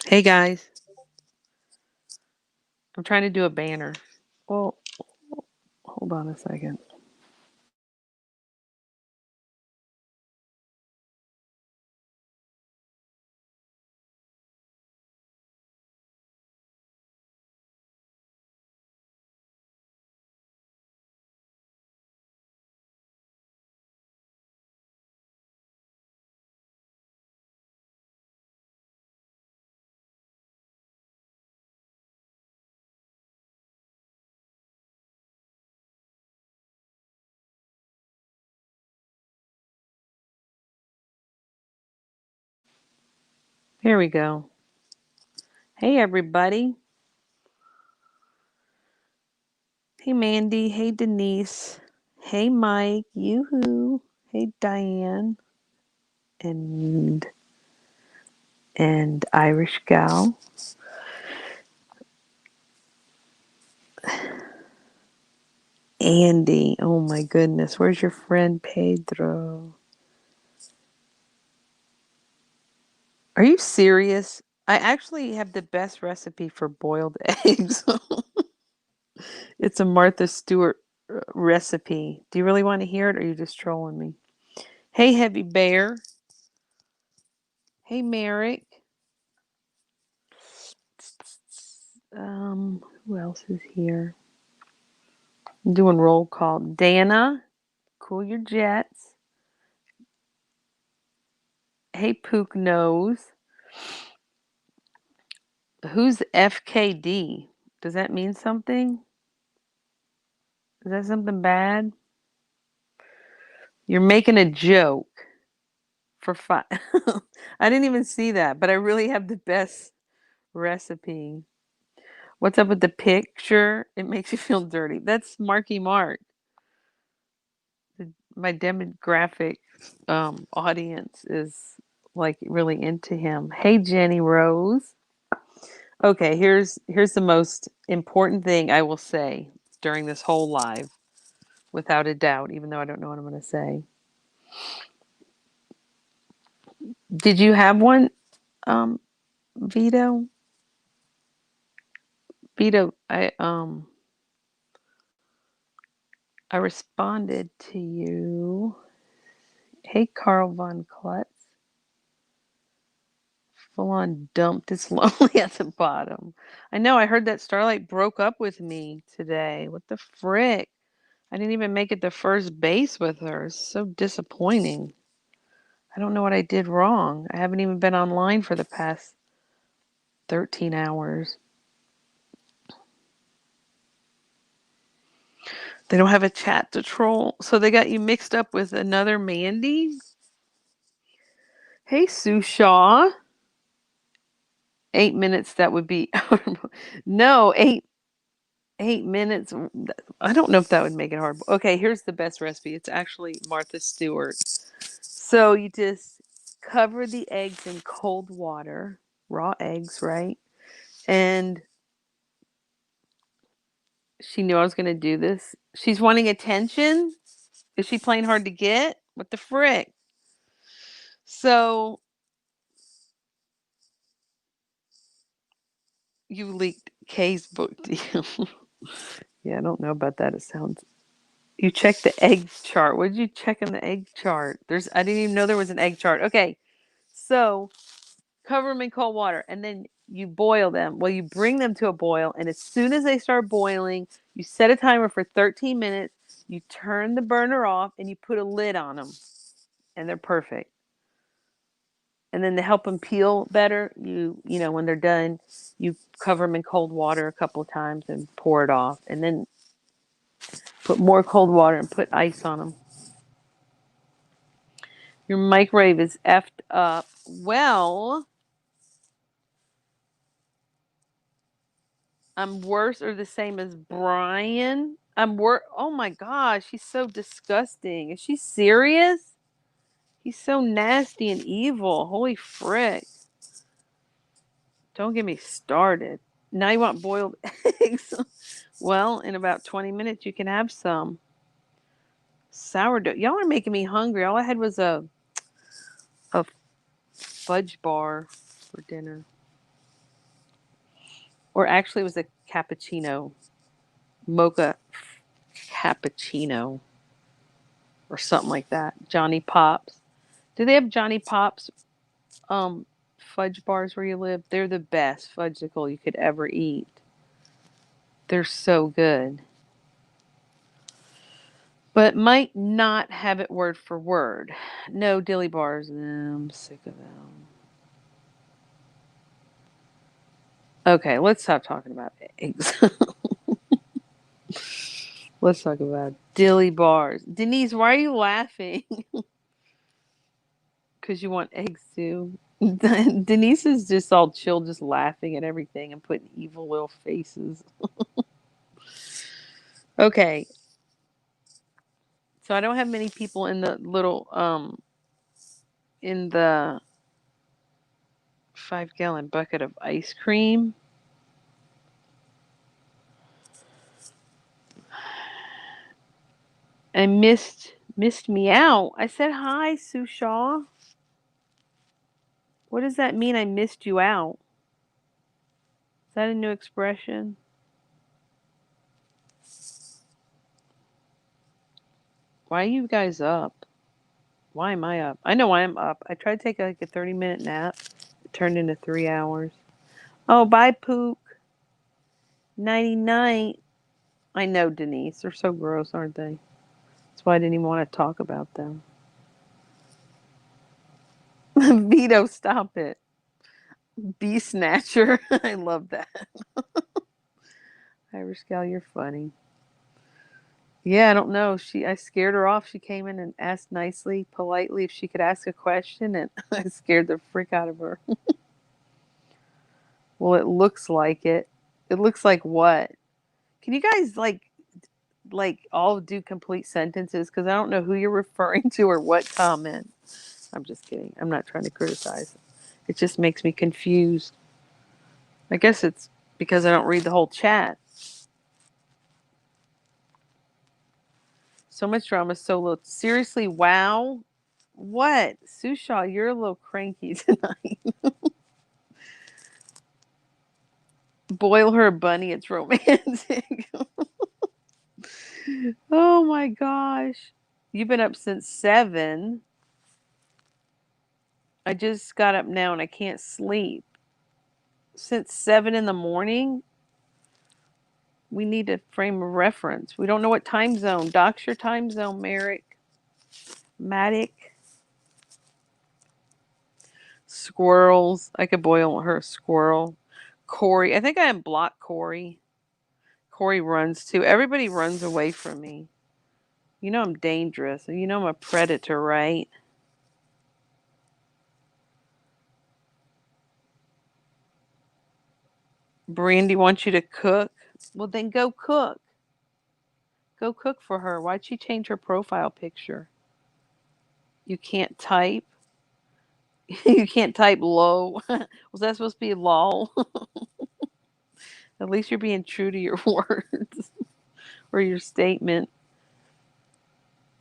Hey guys, I'm trying to do a banner. Well, hold on a second. Here we go. Hey everybody. Hey Mandy. Hey Denise. Hey Mike. Yoo-hoo. Hey Diane. And Irish gal. Andy. Oh my goodness. Where's your friend Pedro? Are you serious? I actually have the best recipe for boiled eggs. It's a Martha Stewart recipe. Do you really want to hear it or are you just trolling me? Hey, Heavy Bear. Hey, Merrick. Who else is here? I'm doing roll call. Dana, cool your jets. Hey, Pook Nose. Who's FKD? Does that mean something? Is that something bad? You're making a joke for fun. I didn't even see that, but I really have the best recipe. What's up with the picture? It makes you feel dirty. That's Marky Mark. My demographic audience is like really into him. Hey Jenny Rose. Okay, here's the most important thing I will say during this whole live, without a doubt, even though I don't know what I'm going to say. Did you have one, um, Vito? Vito, I responded to you. Hey Carl von Klutz. Full on dumped. It's lonely at the bottom. I know. I heard that Starlight broke up with me today. What the frick? I didn't even make it to first base with her. It's so disappointing. I don't know what I did wrong. I haven't even been online for the past 13 hours. They don't have a chat to troll. So they got you mixed up with another Mandy? Hey, Sue Shaw. 8 minutes, that would be. No, 8 minutes. I don't know if that would make it hard. Okay, here's the best recipe. It's actually Martha Stewart. So you just cover the eggs in cold water, raw eggs, right? And she knew I was going to do this. She's wanting attention. Is she playing hard to get? What the frick? So you leaked Kay's book deal. Yeah, I don't know about that. It sounds. You checked the egg chart. What did you check in the egg chart? I didn't even know there was an egg chart. Okay, so cover them in cold water and then you boil them. Well, you bring them to a boil, and as soon as they start boiling, you set a timer for 13 minutes. You turn the burner off and you put a lid on them, and they're perfect. And then to help them peel better, you know when they're done, you cover them in cold water a couple of times and pour it off, and then put more cold water and put ice on them. Your microwave is effed up. Well, I'm worse or the same as Bryan. Oh my gosh, he's so disgusting. Is she serious? He's so nasty and evil. Holy frick. Don't get me started. Now you want boiled eggs? Well, in about 20 minutes you can have some sourdough. Y'all are making me hungry. All I had was a fudge bar for dinner. Or actually, it was a cappuccino, mocha cappuccino, or something like that. Johnny Pops. Do they have Johnny Pops fudge bars where you live? They're the best fudgicle you could ever eat. They're so good. But might not have it word for word. No dilly bars. I'm sick of them. Okay, let's stop talking about eggs. Let's talk about dilly bars. Denise, why are you laughing? Because you want eggs too. Denise is just all chill, just laughing at everything and putting evil little faces. Okay, so I don't have many people in the little in the 5-gallon bucket of ice cream. And missed me out. I said hi, Sue Shaw. What does that mean? I missed you out. Is that a new expression? Why are you guys up? Why am I up? I know why I'm up. I tried to take like a 30-minute nap. It turned into 3 hours. Oh, bye, Pook. Nighty night. I know, Denise. They're so gross, aren't they? That's why I didn't even want to talk about them. Vito, stop it. Bee snatcher. I love that. Irish gal, you're funny. Yeah, I don't know. I scared her off. She came in and asked nicely, politely if she could ask a question, and I scared the frick out of her. Well, it looks like it. It looks like what? Can you guys like all do complete sentences? Because I don't know who you're referring to or what comment. I'm just kidding. I'm not trying to criticize. It just makes me confused. I guess it's because I don't read the whole chat. So much drama, so little. Seriously, wow. What? Susha, you're a little cranky tonight. Boil her a bunny, it's romantic. Oh my gosh. You've been up since 7. I just got up now and I can't sleep. Since 7 in the morning? We need a frame of reference. We don't know what time zone. Docs your time zone, Merrick. Matic. Squirrels. I could boil her a squirrel. Corey. I think I unblocked Corey. Corey runs too. Everybody runs away from me. You know I'm dangerous. You know I'm a predator, right? Brandy wants you to cook. Well, then go cook. Go cook for her. Why'd she change her profile picture? You can't type. You can't type low. Was that supposed to be lol? At least you're being true to your words or your statement.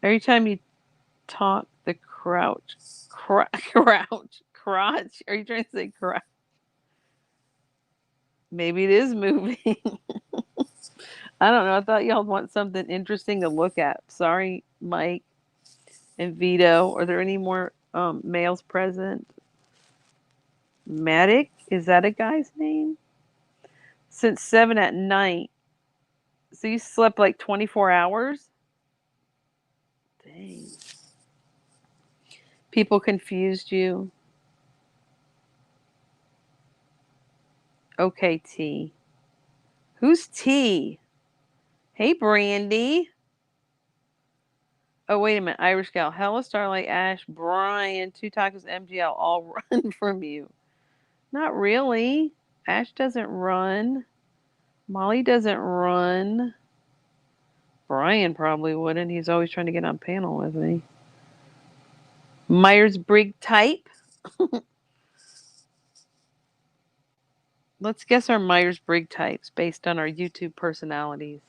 Every time you talk, the crotch. Are you trying to say crotch? Maybe it is moving. I don't know. I thought y'all want something interesting to look at. Sorry, Mike and Vito. Are there any more males present? Matic? Is that a guy's name? Since 7 at night. So you slept like 24 hours? Dang. People confused you. Okay, T. Who's T? Hey, Brandy. Oh, wait a minute. Irish gal. Hella, Starlight, Ash, Bryan, 2 tacos, MGL, all run from you. Not really. Ash doesn't run. Molly doesn't run. Bryan probably wouldn't. He's always trying to get on panel with me. Myers-Briggs type. Let's guess our Myers-Briggs types based on our YouTube personalities.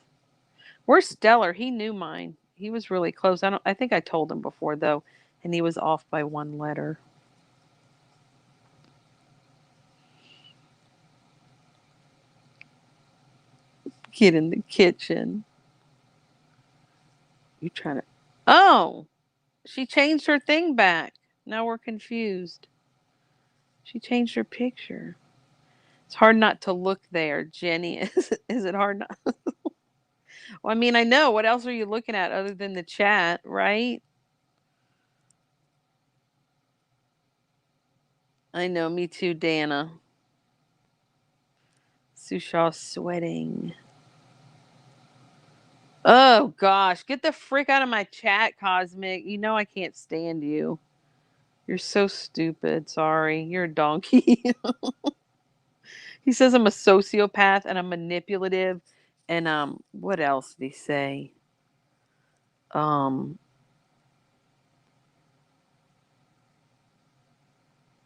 We're Stellar. He knew mine. He was really close. I think I told him before though, and he was off by 1 letter. Get in the kitchen. You trying to... Oh, she changed her thing back. Now we're confused. She changed her picture. It's hard not to look there, Jenny. Is it hard not? Well, I mean, I know. What else are you looking at other than the chat, right? I know. Me too, Dana. Sushaw's sweating. Oh, gosh. Get the frick out of my chat, Cosmic. You know I can't stand you. You're so stupid. Sorry. You're a donkey. He says I'm a sociopath and I'm manipulative. And what else did he say? Um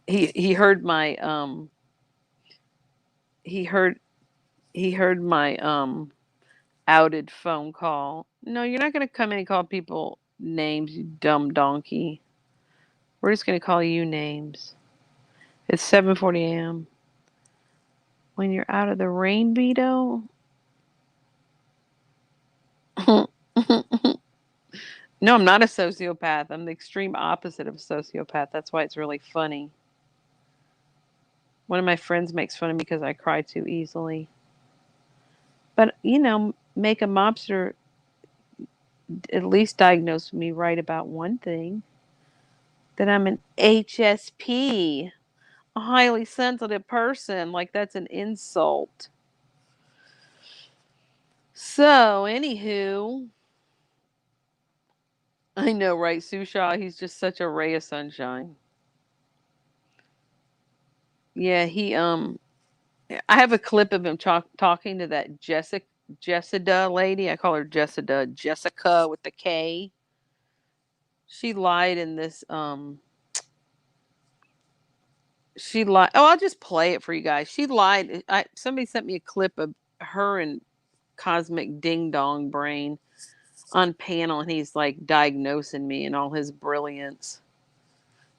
he heard my he heard my outed phone call. No, you're not gonna come in and call people names, you dumb donkey. We're just gonna call you names. It's 7:40 a.m. When you're out of the rain, Vito. No, I'm not a sociopath. I'm the extreme opposite of a sociopath. That's why it's really funny. One of my friends makes fun of me because I cry too easily. But, make a mobster at least diagnose me right about one thing, that I'm an HSP, a highly sensitive person. Like, that's an insult. So, anywho, I know, right, Susha? He's just such a ray of sunshine. Yeah, I have a clip of him talking to that Jessica lady. I call her Jessica with the K. She lied in this she lied. Oh, I'll just play it for you guys. She lied. Somebody sent me a clip of her and Cosmic Ding Dong Brain on panel, and he's like diagnosing me and all his brilliance,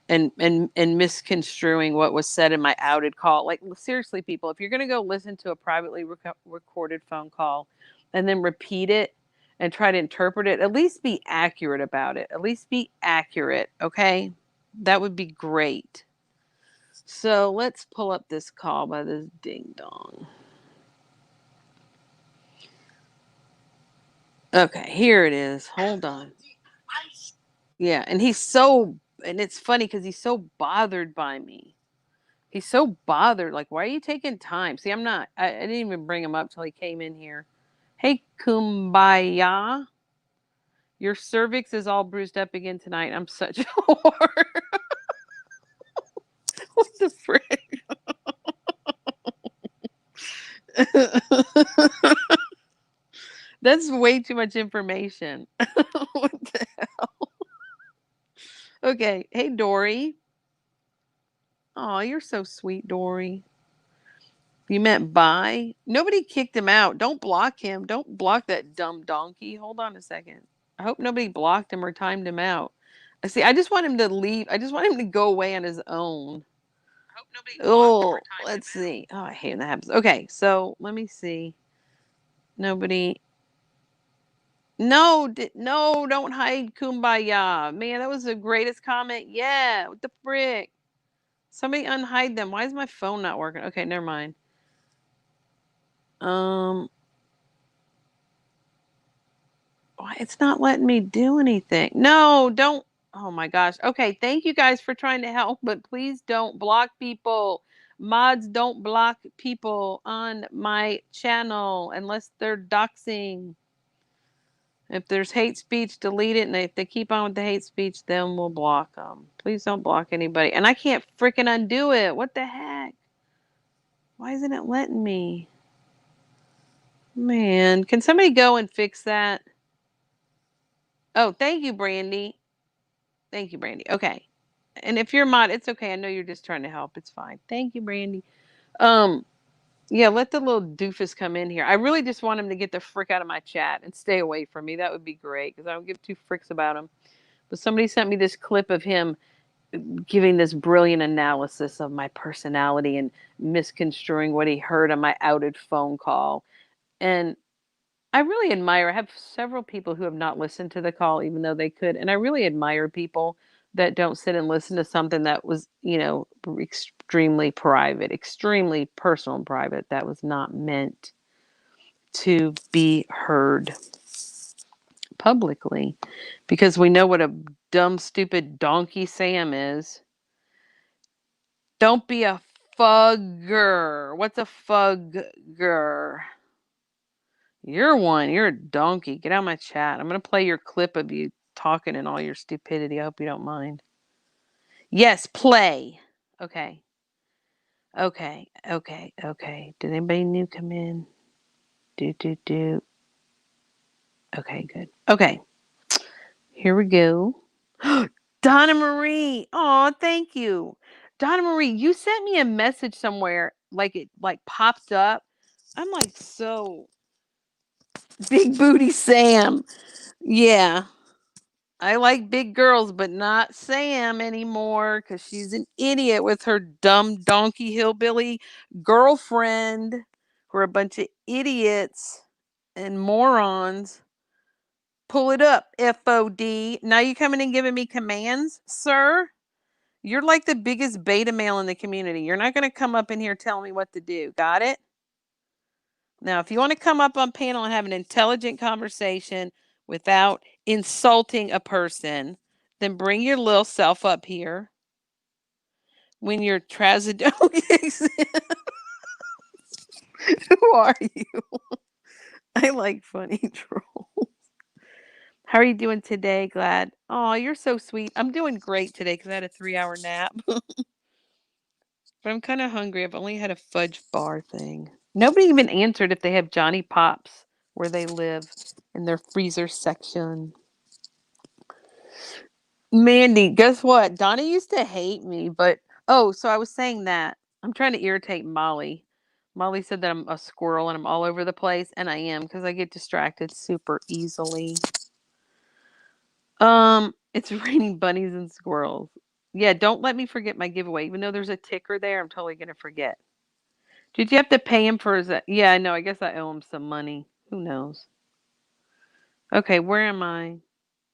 and misconstruing what was said in my outed call. Like, seriously, people, if you're gonna go listen to a privately recorded phone call and then repeat it and try to interpret it, at least be accurate about it. At least be accurate, okay? That would be great. So let's pull up this call by this ding dong. Okay, here it is. Hold on. Yeah, and it's funny because he's so bothered by me. He's so bothered. Like, why are you taking time? See, I didn't even bring him up till he came in here. Hey, Kumbaya. Your cervix is all bruised up again tonight. I'm such a whore. What the frick? That's way too much information. What the hell? Okay. Hey, Dory. Oh, you're so sweet, Dory. You meant bye? Nobody kicked him out. Don't block him. Don't block that dumb donkey. Hold on a second. I hope nobody blocked him or timed him out. See, I just want him to leave. I just want him to go away on his own. Oh, let's see. Oh, I hate when that happens. Okay, so let me see. Nobody. No, no, don't hide Kumbaya. Man, that was the greatest comment. Yeah, what the frick? Somebody unhide them. Why is my phone not working? Okay, never mind. It's not letting me do anything. No, don't. Oh my gosh. Okay, thank you guys for trying to help, but please don't block people. Mods don't block people on my channel unless they're doxing. If there's hate speech, delete it. And if they keep on with the hate speech, then we'll block them. Please don't block anybody. And I can't freaking undo it. What the heck? Why isn't it letting me? Man, can somebody go and fix that? Oh, thank you, Brandy. Thank you, Brandy. Okay. And if you're a mod, it's okay. I know you're just trying to help. It's fine. Thank you, Brandy. Yeah, let the little doofus come in here. I really just want him to get the frick out of my chat and stay away from me. That would be great because I don't give two fricks about him. But somebody sent me this clip of him giving this brilliant analysis of my personality and misconstruing what he heard on my outed phone call. And I really admire I have several people who have not listened to the call even though they could, and I really admire people that don't sit and listen to something that was, extremely private, extremely personal and private, that was not meant to be heard publicly because we know what a dumb, stupid donkey Sam is. Don't be a fugger. What's a fugger? You're one. You're a donkey. Get out of my chat. I'm going to play your clip of you talking and all your stupidity. I hope you don't mind. Yes, play. Okay. Okay. Okay. Okay. Did anybody new come in? Do. Okay, good. Okay. Here we go. Donna Marie. Oh, thank you. Donna Marie, you sent me a message somewhere like it like popped up. I'm like so big booty Sam. Yeah. I like big girls, but not Sam anymore because she's an idiot with her dumb donkey hillbilly girlfriend who are a bunch of idiots and morons. Pull it up, FOD. Now you coming and giving me commands, sir? You're like the biggest beta male in the community. You're not going to come up in here telling me what to do. Got it? Now, if you want to come up on panel and have an intelligent conversation without insulting a person, then bring your little self up here when you're trazodone. Who are you? I like funny trolls. How are you doing today, Glad? Oh, you're so sweet. I'm doing great today because I had a 3-hour nap. But I'm kind of hungry. I've only had a fudge bar thing. Nobody even answered if they have Johnny Pops where they live in their freezer section. Mandy, guess what? Donna used to hate me, but so I was saying that. I'm trying to irritate Molly. Molly said that I'm a squirrel and I'm all over the place, and I am because I get distracted super easily. It's raining bunnies and squirrels. Yeah, don't let me forget my giveaway. Even though there's a ticker there, I'm totally gonna forget. Did you have to pay him for his? Yeah, I know. I guess I owe him some money. Who knows? Okay, where am I?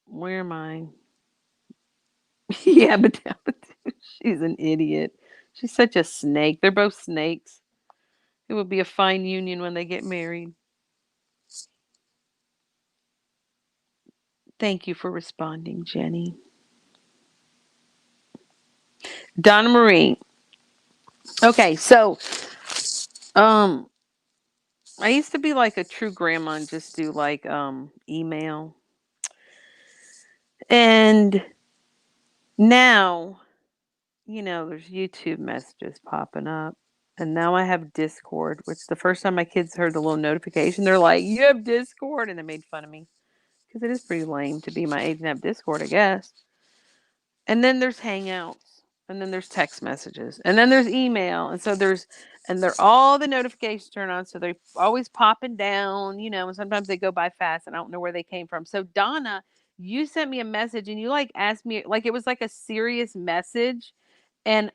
Where am I? Yeah, but she's an idiot. She's such a snake. They're both snakes. It will be a fine union when they get married. Thank you for responding, Jenny. Donna Marie. Okay, so um I used to be like a true grandma and just do like email. And now, there's YouTube messages popping up. And now I have Discord, which the first time my kids heard the little notification, they're like, "You have Discord," and they made fun of me. Because it is pretty lame to be my age and have Discord, I guess. And then there's Hangouts, and then there's text messages, and then there's email, and they're all the notifications turn on, so they're always popping down, and sometimes they go by fast, and I don't know where they came from. So Donna, you sent me a message, and you like asked me, like it was like a serious message, and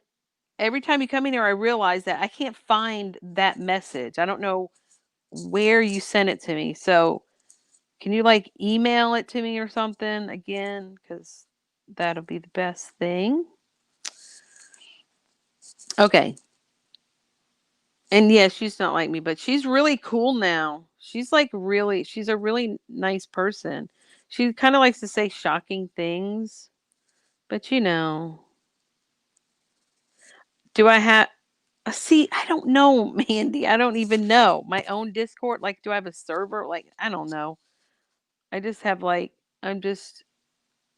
every time you come in here, I realize that I can't find that message. I don't know where you sent it to me, so can you like email it to me or something again? Because that'll be the best thing. Okay. And yeah, she's not like me, but she's really cool now. She's a really nice person. She kind of likes to say shocking things, but do I have, see, I don't know, Mandy. I don't even know. My own Discord, like, do I have a server? Like, I don't know. I just have I'm just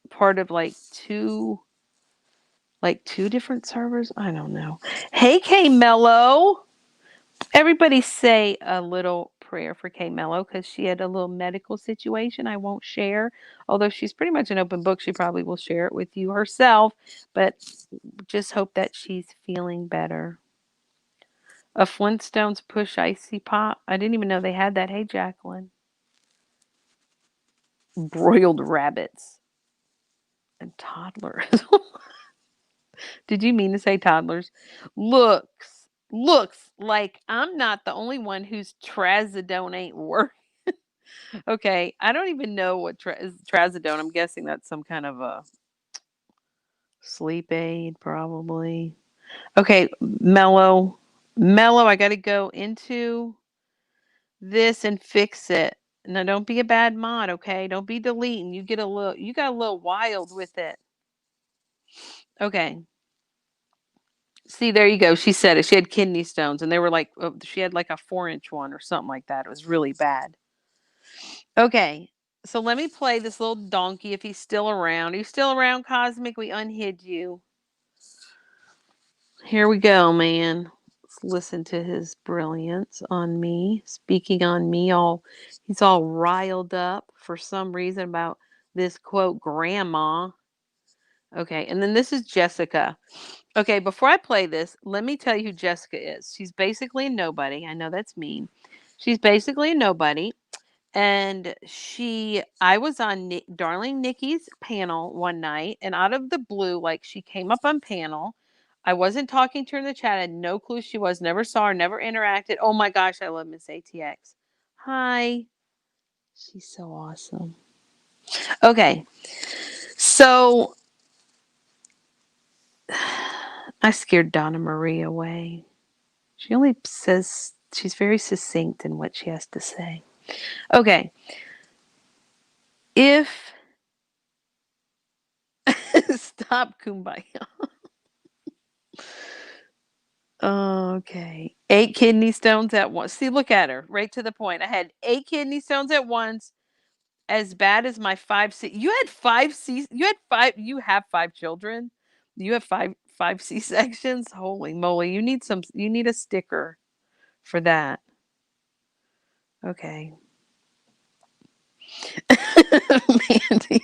part of two different servers. I don't know. Hey, K Mello. Everybody say a little prayer for K Mello because she had a little medical situation I won't share. Although she's pretty much an open book, she probably will share it with you herself. But just hope that she's feeling better. A Flintstones push icy pop. I didn't even know they had that. Hey, Jacqueline. Broiled rabbits and toddlers. Did you mean to say toddlers? Looks like I'm not the only one whose trazodone ain't working. Okay, I don't even know what is trazodone. I'm guessing that's some kind of a sleep aid, probably. Okay, mellow, mellow. I got to go into this and fix it. Now, don't be a bad mod, okay? Don't be deleting. You got a little wild with it. Okay. See, there you go. She said it. She had kidney stones, and they were like, she had like a 4-inch one or something like that. It was really bad. Okay. So let me play this little donkey if he's still around. Are you still around, Cosmic? We unhid you. Here we go, man. Let's listen to his brilliance on me, speaking on me. He's all riled up for some reason about this quote grandma. Okay, and then this is Jessica. Okay, before I play this, let me tell you who Jessica is. She's basically a nobody. I know that's mean. She's basically a nobody. And I was on Darling Nikki's panel one night, and out of the blue, like she came up on panel. I wasn't talking to her in the chat. I had no clue she was. Never saw her. Never interacted. Oh my gosh, I love Miss ATX. Hi. She's so awesome. Okay, so I scared Donna Marie away. She only says she's very succinct in what she has to say. Okay. If stop kumbaya. Okay. 8 kidney stones at once. See, look at her. Right to the point. I had 8 kidney stones at once. As bad as my 5 C. You had 5 C. You had 5. You have 5 children. You have 5 C sections. Holy moly! You need a sticker for that. Okay. Mandy.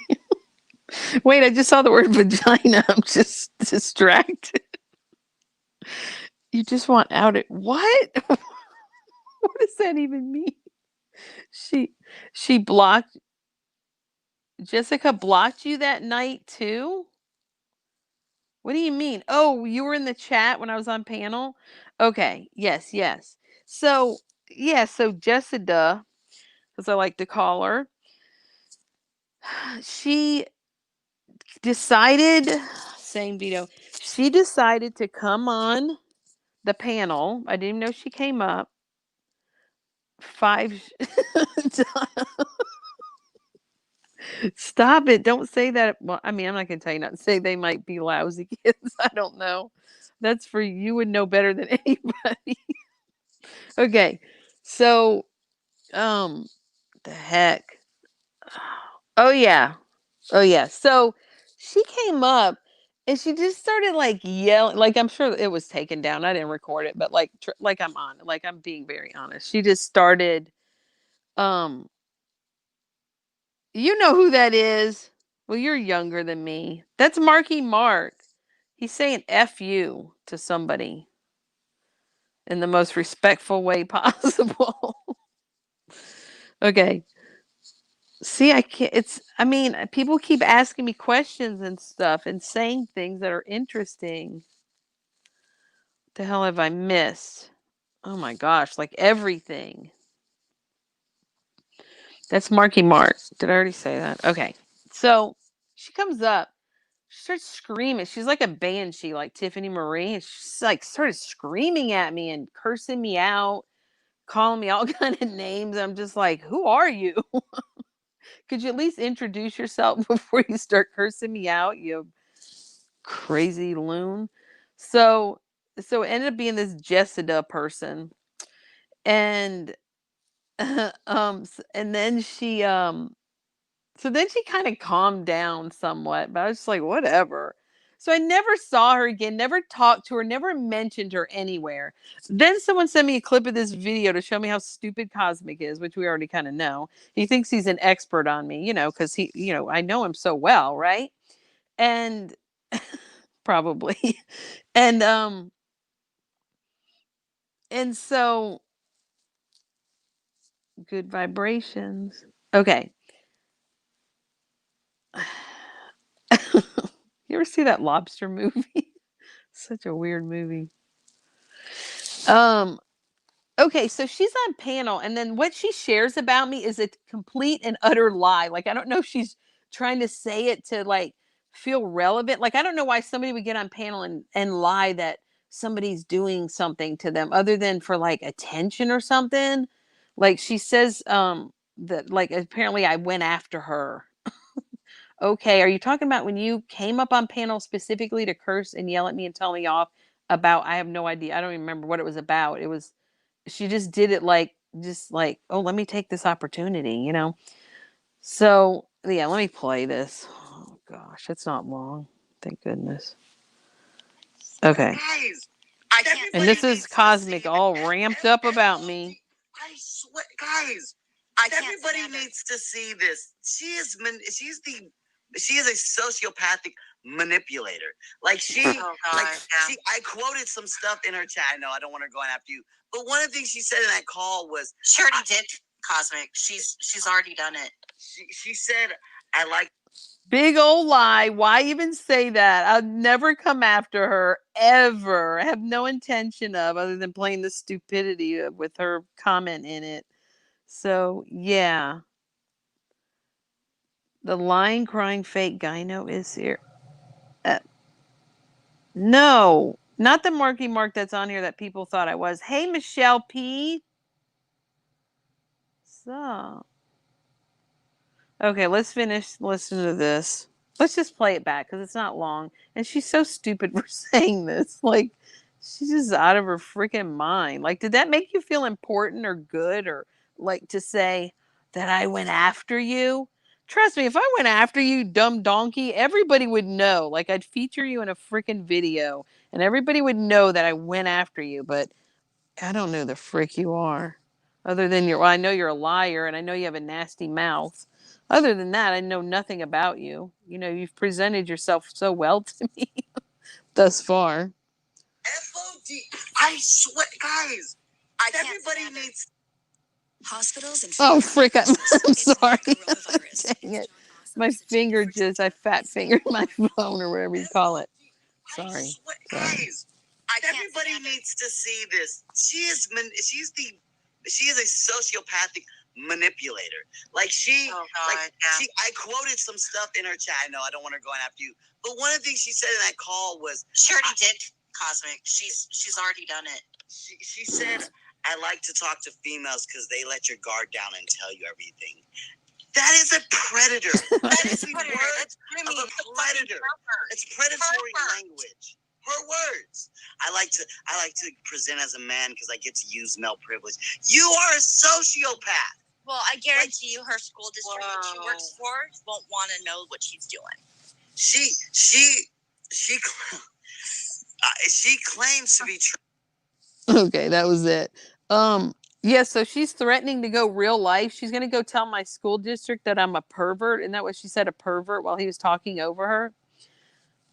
Wait, I just saw the word vagina. I'm just distracted. You just want out it. What? What does that even mean? She she blocked Jessica blocked you that night too? What do you mean? Oh, you were in the chat when I was on panel? Okay. Yes, yes. So, yeah, so Jessica, as I like to call her, she decided, same Vito, she decided to come on the panel. I didn't even know she came up. 5 Stop it. Don't say that. Well, I mean, I'm not going to tell you not to say they might be lousy kids. I don't know. That's for you would know better than anybody. Okay. So, the heck. Oh yeah. Oh yeah. So, she came up and she just started like yelling, like I'm sure it was taken down. I didn't record it, but like I'm being very honest. She just started um you know who that is? Well, you're younger than me. That's Marky Mark. He's saying F you to somebody in the most respectful way possible. Okay. See, I can't. I mean, people keep asking me questions and stuff and saying things that are interesting. What the hell have I missed? Oh my gosh, like everything. That's Marky Mark. Did I already say that? Okay. So she comes up. She starts screaming. She's like a banshee, like Tiffany Marie. And she's like started screaming at me and cursing me out, calling me all kind of names. I'm just like, who are you? Could you at least introduce yourself before you start cursing me out, you crazy loon? So so it ended up being this Jessica person. And and then so then she kind of calmed down somewhat, but I was just like, whatever. So I never saw her again, never talked to her, never mentioned her anywhere. Then someone sent me a clip of this video to show me how stupid Cosmic is, which we already kind of know. He thinks he's an expert on me, because I know him so well, right? And probably. And and so good vibrations. Okay. You ever see that lobster movie? Such a weird movie. Um Okay, so she's on panel, and then what she shares about me is a complete and utter lie. Like, I don't know if she's trying to say it to like feel relevant. Like, I don't know why somebody would get on panel and lie that somebody's doing something to them other than for like attention or something. Like she says that like apparently I went after her. Okay, are you talking about when you came up on panel specifically to curse and yell at me and tell me off about I have no idea. I don't even remember what it was about. It was she just did it like just like, oh, let me take this opportunity, you know. So yeah, let me play this. Oh gosh, it's not long. Thank goodness. Okay. Guys, and this is Cosmic all ramped up about me. I swear, guys, everybody needs to see this. She is a sociopathic manipulator. Like I quoted some stuff in her chat. I know I don't want her going after you, but one of the things she said in that call was, she already did, Cosmic. She's already done it. She said, I like. Big old lie. Why even say that? I'll never come after her ever. I have no intention of other than playing the stupidity with her comment in it. So yeah. The lying, crying, fake gyno is here. No, not the Marky Mark that's on here that people thought I was. Hey, Michelle P. So, okay, let's finish listening to this. Let's just play it back because it's not long. And she's so stupid for saying this. Like, she's just out of her freaking mind. Like, did that make you feel important or good or like to say that I went after you? Trust me, if I went after you, dumb donkey, everybody would know. Like, I'd feature you in a freaking video and everybody would know that I went after you. But I don't know the frick you are. Other than well, I know you're a liar and I know you have a nasty mouth. Other than that, I know nothing about you. You know, you've presented yourself so well to me thus far. FOD. I swear, guys. Everybody needs. Hospitals and oh frick! I'm sorry. Dang it! My finger I fat fingered my phone or whatever you call it. Sorry. Guys, everybody needs to see this. She is a sociopathic manipulator. Like I quoted some stuff in her chat. I know I don't want her going after you, but one of the things she said in that call was, she already did, Cosmic. She's already done it. She said, I like to talk to females because they let your guard down and tell you everything. That is a predator. That is the words of a predator. It's predatory language. Her words. I like to present as a man because I get to use male privilege. You are a sociopath. Well, I guarantee you, her school district that she works for won't want to know what she's doing. She claims to be true. Okay, that was it. Yeah, so she's threatening to go real life. She's going to go tell my school district that I'm a pervert. Isn't that what she said, a pervert, while he was talking over her?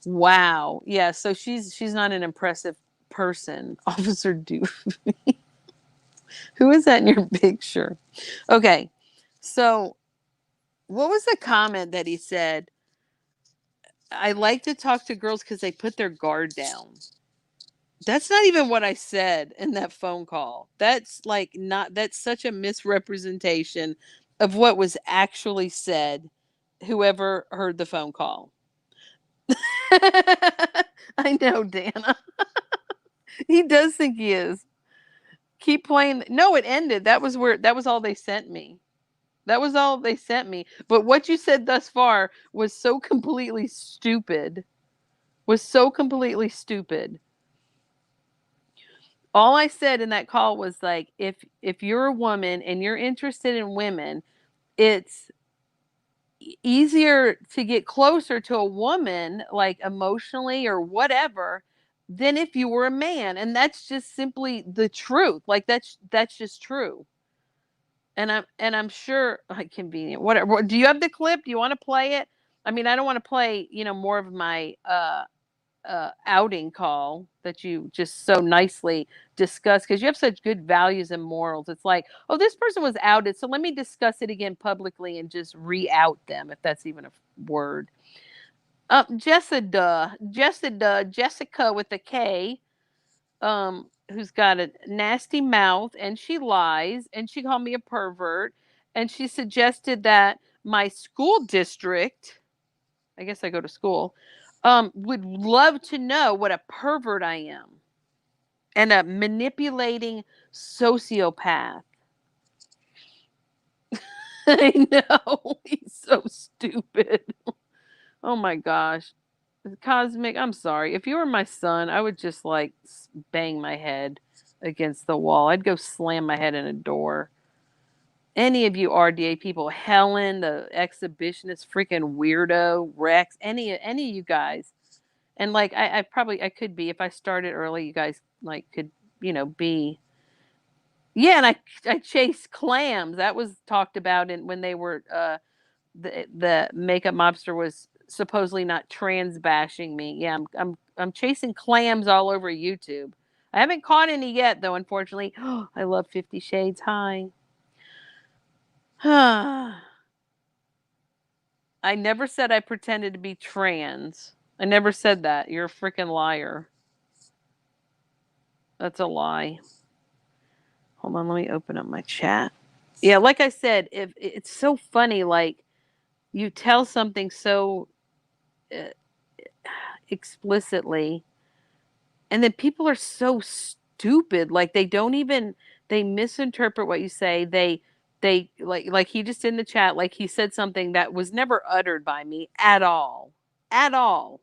Wow. Yeah, so she's not an impressive person. Officer Doofy. Who is that in your picture? Okay, so what was the comment that he said? I like to talk to girls because they put their guard down. That's not even what I said in that phone call. That's like not, that's such a misrepresentation of what was actually said, whoever heard the phone call. I know, Dana. He does think he is. Keep playing. No, it ended. That was all they sent me. That was all they sent me. But what you said thus far was so completely stupid. Was so completely stupid. All I said in that call was like, if you're a woman and you're interested in women, it's easier to get closer to a woman, like emotionally or whatever, than if you were a man. And that's just simply the truth. Like that's just true. And I'm sure like convenient. Whatever. Do you have the clip? Do you want to play it? I mean, I don't want to play, more of my outing call that you just so nicely discuss because you have such good values and morals. It's like, oh, this person was outed, so let me discuss it again publicly and just re-out them, if that's even a word. Jessica with a K. who's got a nasty mouth and she lies and she called me a pervert and she suggested that my school district, I guess I go to school, would love to know what a pervert I am and a manipulating sociopath. I know. He's so stupid. Oh my gosh. Cosmic, I'm sorry. If you were my son, I would just like bang my head against the wall. I'd go slam my head in a door. Any of you RDA people, Helen, the exhibitionist, freaking weirdo, Rex, any of you guys, and like I probably I could be if I started early. You guys like could be yeah, and I chased clams. That was talked about in when they were the makeup mobster was supposedly not trans bashing me. Yeah, I'm chasing clams all over YouTube. I haven't caught any yet though, unfortunately. I love 50 Shades. Hi. I never said I pretended to be trans. I never said that. You're a freaking liar. That's a lie. Hold on, let me open up my chat. Yeah, like I said, if it's so funny, like you tell something so uh, explicitly, and then people are so stupid. Like they don't even they misinterpret what you say. They like he just in the chat, like he said something that was never uttered by me at all, at all.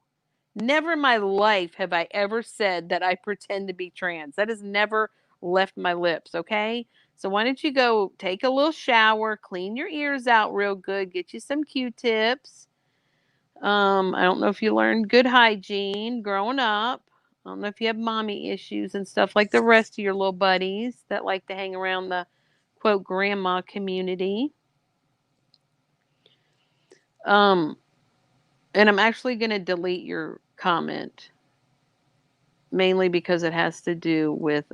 Never in my life have I ever said that I pretend to be trans. That has never left my lips, okay? So why don't you go take a little shower, clean your ears out real good, get you some Q-tips. I don't know if you learned good hygiene growing up. I don't know if you have mommy issues and stuff like the rest of your little buddies that like to hang around the quote grandma community. Um, and I'm actually going to delete your comment mainly because it has to do with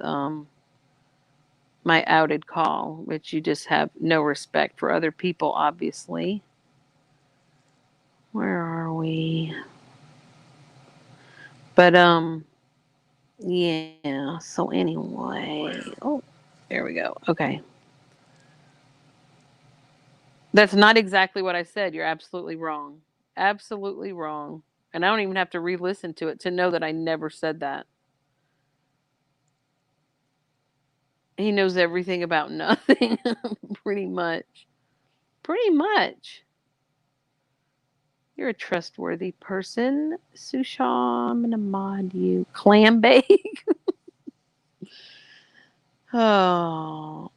my outed call, which you just have no respect for other people, obviously. Where are we? But yeah. So anyway, oh, there we go. Okay, that's not exactly what I said. You're absolutely wrong. Absolutely wrong. And I don't even have to re-listen to it to know that I never said that. He knows everything about nothing, pretty much. Pretty much. You're a trustworthy person. Susham, I'm gonna mod you. Clam bake. Oh.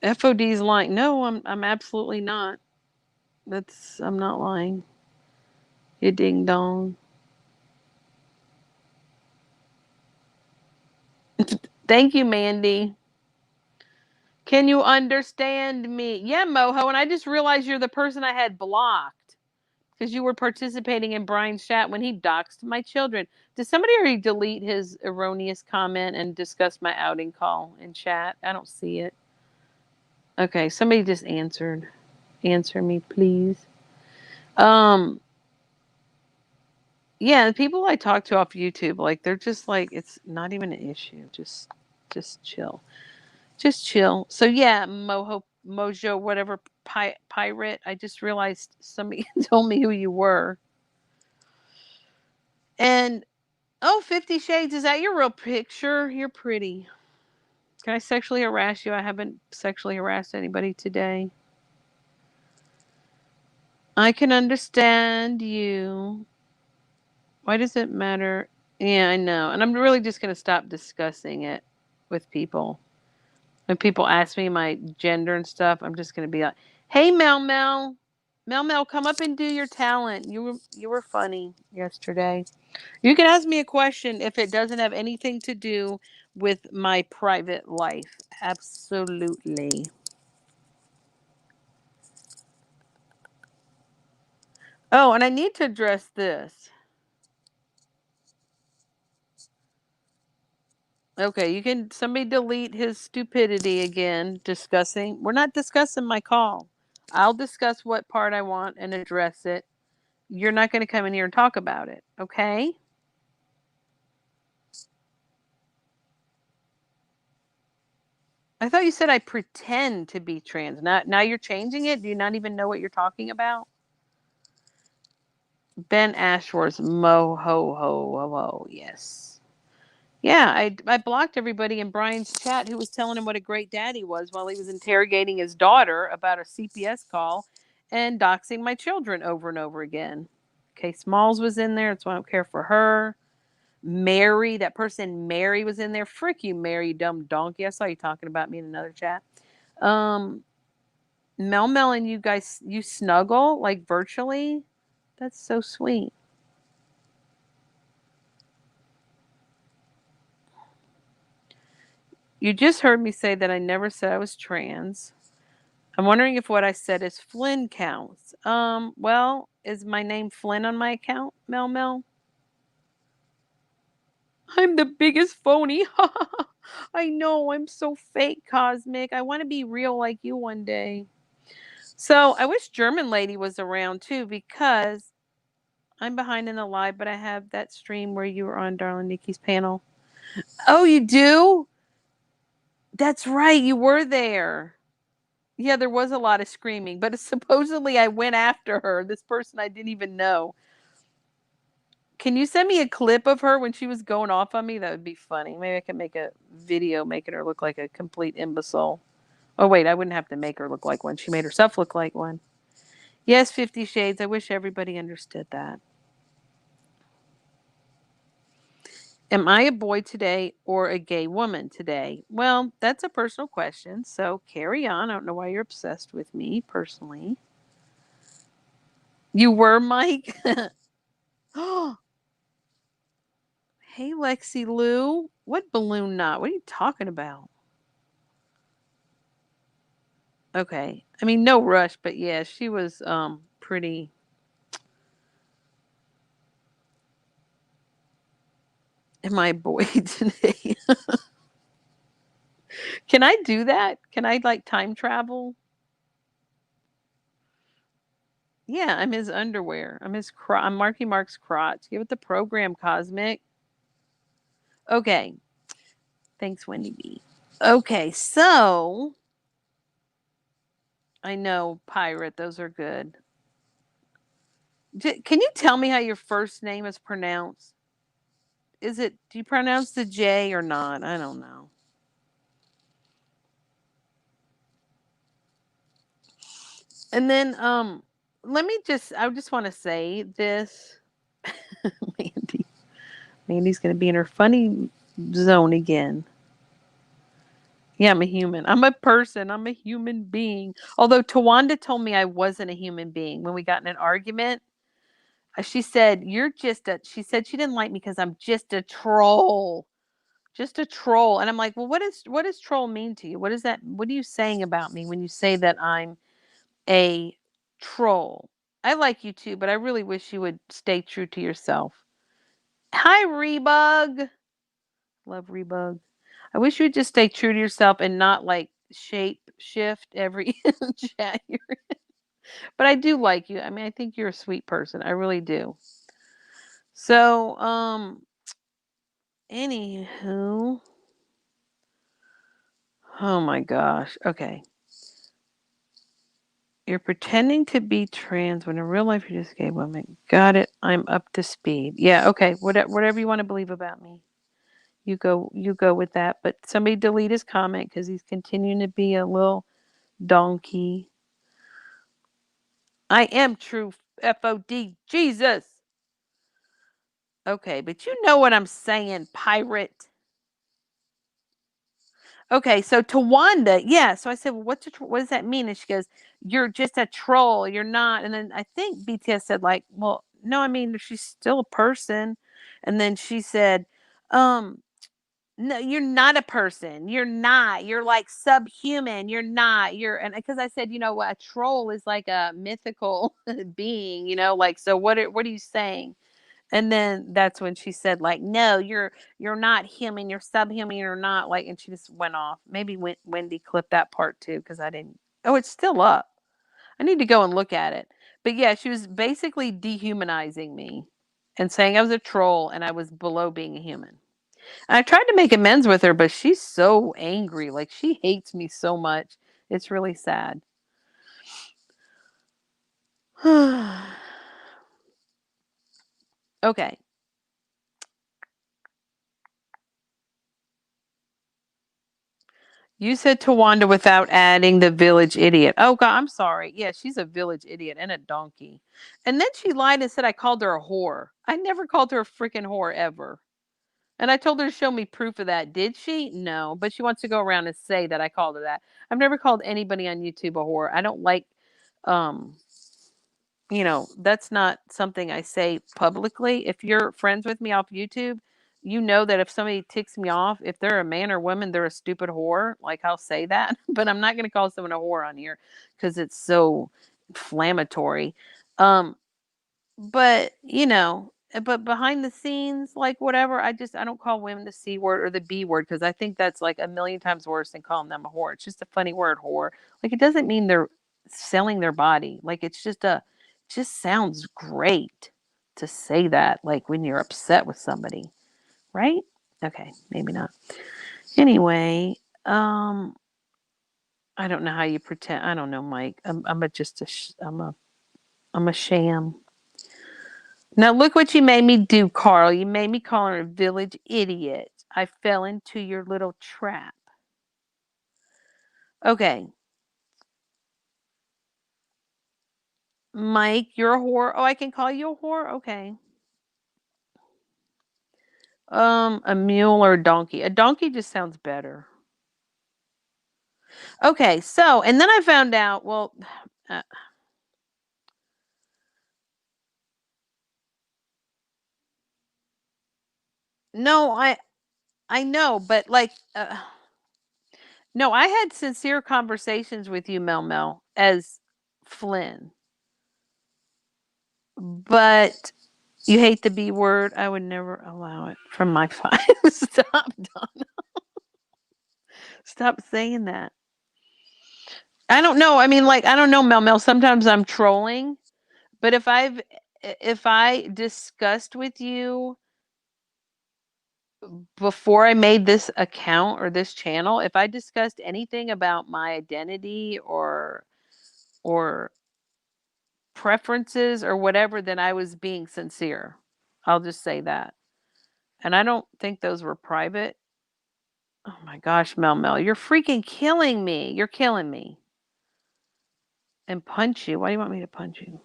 FOD's lying. No, I'm absolutely not. I'm not lying. You ding dong. Thank you, Mandy. Can you understand me? Yeah, Moho, and I just realized you're the person I had blocked because you were participating in Bryan's chat when he doxed my children. Did somebody already delete his erroneous comment and discuss my outing call in chat? I don't see it. Okay, somebody just answered. Answer me, please. Um, yeah, the people I talk to off YouTube, like they're just like it's not even an issue. Just chill. Just chill. So yeah, Mojo, whatever pirate. I just realized somebody told me who you were. And oh, 50 Shades, is that your real picture? You're pretty. Can I sexually harass you? I haven't sexually harassed anybody today. I can understand you. Why does it matter? Yeah, I know. And I'm really just going to stop discussing it with people. When people ask me my gender and stuff, I'm just going to be like, "Hey Mel Mel. Mel Mel, come up and do your talent. You were funny yesterday." You can ask me a question if it doesn't have anything to do with my private life. Absolutely. Oh, and I need to address this. Okay, you can somebody delete his stupidity again discussing. We're not discussing my call. I'll discuss what part I want and address it. You're not going to come in here and talk about it, okay? I thought you said I pretend to be trans. Now you're changing it? Do you not even know what you're talking about? Ben Ashworth, mo ho ho ho ho. Yes. Yeah, I blocked everybody in Brian's chat who was telling him what a great dad he was while he was interrogating his daughter about a CPS call and doxing my children over and over again. Okay, Smalls was in there. That's why I don't care for her. Mary, that person Mary was in there. Frick you, Mary, you dumb donkey. I saw you talking about me in another chat. Um, Mel and you guys, you snuggle like virtually. That's so sweet. You just heard me say that I never said I was trans. I'm wondering if what I said is Flynn counts. Well, is my name Flynn on my account, Mel? I'm the biggest phony. I know, I'm so fake, Cosmic. I want to be real like you one day. So I wish German Lady was around too because I'm behind in the live, but I have that stream where you were on Darling Nikki's panel. Oh, you do? That's right, you were there. Yeah, there was a lot of screaming, but supposedly I went after her, this person I didn't even know. Can you send me a clip of her when she was going off on me? That would be funny. Maybe I could make a video making her look like a complete imbecile. Oh, wait, I wouldn't have to make her look like one. She made herself look like one. Yes, 50 Shades. I wish everybody understood that. Am I a boy today or a gay woman today? Well, that's a personal question, so carry on. I don't know why you're obsessed with me personally. You were, Mike? Oh, hey, Lexi Lou. What balloon knot? What are you talking about? Okay. I mean, no rush, but yeah, she was pretty. Am I a boy today? Can I do that? Can I like time travel? Yeah, I'm his underwear. I'm Marky Mark's crotch. Give it the program, Cosmic. Okay. Thanks, Wendy B. Okay, so I know pirate. Those are good. Can you tell me how your first name is pronounced? Is it? Do you pronounce the J or not? I don't know. And then let me just. I just want to say this. Mandy. Mandy's gonna be in her funny zone again. Yeah, I'm a human. I'm a person. I'm a human being. Although Tawanda told me I wasn't a human being when we got in an argument. She said, "You're just a." She said she didn't like me because I'm just a troll, just a troll. And I'm like, well, what does troll mean to you? What is that? What are you saying about me when you say that I'm a troll? I like you too, but I really wish you would stay true to yourself. Hi, Rebug. Love Rebug. I wish you would just stay true to yourself and not like shape shift every chat you're in. But I do like you. I mean, I think you're a sweet person. I really do. So, anywho, oh my gosh. Okay. You're pretending to be trans when in real life you're just a gay woman. Got it. I'm up to speed. Yeah, okay. Whatever you want to believe about me. You go with that. But somebody delete his comment because he's continuing to be a little donkey. I am true FOD. Jesus. Okay, but you know what I'm saying, pirate. Okay, so Tawanda, yeah. So I said, well, what does that mean? And she goes, "You're just a troll. You're not." And then I think BTS said, like, "Well, no, I mean, she's still a person." And then she said, um, "No, you're not a person. You're not. You're like subhuman. You're not. You're." And because I said, a troll is like a mythical being. Like, so what are you saying? And then that's when she said, like, no, you're not human, you're subhuman, you're not like, and she just went off. Maybe Wendy clipped that part too, because I didn't. Oh, it's still up. I need to go and look at it. But yeah, she was basically dehumanizing me and saying I was a troll and I was below being a human. I tried to make amends with her, but she's so angry. Like she hates me so much. It's really sad. Okay. You said Tawanda without adding the village idiot. Oh God, I'm sorry. Yeah, she's a village idiot and a donkey. And then she lied and said I called her a whore. I never called her a freaking whore ever. And I told her to show me proof of that. Did she? No. But she wants to go around and say that I called her that. I've never called anybody on YouTube a whore. I don't like um that's not something I say publicly. If you're friends with me off YouTube, you know that if somebody ticks me off, if they're a man or woman, they're a stupid whore. Like I'll say that, but I'm not going to call someone a whore on here because it's so inflammatory. Um, but behind the scenes, like whatever, I don't call women the C word or the B word because I think that's like a million times worse than calling them a whore. It's just a funny word, whore. Like it doesn't mean they're selling their body. Like it's just sounds great to say that like when you're upset with somebody, right? Okay, maybe not. Anyway, um I don't know how you pretend. I don't know, Mike. I'm a just a I'm a sham. Now look what you made me do, Carl. You made me call her a village idiot. I fell into your little trap. Okay. Mike, you're a whore. Oh, I can call you a whore? Okay. A mule or a donkey. A donkey just sounds better. Okay, so and then I found out, well, uh, no, I know, but like no, I had sincere conversations with you, Mel Mel, as Flynn. But you hate the B word. I would never allow it from my file. Stop, Donna. Stop saying that. I don't know. I mean, like, I don't know, Mel Mel. Sometimes I'm trolling, but if I discussed with you before I made this account or this channel, if I discussed anything about my identity or preferences or whatever, then I was being sincere. I'll just say that. And I don't think those were private. Oh my gosh, Mel Mel, you're freaking killing me. You're killing me. And punch you. Why do you want me to punch you?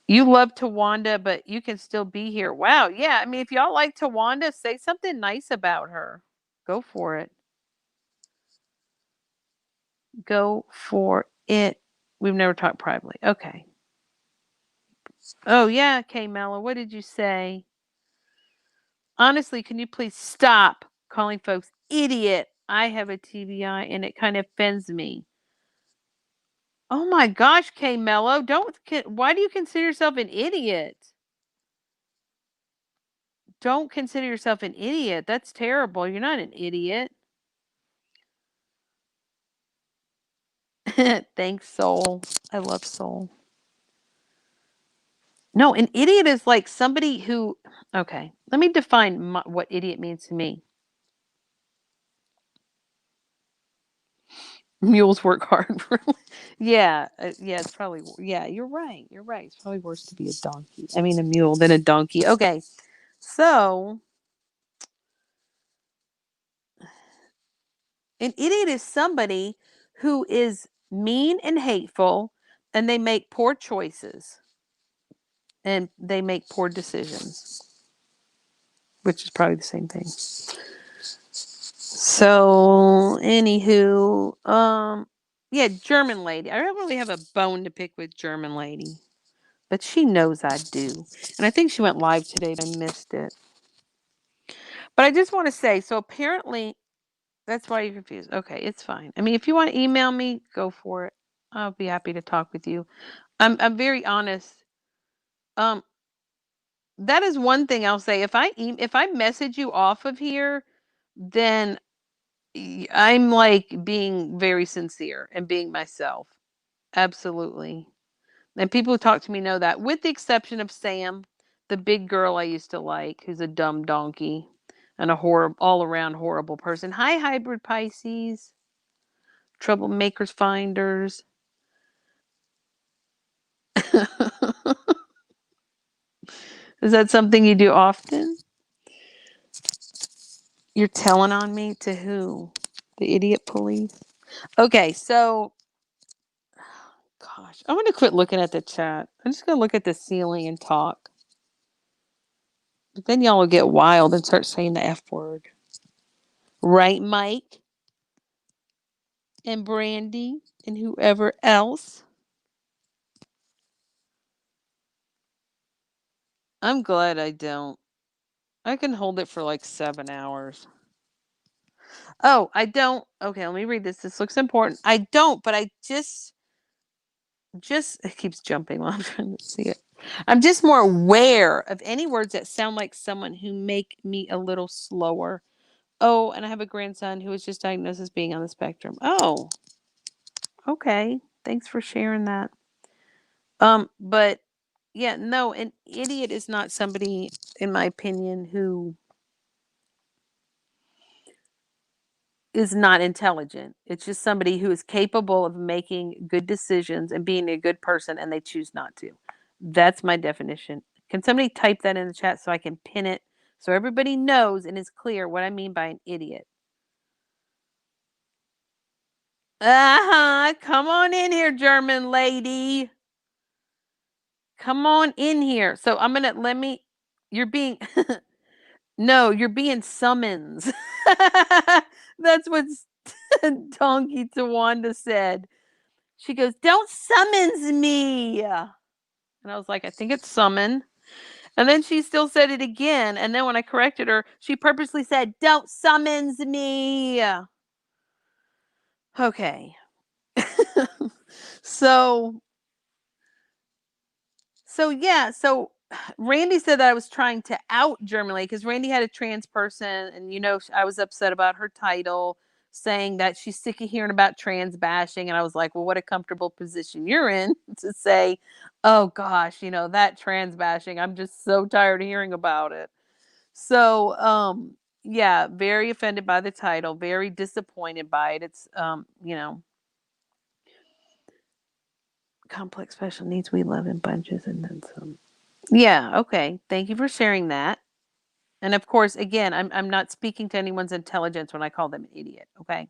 You love Tawanda, but you can still be here. Wow. Yeah. I mean, if y'all like Tawanda, say something nice about her. Go for it. Go for it. We've never talked privately. Okay. Oh, yeah, K Mello. What did you say? Honestly, can you please stop calling folks idiot? I have a TBI and it kind of offends me. Oh my gosh, K Mello, why do you consider yourself an idiot? Don't consider yourself an idiot. That's terrible. You're not an idiot. Thanks, Soul. I love Soul. No, an idiot is like somebody who. Okay, let me define what idiot means to me. Mules work hard. Yeah, yeah, it's probably. Yeah, you're right. You're right. It's probably worse to be a donkey. I mean, a mule than a donkey. Okay, so an idiot is somebody who is mean and hateful and they make poor choices and they make poor decisions, which is probably the same thing. So, anywho, yeah, German lady. I don't really have a bone to pick with German lady, but she knows I do. And I think she went live today and I missed it. But I just want to say, so apparently that's why you're confused. Okay, it's fine. I mean, if you want to email me, go for it. I'll be happy to talk with you. I'm very honest. Um, that is one thing I'll say. If I message you off of here, then I'm like being very sincere and being myself. Absolutely. And people who talk to me know that, with the exception of Sam. The big girl I used to like, who's a dumb donkey and a all around horrible person. Hi, hybrid Pisces. Troublemakers finders. Is that something you do often? You're telling on me to who? The idiot police? Okay, so gosh, I'm gonna quit looking at the chat. I'm just gonna look at the ceiling and talk. But then y'all will get wild and start saying the F word. Right, Mike and Brandy and whoever else? I'm glad I don't. I can hold it for like 7 hours. Oh, I don't. Okay, let me read this. This looks important. I don't, but I just it keeps jumping while I'm trying to see it. I'm just more aware of any words that sound like someone who make me a little slower. Oh, and I have a grandson who was just diagnosed as being on the spectrum. Oh, okay. Thanks for sharing that. But yeah, no, an idiot is not somebody, in my opinion, who is not intelligent. It's just somebody who is capable of making good decisions and being a good person and they choose not to. That's my definition. Can somebody type that in the chat so I can pin it so everybody knows and is clear what I mean by an idiot? Uh-huh. Come on in here, German lady. Come on in here. So I'm going to you're being no, you're being summons. That's what Donkey Tawanda said. She goes, "Don't summons me." And I was like, "I think it's summon." And then she still said it again. And then when I corrected her, she purposely said, "Don't summons me." Okay. so so Randy said that I was trying to out Germany because Randy had a trans person, and I was upset about her title, saying that she's sick of hearing about trans bashing, and I was like, well, what a comfortable position you're in to say, oh gosh, that trans bashing. I'm just so tired of hearing about it. So yeah, very offended by the title, very disappointed by it. It's complex special needs we love in bunches and then some. Yeah, okay. Thank you for sharing that. And of course, again, I'm not speaking to anyone's intelligence when I call them an idiot, okay?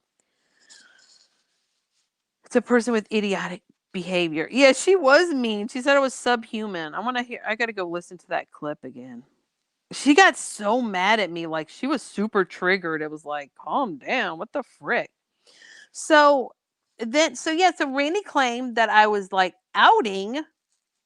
It's a person with idiotic behavior. Yeah, she was mean. She said I was subhuman. I got to go listen to that clip again. She got so mad at me, like she was super triggered. It was like, calm down. What the frick? So Randy claimed that I was like outing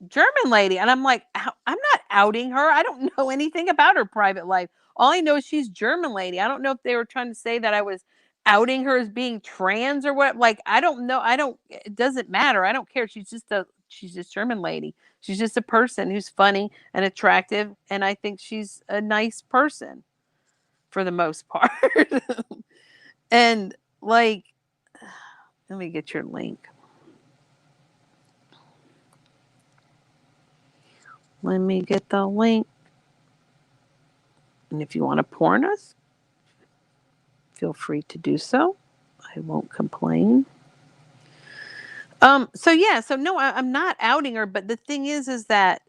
German lady. And I'm like, I'm not outing her. I don't know anything about her private life. All I know is she's German lady. I don't know if they were trying to say that I was outing her as being trans or what. Like, I don't know. It doesn't matter. I don't care. She's just German lady. She's just a person who's funny and attractive. And I think she's a nice person for the most part. And like, let me get your link. Let me get the link. And if you want to porn us, feel free to do so. I won't complain. So no, I'm not outing her, but the thing is that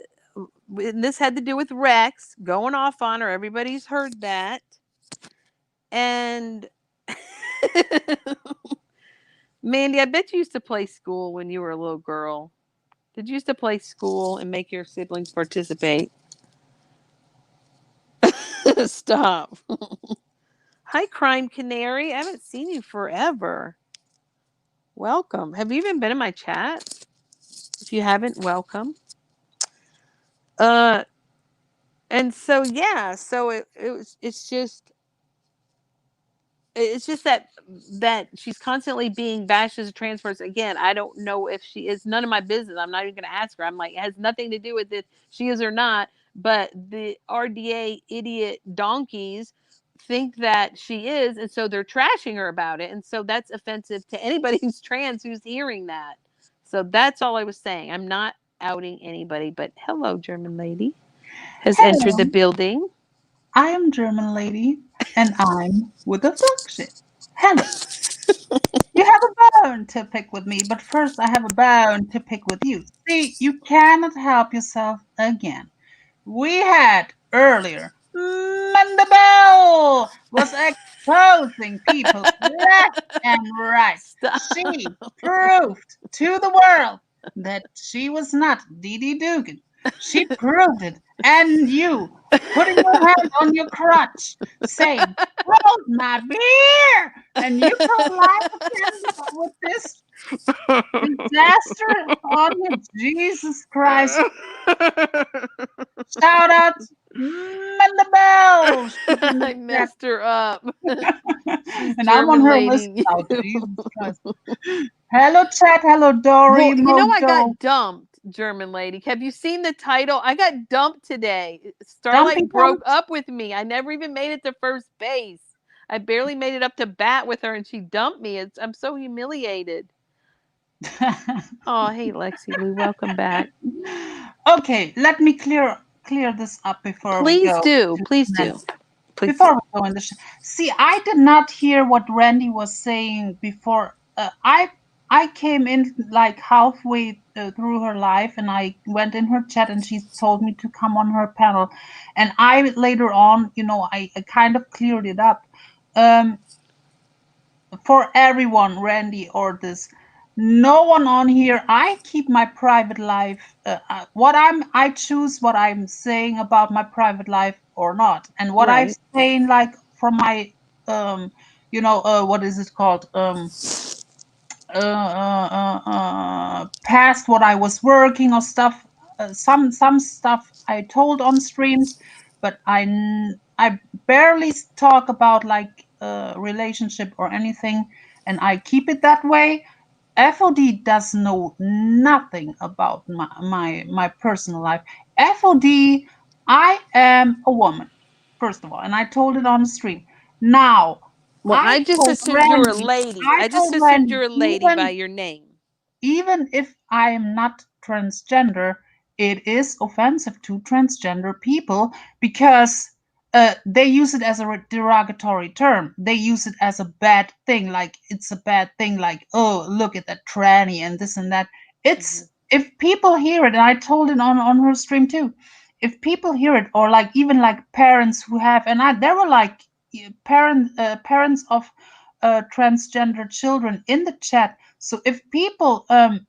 this had to do with Rex going off on her. Everybody's heard that. And Mandy, I bet you used to play school when you were a little girl. Did you used to play school and make your siblings participate? Stop. Hi, Crime Canary. I haven't seen you forever. Welcome. Have you even been in my chat? If you haven't, welcome. Uh, and so yeah, so it's just that she's constantly being bashed as a trans person. Again, I don't know if she is. None of my business. I'm not even going to ask her. I'm like, it has nothing to do with if she is or not. But the RDA idiot donkeys think that she is, and so they're trashing her about it. And so that's offensive to anybody who's trans who's hearing that. So that's all I was saying. I'm not outing anybody. But hello, German lady. has entered the Hello, building. I am German lady, and I'm with the flagship. Hello. You have a bone to pick with me, but first I have a bone to pick with you. See, you cannot help yourself again. We had earlier Mandabelle was exposing people left and right. Stop. She proved to the world that she was not Dee Dee Dugan. She proved it. And you, putting your hand on your crotch, saying, hold my beer! And you pro life again with this disaster on you. Jesus Christ. Shout out Mandabelle. She's in the I chat. messed her up. She's And I want German her list lady. out. Jesus Christ. Hello, chat. Hello, Dory, Well, I Mojo. got dumped, German lady. Have you seen the title? I got dumped today. Dumping Starlight broke out. up with me. I never even made it to first base. I barely made it up to bat with her and she dumped me. I'm so humiliated. Oh, hey Lexi Lou, welcome back. Okay, let me clear this up before we Please go do. to Please men. do. Please Before do. we go in the see, I did not hear what Randy was saying before. I came in like halfway through her live, and I went in her chat, and she told me to come on her panel, and I later on, I kind of cleared it up. Um, for everyone, Randy or this, no one on here. I keep my private life. I choose what I'm saying about my private life or not, and what I'm Right. saying like from my what is it called past what I was working or stuff. Some stuff I told on streams, but I barely talk about like relationship or anything, and I keep it that way. FOD does know nothing about my personal life. FOD, I am a woman, first of all, and I told it on the stream. Now, Well, I just assumed you were a lady. I I just told assumed Randy, you're a lady by your name. even if I am not transgender, it is offensive to transgender people because they use it as a derogatory term. They use it as a bad thing, like it's a bad thing, like, oh, look at that tranny and this and that. Hmm. If people hear it, and I told it on her stream too, if people hear it, or like even like parents who have, and there were like parents of transgender children in the chat. So if people um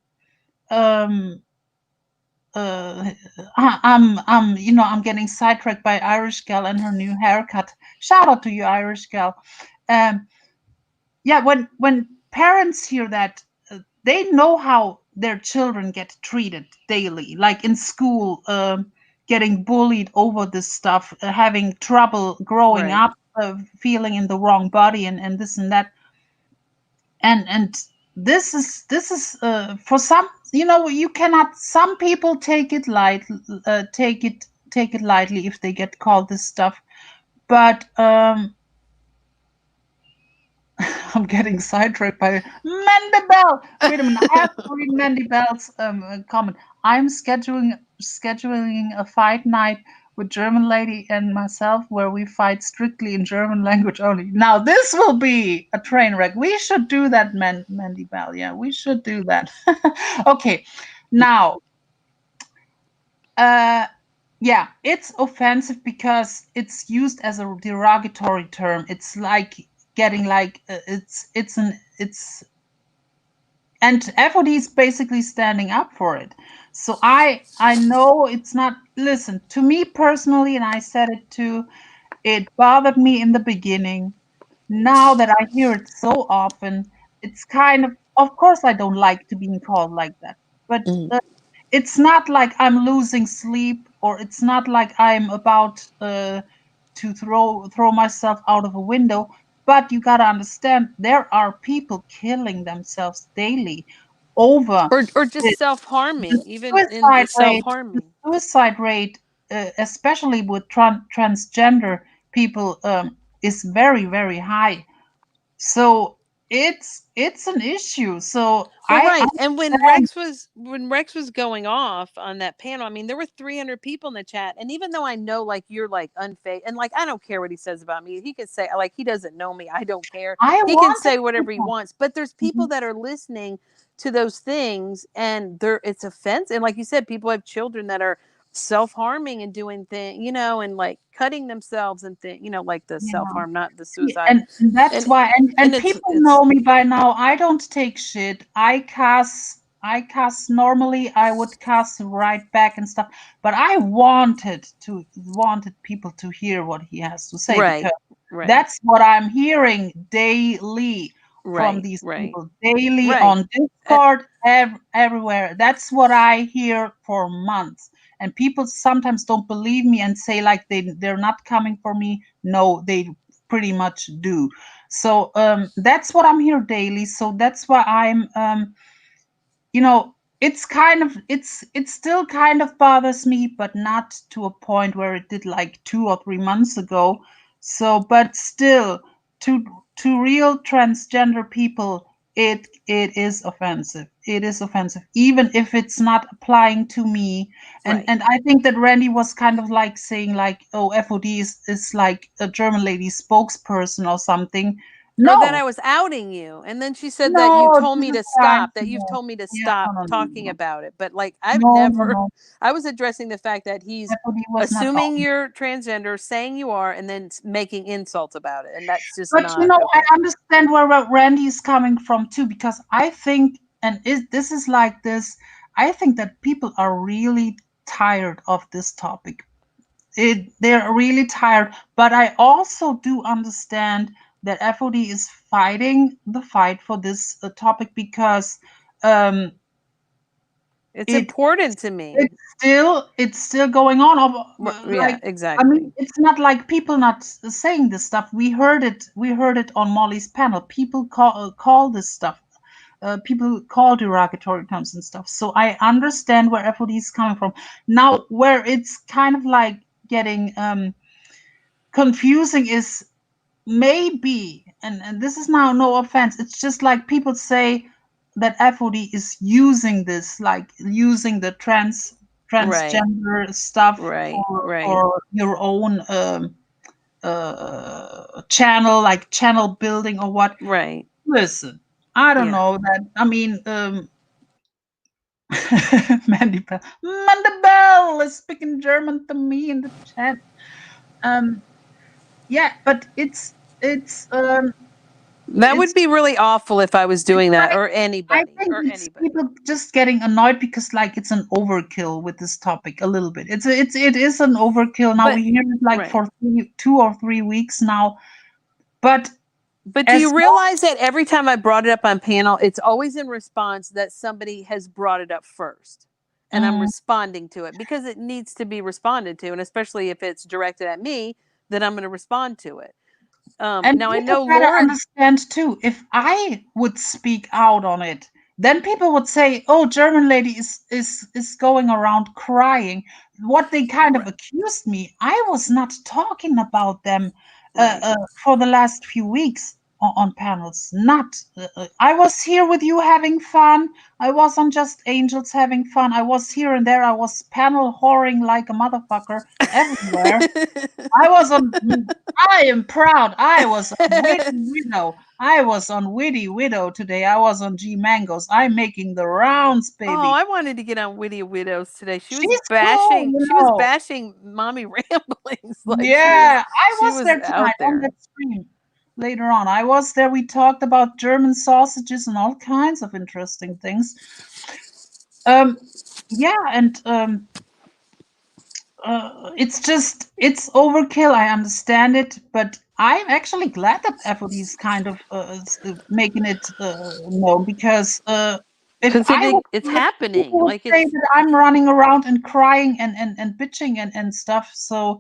uh I'm getting sidetracked by Irish gal and her new haircut. Shout out to you, Irish gal. Um yeah, when parents hear that, they know how their children get treated daily, like in school, getting bullied over this stuff, having trouble growing Right. up, feeling in the wrong body, and this and that. And this is for some, you cannot, some people take it lightly if they get called this stuff, but I'm getting sidetracked by Mandy Bell. Wait a minute, I have to read Mandy Bell's comment. I'm scheduling a fight night with German lady and myself where we fight strictly in German language only. Now this will be a train wreck. We should do that, Mandy Bell. Yeah, we should do that. Okay, now uh yeah, it's offensive because it's used as a derogatory term. It's like getting like it's and FOD is basically standing up for it. So I know it's not, listen, to me personally, and I said it too, it bothered me in the beginning. Now that I hear it so often, it's kind of course I don't like to being called like that. But Mm. it's not like I'm losing sleep, or it's not like I'm about to throw myself out of a window. But you gotta understand, there are people killing themselves daily over Or just the, self the harming, even in the suicide self rate. The harming. suicide rate, especially with transgender people, is very, very high. So it's an issue. So Well, I right. And understand. when Rex was going off on that panel, I mean, there were 300 people in the chat, and even though I know like you're like unfazed, and like I don't care what he says about me, he can say like he doesn't know me, I don't care. I He can wanted say whatever he people. wants, but there's people Mhm. that are listening to those things, and it's offensive. And like you said, people have children that are self-harming and doing things, and like cutting themselves and things, like the Yeah. self-harm, not the Yeah, suicide. and that's And why, and people it's know me by now. I don't take shit. I cuss normally. I would cuss right back and stuff. But I wanted people to hear what he has to say, because right, right, that's what I'm hearing daily from right, these right, people, daily right. on And Discord, everywhere. That's what I hear for months. And people sometimes don't believe me and say like they're not coming for me. No, they pretty much do. So that's what I'm here daily. So that's why I'm it's kind of it still kind of bothers me, but not to a point where it did like 2 or 3 months ago. So but still, to real transgender people, it is offensive. It is offensive, even if it's not applying to me. and right. and I think that Randy was kind of like saying like, oh, FOD is like a German lady spokesperson or something. Or that I No, was outing you. And then she said that you no, told this me is to why. stop, that you've No, told me to yeah, stop no, no, no, talking no. about it. But like, I've No, no, never, no. I was addressing the fact that he's Jeopardy was not assuming out. you're transgender, saying you are, and then making insults about it. And that's just But not I okay. understand where Randy is coming from too, because I think, and this is like this, I think that people are really tired of this topic. They're really tired, but I also do understand that FOD is fighting the fight for this topic, because um, It's it important to me. it's still going on. Yeah, Like, I mean, exactly. it's not like people not saying this stuff. We heard it on Molly's panel. People call this stuff. People call derogatory terms and stuff. So I understand where FOD is coming from. Now, where it's kind of like getting confusing is maybe, and this is now no offense, it's just like people say that FOD is using this, like using the Right, transgender stuff right, for right, your own channel, like channel building or what. right. Listen, I don't Yeah. know that. I mean, Mandy Bell, Mandy Bell is speaking German to me in the chat. Um, yeah, but That would it's be really awful if I was it's doing that, like, or I anybody, think or it's anybody. people just getting annoyed because like it's an overkill with this topic a little bit. It is an overkill. Now But we hear it like right. for 2 or 3 weeks now. But But do as you long realize that every time I brought it up on panel, it's always in response that somebody has brought it up first. And I'm mm, responding to it because it needs to be responded to. And especially if it's directed at me, then I'm going to respond to it. and Now I people know gotta Laura. understand too, if I would speak out on it, then people would say, oh, German lady is going around crying. What they kind of Right, accused me, I was not talking about them right, for the last few weeks on panels. Not I was here with you having fun. I was on Just Angels having fun. I was here and there. I was panel whoring like a motherfucker everywhere. I was on. I am proud. I was on Witty Widow. I was on Witty Widow today. I was on G Mangoes. I'm making the rounds, Oh, baby. I wanted to get on Witty Widows today. She was She's cool, bashing. you She was know. bashing mommy ramblings. Like she was. Yeah, I She was was there tonight out on there. that stream. Later on, I was there. We talked about German sausages and all kinds of interesting things. Um, yeah, and it's overkill. I understand it, but I'm actually glad that FOD is kind of making it known, because if Because I would it's do it, happening. people would Like say it's that I'm running around and crying and bitching and stuff. So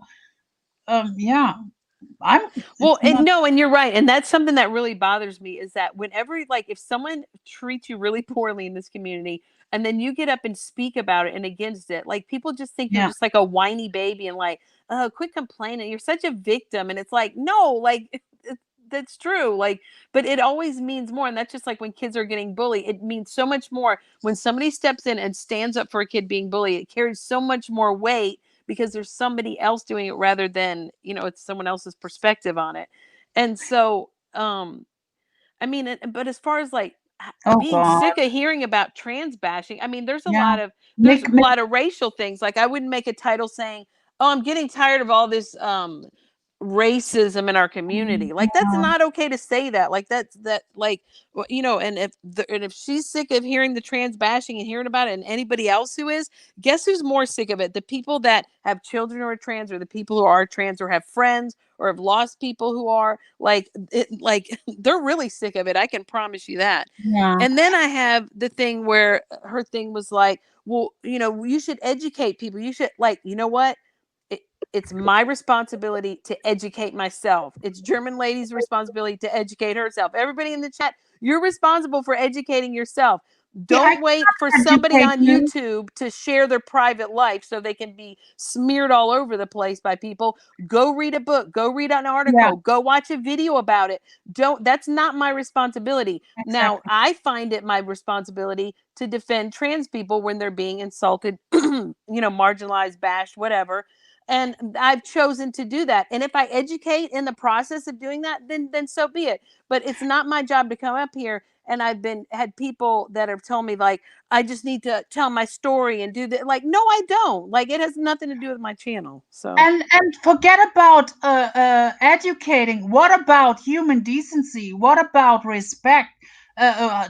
yeah, I'm. Well, It's and not. no, and you're right. And that's something that really bothers me is that whenever, like, if someone treats you really poorly in this community and then you get up and speak about it and against it, like, people just think you're Yeah, just like a whiny baby and like, oh, quit complaining. You're such a victim. And it's like, no, like, that's true. Like, but it always means more, and that's just like when kids are getting bullied. It means so much more when somebody steps in and stands up for a kid being bullied. It carries so much more weight because there's somebody else doing it rather than it's someone else's perspective on it. And so, I mean, but as far as like Oh being God. sick of hearing about trans bashing, I mean, Yeah. there's Mick, a lot of racial things. Like I wouldn't make a title saying, "Oh, I'm getting tired of all this racism in our community." Like that's yeah. not okay to say that. Like that's that like and if she's sick of hearing the trans bashing and hearing about it, and anybody else who is, guess who's more sick of it? The people that have children who are trans, or the people who are trans or have friends or have lost people who are like they're really sick of it. I can promise you that. Yeah. And then I have the thing where her thing was like, well, you should educate people. You should, like, you know what? It, it's my responsibility to educate myself. It's German lady's responsibility to educate herself. Everybody in the chat, you're responsible for educating yourself. Yeah, I Don't wait for can somebody educate on you. YouTube to share their private life so they can be smeared all over the place by people. Go read a book, go read an Yeah, article, go watch a video about it. Don't That's not my responsibility. Now, exactly. I find it my responsibility to defend trans people when they're being insulted, marginalized, bashed, whatever. And I've chosen to do that. And if I educate in the process of doing that, then so be it. But it's not my job to come up here, and I've been had people that have told me, like, I just need to tell my story and do that. Like, no, I don't. Like, it has nothing to do with my channel. So And forget about educating. What about human decency? What about respect?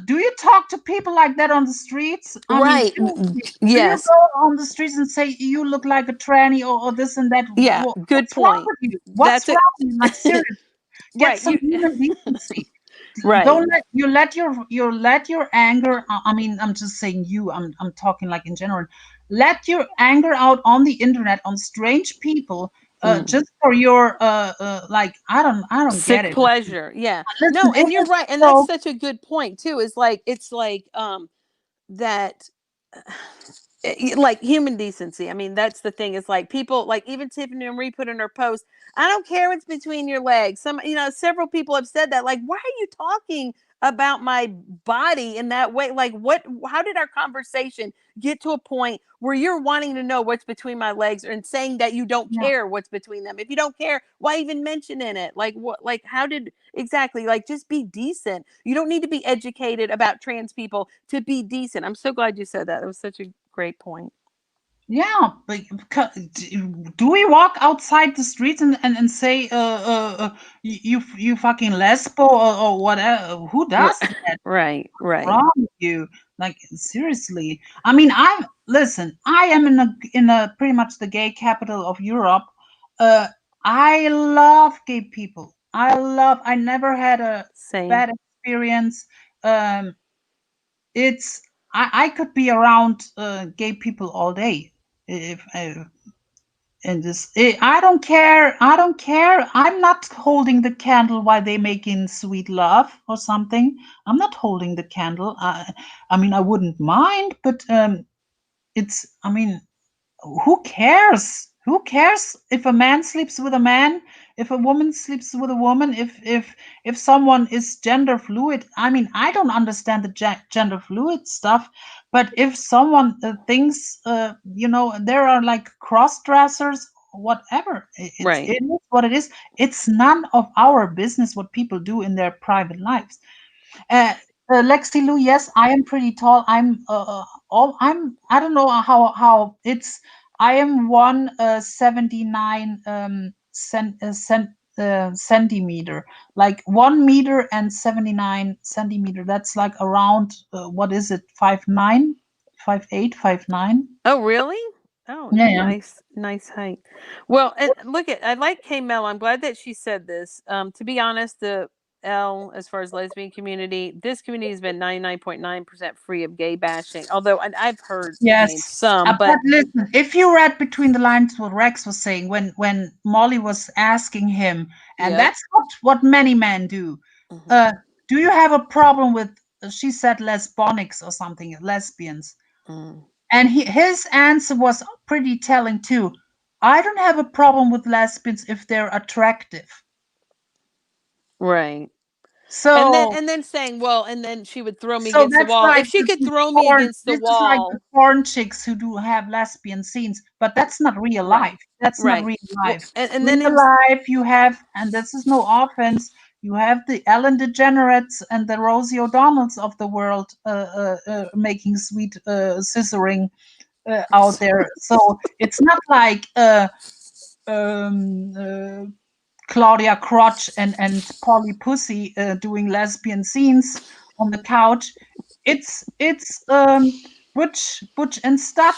Do you talk to people like that on the streets? I mean, right. seriously, do you Yes. go on the streets and say you look like a tranny or this and that? Yeah, good What's wrong point. with you? What's That's a wrong with you? Like, seriously, get right. some You human decency. right. Don't let your anger. I mean, I'm just saying you. I'm talking like in general. Let your anger out on the internet on strange people, Mm. just for your like I don't get Sick it. pleasure. Yeah. Listen, No, it and you're is right. And that's so. such a good point too. Is like it's like that like human decency. I mean, that's the thing. Is like people, like even Tiffany Marie put in her post, I don't care what's between your legs. Several people have said that. Like, why are you talking about my body in that way? Like, how did our conversation get to a point where you're wanting to know what's between my legs and saying that you don't Yeah. care what's between them? If you don't care, why even mention in it? Like, what, like, how did exactly, like, just be decent. You don't need to be educated about trans people to be decent. I'm so glad you said that. It was such a great point. Yeah, but do we walk outside the streets and say you fucking lesbo or whatever? Who does that? Right, right. Wrong with you? Like, seriously. I mean, listen, I am in a pretty much the gay capital of Europe. uh I love gay people. I never had a Same. bad experience. Um it's i i could be around gay people all day. If and this I don't care. I'm not holding the candle while they making sweet love or something. I'm not holding the candle. I mean, I wouldn't mind, but I mean, who cares? Who cares if a man sleeps with a man, if a woman sleeps with a woman, if someone is gender fluid? I mean, I don't understand the gender fluid stuff, but if someone thinks, there are like cross dressers, whatever, Right. it is what it is. It's none of our business what people do in their private lives. uh, Lexi Lou, yes, I am pretty tall. I don't know how it's. I am 179 centimeter, like 1 meter and 79 centimeter. That's like around what is it, 5'9", 5'8", 5'9"? Oh, really? Oh, Yeah, yeah. nice, nice height. Well, and look at, I like K Mel. I'm glad that she said this. To be honest, the L, as far as lesbian community, this community has been 99.9% free of gay bashing. Although I've heard, I mean, Yes, some, but but listen, if you read between the lines what Rex was saying when Molly was asking him, and yep. that's what many men do. Hmm. Uh, do you have a problem with? She said lesbonics or something, lesbians, Mm. and his answer was pretty telling too. I don't have a problem with lesbians if they're attractive. Right. And then So saying, well, and then she would throw me so against the that's wall. If like she could the throw me porn. against the This is like the wall. porn chicks who do have lesbian scenes, but that's not real Right. life. That's not Right. real Well, life. and then Real him. life, you have, and this is no offense, you have the Ellen DeGeneres and the Rosie O'Donnells of the world making sweet scissoring out there. So it's not like um, uh, Claudia Crotch and Polly Pussy doing lesbian scenes on the couch. It's Butch and Stud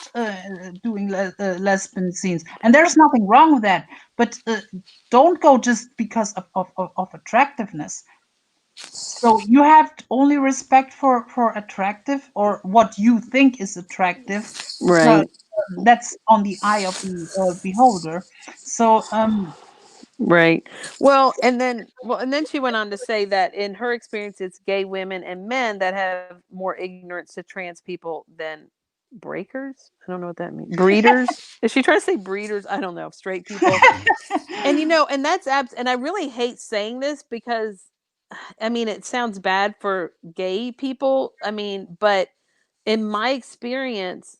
doing lesbian scenes, and there's nothing wrong with that. But don't go just because of attractiveness. So you have only respect for attractive or what you think is attractive. Uh, Right. that's on the eye of the beholder. So Right. And then she went on to say that in her experience, it's gay women and men that have more ignorance to trans people than breakers. I don't know what that means. Breeders. Is she trying to say breeders? I don't know. Straight people. And and that's and I really hate saying this because I mean it sounds bad for gay people. I mean, but in my experience,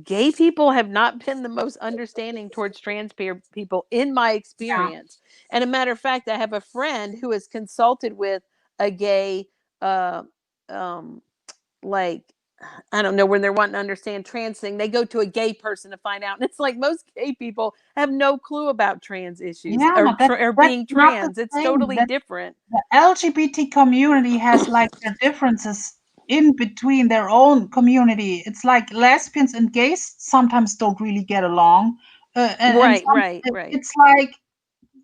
gay people have not been the most understanding towards trans people in my yeah, experience. And a matter of fact, I have a friend who has consulted with a gay, uh, um, like, I don't know, when they're wanting to understand trans thing, they go to a gay person to find out. And it's like most gay people have no clue about trans issues yeah, or that's being not the trans. It's thing. totally That different. the LGBT community has like their differences in between their own community. It's like lesbians and gays sometimes don't really get along, and Right, right, right. it's like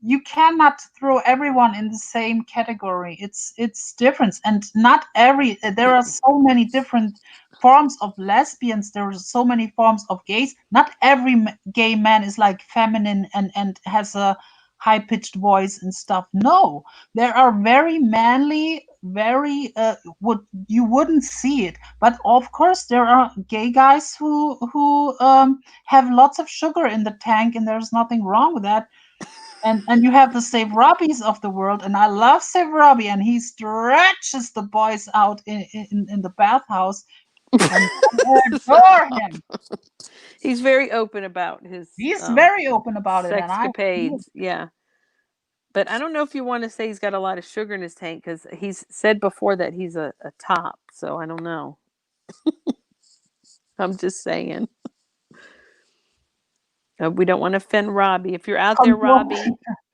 you cannot throw everyone in the same category. It's different, and not every there are so many different forms of lesbians. There are so many forms of gays. Not every gay man is like feminine and has a high pitched voice and stuff. No, there are very manly, very would you wouldn't see it, but of course there are gay guys who have lots of sugar in the tank, and there's nothing wrong with that. And you have the Save Robbies of the world, and I love Save Robbie, and he stretches the boys out in the bathhouse, and I adore him. He's very open about his He's very open about it, and I sexcapades. Yeah. But I don't know if you want to say he's got a lot of sugar in his tank because he's said before that he's a top. So I don't know. I'm just saying. We don't want to offend Robbie. If you're out there, control.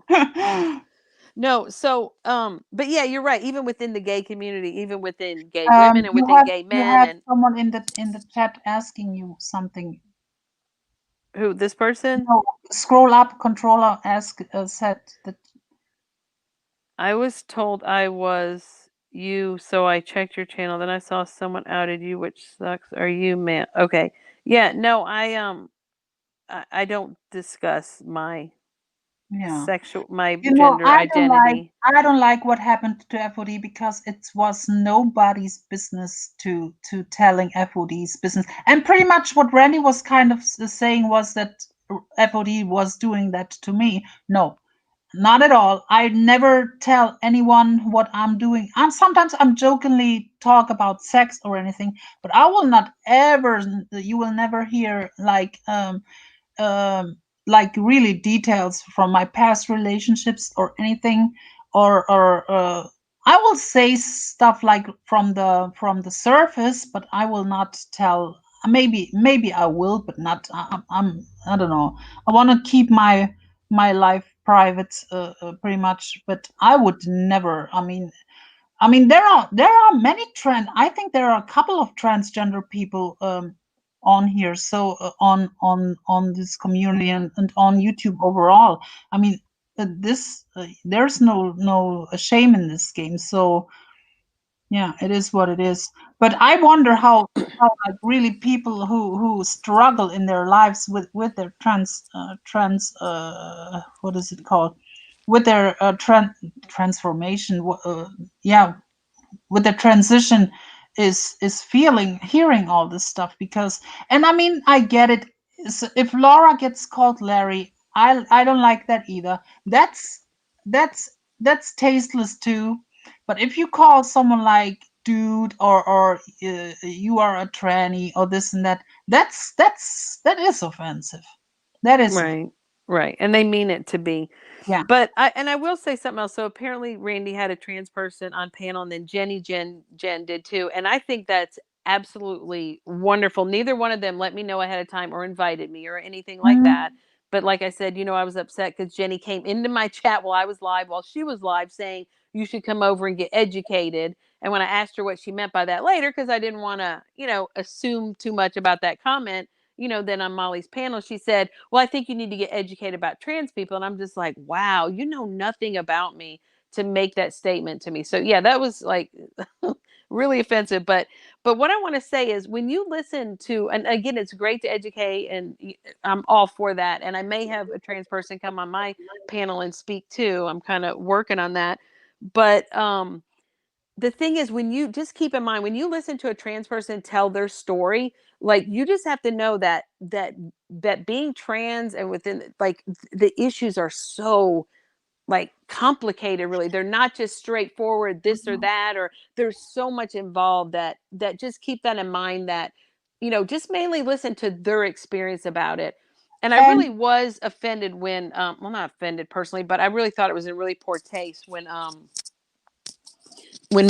Robbie. No, so but yeah, you're right. Even within the gay community, even within gay women and within gay You men have and someone in the chat asking you something. who this person? No, scroll up. Controller ask said that. I was told I was you, so I checked your channel. Then I saw someone outed you, which sucks. Are you man? Okay. Yeah, no, I don't discuss Yeah. my You know, gender identity. I don't like what happened to FOD because it was nobody's business to telling FOD's business. And pretty much what Randy was kind of saying was that FOD was doing that to me. No, not at all. I never tell anyone what I'm doing. I'm jokingly talk about sex or anything, but I will not ever. You will never hear um, like really details from my past relationships or anything, or I will say stuff like from the surface, but I will not tell. Maybe I will, but not. I don't know. I want to keep my life private, pretty much. But I would never. I mean, there are many trans. I think there are a couple of transgender people on here, so on this community and on YouTube overall. I mean, this there's no shame in this game. So yeah, it is what it is. But I wonder how like really people who struggle in their lives with their trans what is it called, with their transformation. Yeah, with the transition is feeling hearing all this stuff. Because, and I mean, I get it. If Laura gets called Larry, I don't like that either. That's that's tasteless too. But if you call someone like dude, or you are a tranny or this and that, that is offensive. That is Right. Right. And they mean it to be. yeah. But I will say something else. So apparently Randy had a trans person on panel, and then Jen did too. And I think that's absolutely wonderful. Neither one of them let me know ahead of time or invited me or anything like Mhm. that. But like I said, I was upset because Jenny came into my chat while I was live, while she was live, saying you should come over and get educated. And when I asked her what she meant by that later, because I didn't want to, assume too much about that comment, then on Molly's panel, she said, well, I think you need to get educated about trans people. And I'm just like, wow, you know nothing about me to make that statement to me. So yeah, that was like really offensive. But what I want to say is when you listen to, and again, it's great to educate, and I'm all for that. And I may have a trans person come on my panel and speak too. I'm kind of working on that. But the thing is, when you just keep in mind, when you listen to a trans person tell their story, like, you just have to know that being trans and within, like, the issues are so, like, complicated. Really, they're not just straightforward this or that, or there's so much involved, that just keep that in mind, that just mainly listen to their experience about it. And I And really was offended when, well, not offended personally, but I really thought it was in really poor taste when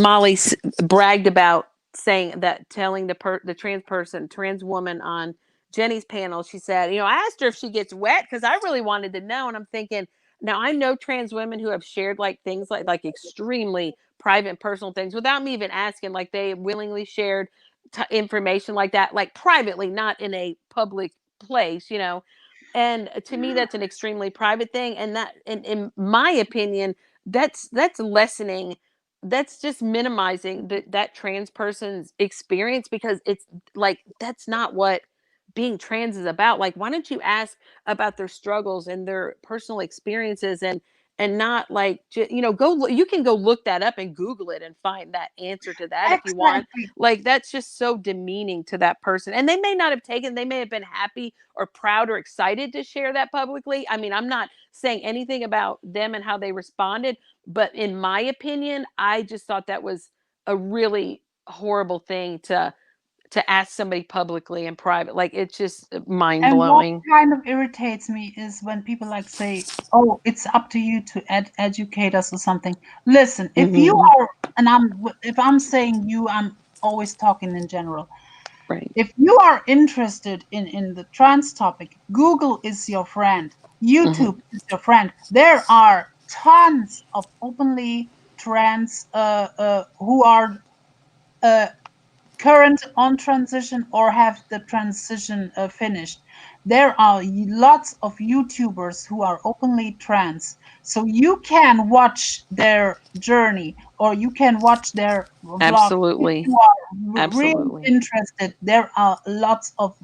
Molly bragged about saying that, telling the trans woman on Jenny's panel, she said, I asked her if she gets wet because I really wanted to know. And I'm thinking, now I know trans women who have shared, like, things like extremely private and personal things without me even asking, like they willingly shared information like that, like privately, not in a public place. And to me, that's an extremely private thing, and that, in my opinion, that's lessening, that's just minimizing that trans person's experience, because it's like, that's not what being trans is about. Like, why don't you ask about their struggles and their personal experiences, and not, like, you can go look that up and Google it and find that answer to that if you want. exactly. Like, that's just so demeaning to that person, and they may not have taken, they may have been happy or proud or excited to share that publicly. I mean, I'm not saying anything about them and how they responded, but in my opinion, I just thought that was a really horrible thing to ask somebody publicly and private. Like, it's just mind And what blowing. kind of irritates me is when people like say, "Oh, it's up to you to educate us or something." Listen, if you Hmm. are, and if I'm saying you, I'm always talking in general. Right. If you are interested in the trans topic, Google is your friend. Hmm. YouTube is your friend. There are tons of openly trans who are uh, current on transition or have the transition finished. There are lots of YouTubers who are openly trans. So you can watch their journey or you can watch their vlog if Absolutely. you are really Absolutely. interested. There are lots of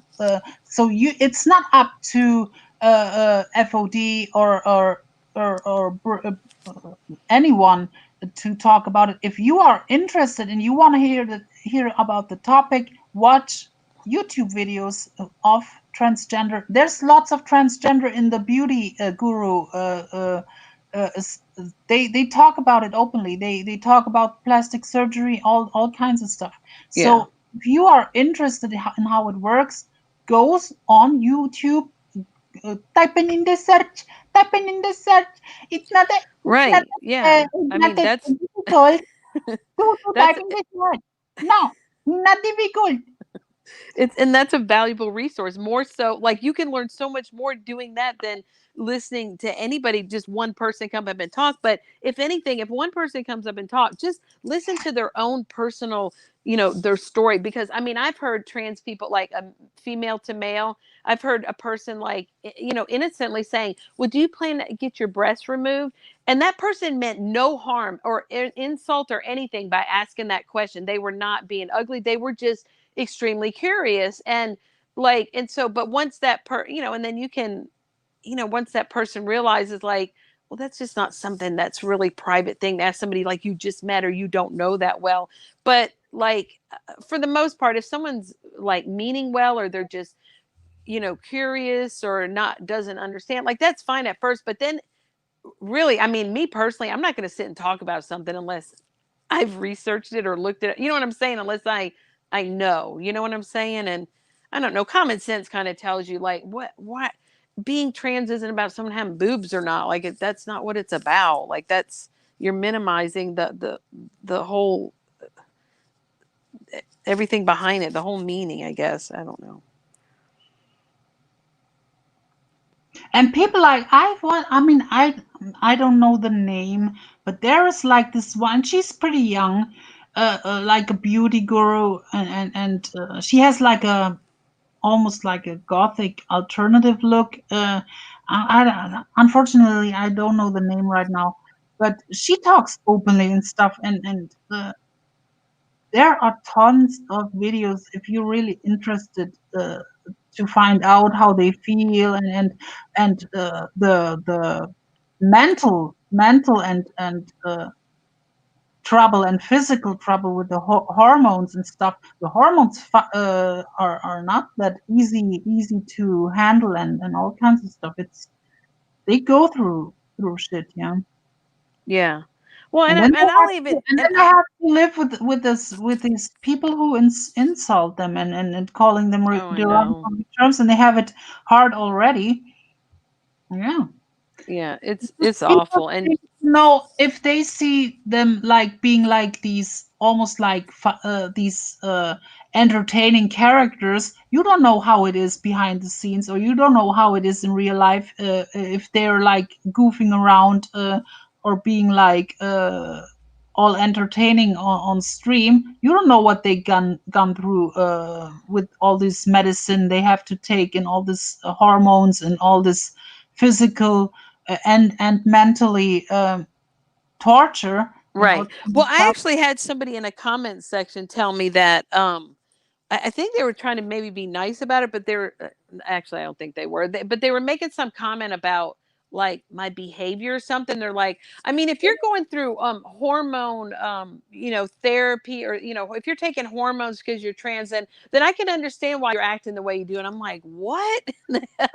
so it's not up to FOD or anyone to talk about it. If you are interested and you want to hear about the topic, watch YouTube videos of transgender. There's lots of transgender in the beauty guru. They talk about it openly. They talk about plastic surgery, all kinds of stuff. Yeah. So if you are interested in how it works, goes on YouTube. Typing in the search, typing in the search. It's not a, it's not Right. Yeah. it's I not mean, that that's difficult to that's type in this word. No, not difficult. it's and that's a valuable resource, more so, like, you can learn so much more doing that than listening to anybody, just one person come up and talk. But if anything, if one person comes up and talk, just listen to their own personal, their story. Because I mean, I've heard trans people, like a female to male, I've heard a person, like, innocently saying, well, do you plan to get your breast removed? And that person meant no harm or insult or anything by asking that question. They were not being ugly, they were just extremely curious. And, like, and so, but once and then you can, once that person realizes, like, well, that's just not something, that's really private thing to ask somebody like you just met or you don't know that well. But, like, for the most part, if someone's, like, meaning well, or they're just, curious, or not, doesn't understand, like, that's fine at first. But then really, I mean, me personally, I'm not going to sit and talk about something unless I've researched it or looked at it. You know what I'm saying? Unless I know. You know what I'm saying? And I don't know. Common sense kind of tells you like what being trans isn't about someone having boobs or not. Like that's not what it's about. Like that's you're minimizing the whole everything behind it, the whole meaning. I guess I don't know. And people like I want. I mean, I don't know the name, but there is like this one. She's pretty young, like a beauty guru, and she has like a almost like a gothic alternative look. Unfortunately, I don't know the name right now, but she talks openly and stuff, and there are tons of videos if you're really interested to find out how they feel and the mental and trouble and physical trouble with the hormones and stuff. The hormones are not that easy to handle and all kinds of stuff. It's they go through shit, yeah. Yeah. Well, And then they and I'll have even to, and then they have to live with this with these people who insult them and calling them oh, I know. derogatory terms, and they have it hard already. Yeah. Yeah, Just it's people awful. And need to know if they see them like being like these almost like these entertaining characters. You don't know how it is behind the scenes, or you don't know how it is in real life. If they're like goofing around or being like all entertaining on stream, you don't know what they gone through with all this medicine they have to take and all this hormones and all this physical and mentally torture and all right. kinds of Well, I stuff. actually had somebody in a comment section tell me that I think they were trying to maybe be nice about it, but they were actually I don't think they were. But they were making some comment about like my behavior or something. They're like, I mean, if you're going through hormone therapy or if you're taking hormones because you're trans, then I can understand why you're acting the way you do. And I'm like, what?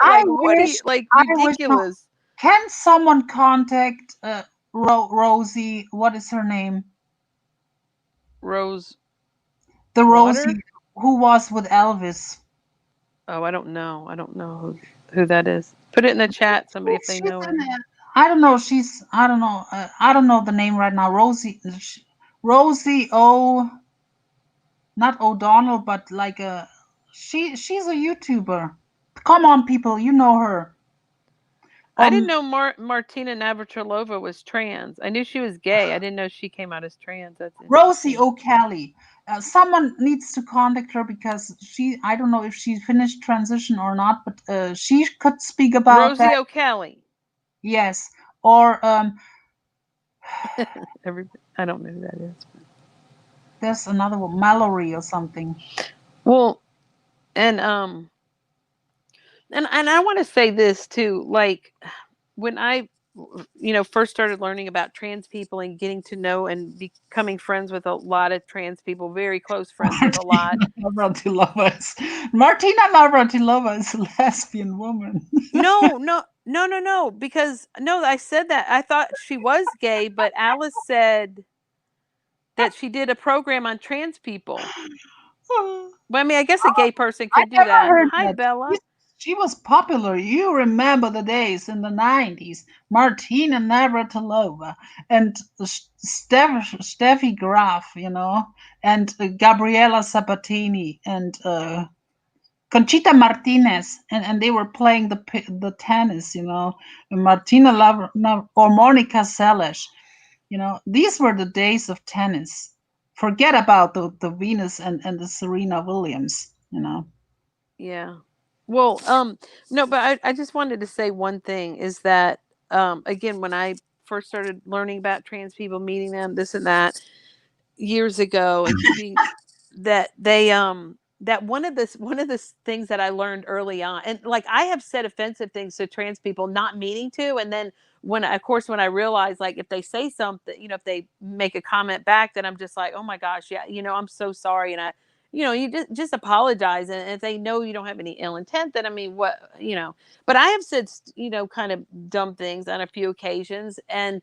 I Like what are you wish, like I wish. No, ridiculous? can someone contact Rosie? What is her name? Rose The Water? Rosie who was with Elvis. Oh, I don't know. I don't know who that is. Put it in the chat, somebody if they She's know in her. there. I don't know. I don't know. I don't know the name right now. Rosie O. Not O'Donnell, but like a she's a YouTuber. Come on, people, you know her. I didn't Um, know Martina Navratilova was trans. I knew she was gay. I didn't know she came out as trans. That's Rosie interesting. O'Kelly. Someone needs to contact her because I don't know if she finished transition or not, but she could speak about that. Rosie O'Kelly. Yes. Or Every I don't know who that is. there's another one, Mallory or something. Well, and and I want to say this too. Like when I first started learning about trans people and getting to know and becoming friends with a lot of trans people, very close friends with a lot. Martina Navratilova is a lesbian woman. No, no, no, no, no. Because no, I said that. I thought she was gay, but Alice said that she did a program on trans people. But I mean, I guess a gay person I could do never that. heard Hi, that. Bella. She was popular. You remember the days in the 90s. Martina Navratilova and Steffi Graf, and Gabriela Sabatini and Conchita Martinez, and they were playing the tennis, and Martina or Monica Seles. These were the days of tennis. Forget about the Venus and the. Yeah. Well, no, but I just wanted to say one thing is that again, when I first started learning about trans people, meeting them, this and that, years ago, and being that they that one of the things that I learned early on, and like I have said offensive things to trans people, not meaning to, and then when of course when I realize like if they say something, if they make a comment back, then I'm just like, oh my gosh, yeah, I'm so sorry, and you just apologize, and if they know you don't have any ill intent, then I mean, but I have said, kind of dumb things on a few occasions. And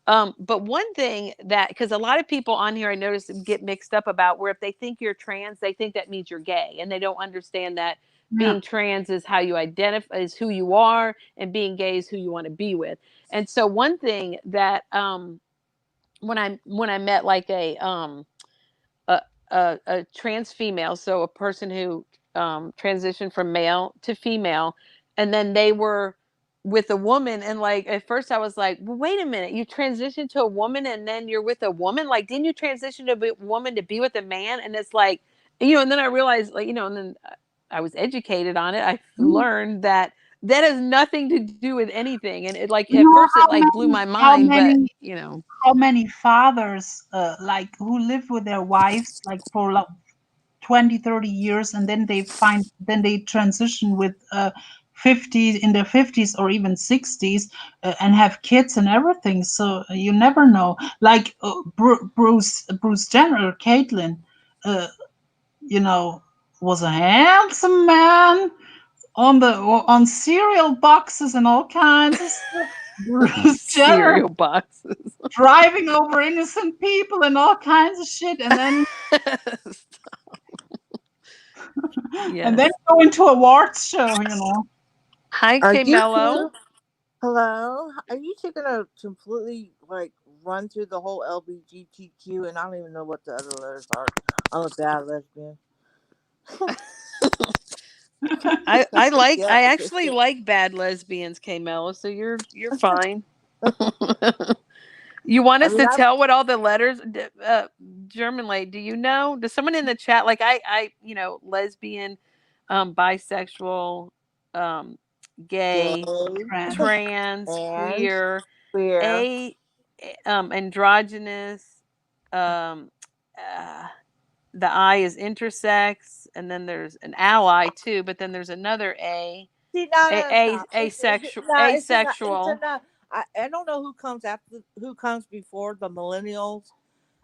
but one thing that, because a lot of people on here I notice get mixed up about, where if they think you're trans, they think that means you're gay, and they don't understand that Yeah. being trans is how you identify, is who you are, and being gay is who you want to be with. And so one thing that when I met like a, a trans female, so a person who transitioned from male to female, and then they were with a woman, and like at first I was like, well, wait a minute, you transitioned to a woman and then you're with a woman? Like, didn't you transition to a woman to be with a man? And it's like, and then I realized, like, and then I was educated on it. I Mm. learned that that has nothing to do with anything. And it, like, You at know first it like blew my how mind, but many how many fathers like who live with their wives like for like 20, 30 years, and then they transition with 50 in their 50s or even 60s, and have kids and everything. So you never know. Like Bruce Jenner, Caitlyn, uh, you know, was a handsome man on cereal boxes and all kinds of stuff. Bruce Jenner cereal boxes. driving over innocent people and all kinds of shit, and then Yes. go into a awards show. Hi, Are K you Mello. two? Hello? Are you two gonna completely like run through the whole LGBTQ and I don't even know what the other letters are? I'm a bad lesbian. I Get with this actually shit. like bad lesbians, K Mello, so you're fine. You want I us mean, to I've tell what all the letters, German lady, do you know? Does someone in the chat, like, lesbian, bisexual, um gay, gay Trans. trans, and queer, queer. a androgynous, um uh, the I is intersex, and then there's an ally too, but then there's another See, no, stop. It's a not. It's a asexual. not. I don't know who comes after, who comes before the millennials,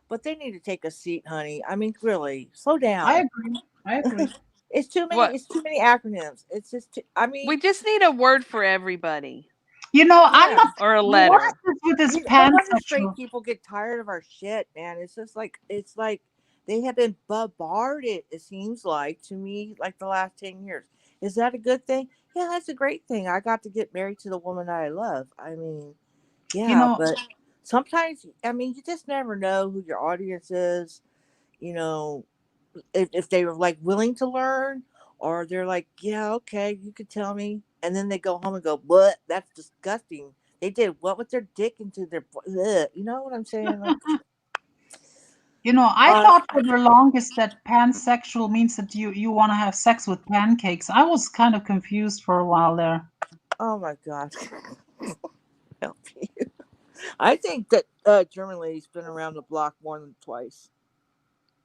but they need to take a seat, honey. I mean, really, slow I down. agree. I agree. It's too many. What? It's too many acronyms. It's just. I We mean, just need a word for everybody, I'm yeah. not. or a What letter. is this with this No wonder straight pansexual? people get tired of our shit, man. It's like they have been bombarded. It seems like to me, like the last 10 years. Is that a good thing? Yeah, that's a great thing. I got to get married to the woman I love. I mean, You yeah, know, but sometimes, I mean, you just never know who your audience is. You know, if they were like willing to learn, or they're like, yeah, okay, you could tell me, and then they go home and go, what? That's disgusting. They did what with their dick into their, ugh. You know what I'm saying? Like, I uh, thought for the longest that pansexual means that you want to have sex with pancakes. I was kind of confused for a while there. oh my god, help you. I think that German lady's been around the block more than twice.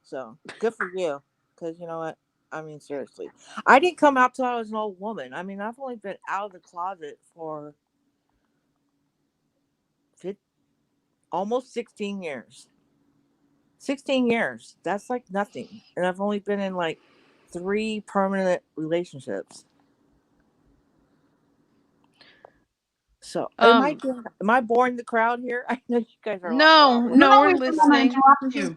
So good for you, because you know what? I mean, seriously, I didn't come out till I was an old woman. I mean, I've only been out of the closet for almost 16 years. 16 years. That's like nothing. And I've only been in like 3 permanent relationships. So, Um, am I boring the crowd here? I know you guys are like, oh, no, what No, no, the no, we're we fuck is don't want to listening. interrupt that? you.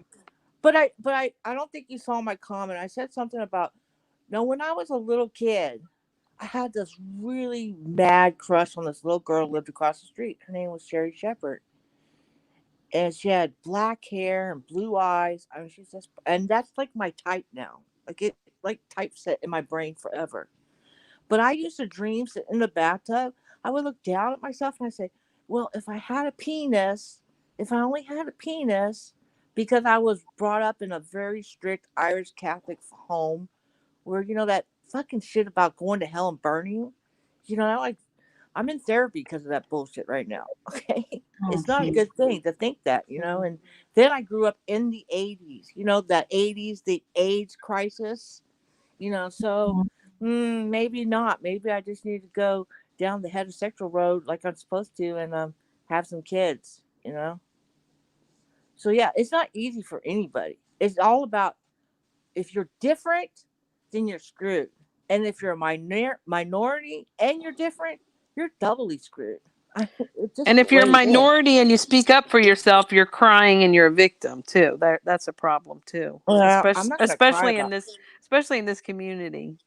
But I don't think you saw my comment. I said something about, no, when I was a little kid, I had this really mad crush on this little girl who lived across the street. Her name was Sherry Shepherd. And she had black hair and blue eyes. I mean, she's just, and that's like my type now. Like it, like typeset in my brain forever. But I used to dream sitting in the bathtub. I would look down at myself and I say, well, if I had a penis, if I only had a penis, because I was brought up in a very strict Irish Catholic home where, that fucking shit about going to hell and burning, like, I'm in therapy because of that bullshit right now. Okay. Oh, It's not a jeez. good thing to think that, and then I grew up in the 80s, that 80s, the AIDS crisis, so maybe not. Maybe I just need to go down the heterosexual road like I'm supposed to and have some kids. So, yeah, it's not easy for anybody. It's all about if you're different, then you're screwed. And if you're a minority and you're different, you're doubly screwed. It's just And the if you're a way it is. minority and you speak up for yourself, you're crying and you're a victim too. That's a problem too. Well, I'm Especially not gonna cry about. especially in this community.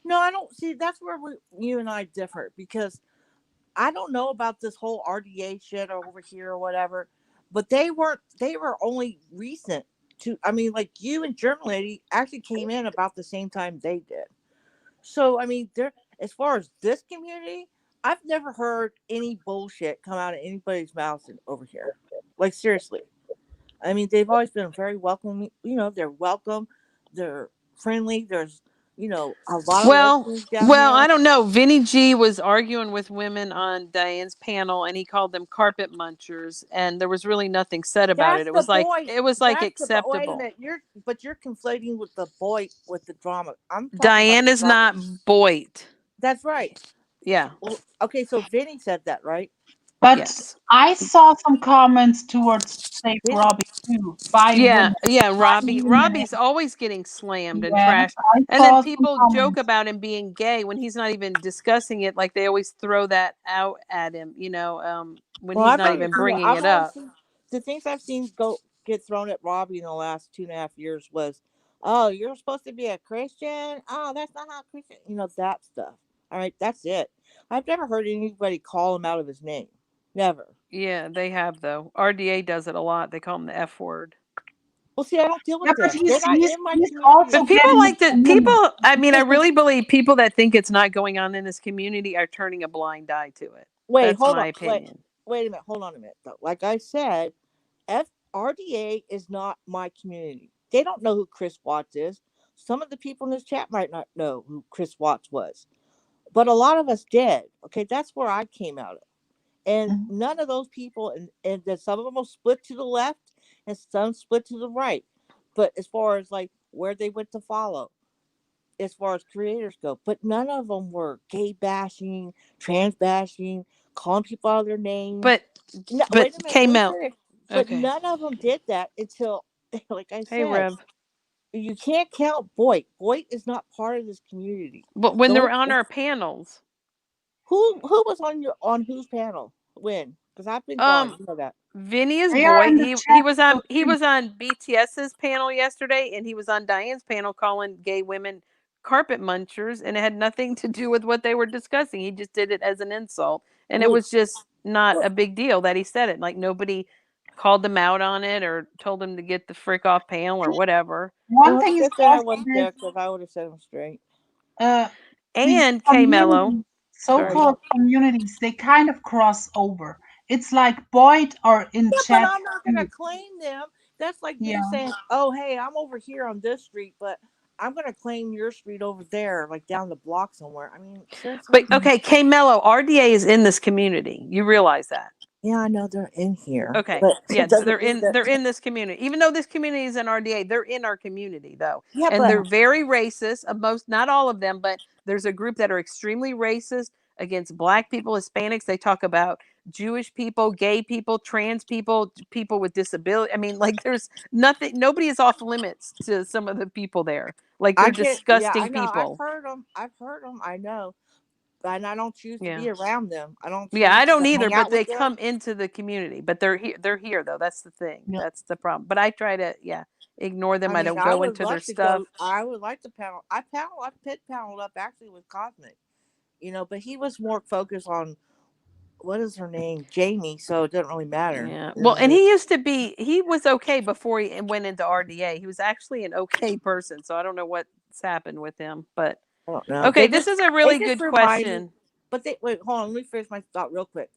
No, I don't see. That's where you and I differ because I don't know about this whole RDA shit over here or whatever, but they weren't. They were only recent to. I mean, like you and German lady actually came in about the same time they did. So I mean, there as far as this community, I've never heard any bullshit come out of anybody's mouth over here. Like seriously, I mean, they've always been very welcoming. They're welcome. They're friendly. There's a lot of Well, lesbians down I here. don't know. Vinny G was arguing with women on Diane's panel, and he called them carpet munchers, and there was really nothing said about it. That's It the was like boy. Wait a acceptable. minute. You're conflating with the boy with the drama. I'm talking about Diane the is drama. not Boyd. That's right. Yeah. Okay, so Vinny said that, right? But Yes. I saw some comments towards Safe Vinny. Robbie too by Yeah, women, yeah, not Robbie. even men. Robbie's always getting slammed and Yes, trashed. I And then saw some people joke comments. about him being gay when he's not even discussing it. Like they always throw that out at him, when Well, he's I've not never even seen it. bringing I've it always up. seen the things I've seen get thrown at Robbie in the last 2.5 years was, oh, you're supposed to be a Christian. Oh, that's not how Christian. That stuff. All right, that's it. I've never heard anybody call him out of his name. Never. Yeah, they have though. RDA does it a lot. They call him the F word. Well, see, I don't deal Yeah, with but them. They're not in my he's community also But like people that. getting it like to from people. women. I mean, I Because really believe people that think it's not going on in this community are turning a blind eye to it. wait, That's hold my on, opinion. wait a minute, hold on a minute. Though, like I said, RDA is not my community. They don't know who Chris Watts is. Some of the people in this chat might not know who Chris Watts was, but a lot of us did. Okay, that's where I came out of. And Mhm. none of those people, and then some of them will split to the left and some split to the right. But as far as like where they went to follow, as far as creators go, but none of them were gay bashing, trans bashing, calling people out of their names. But No, but wait a minute, K let me Mel. finish. But Okay. none of them did that until, like I Hey said, Rev. you can't count Boyd. Boyd is not part of this community. But when The they're only on our panels, who was on whose panel when? Because I've been gone. um, You know that. Vinny is They are boy. in the He chat was still on too. BTS's panel yesterday, and he was on Diane's panel calling gay women carpet munchers, and it had nothing to do with what they were discussing. He just did it as an insult, and it Well, was just not a big deal that he said it. Like nobody called him out on it or told him to get the frick off panel or whatever. One well, it's thing is good that I also wasn't this, there because I would have set him straight. uh, these And K Mello, communities, sorry. so-called communities, they kind of cross over. It's like Boyd are in Yeah, but chat I'm not gonna too. claim them. That's like me Yeah. saying, "Oh, hey, I'm over here on this street, but I'm gonna claim your street over there, like down the block somewhere." I mean, But seriously. okay, K Mello, RDA is in this community. You realize that? Yeah, I know they're in here, Okay. but Yeah, it doesn't mean that. they're in this community. Even though this community is an RDA, they're in our community though. Yeah, And but they're very racist. Most not all of them, but there's a group that are extremely racist against black people, Hispanics. They talk about Jewish people, gay people, trans people, people with disability. I mean, like there's nothing nobody is off limits to some of the people there. Like I they're can't. Yeah, I disgusting know. I've people. heard them. I've heard them. I know, and I don't choose to Yeah. be around them. I don't Yeah, I choose don't to either, hang but out they with them. come into the community. But they're here though. That's the thing. Yeah. That's the problem. But I try to, yeah, ignore them. I I mean, don't I go would into their love to stuff. go. I would like to panel. I pit paneled up actually with Cosmic, but he was more focused on what is her name, Jamie. So it doesn't really matter. Yeah. You know Well, what I and mean? he was okay before he went into RDA. He was actually an okay person. So I don't know what's happened with him. But I don't know. okay, this is a They really just good remind me. question. But they wait. Hold on. Let me finish my thought real quick.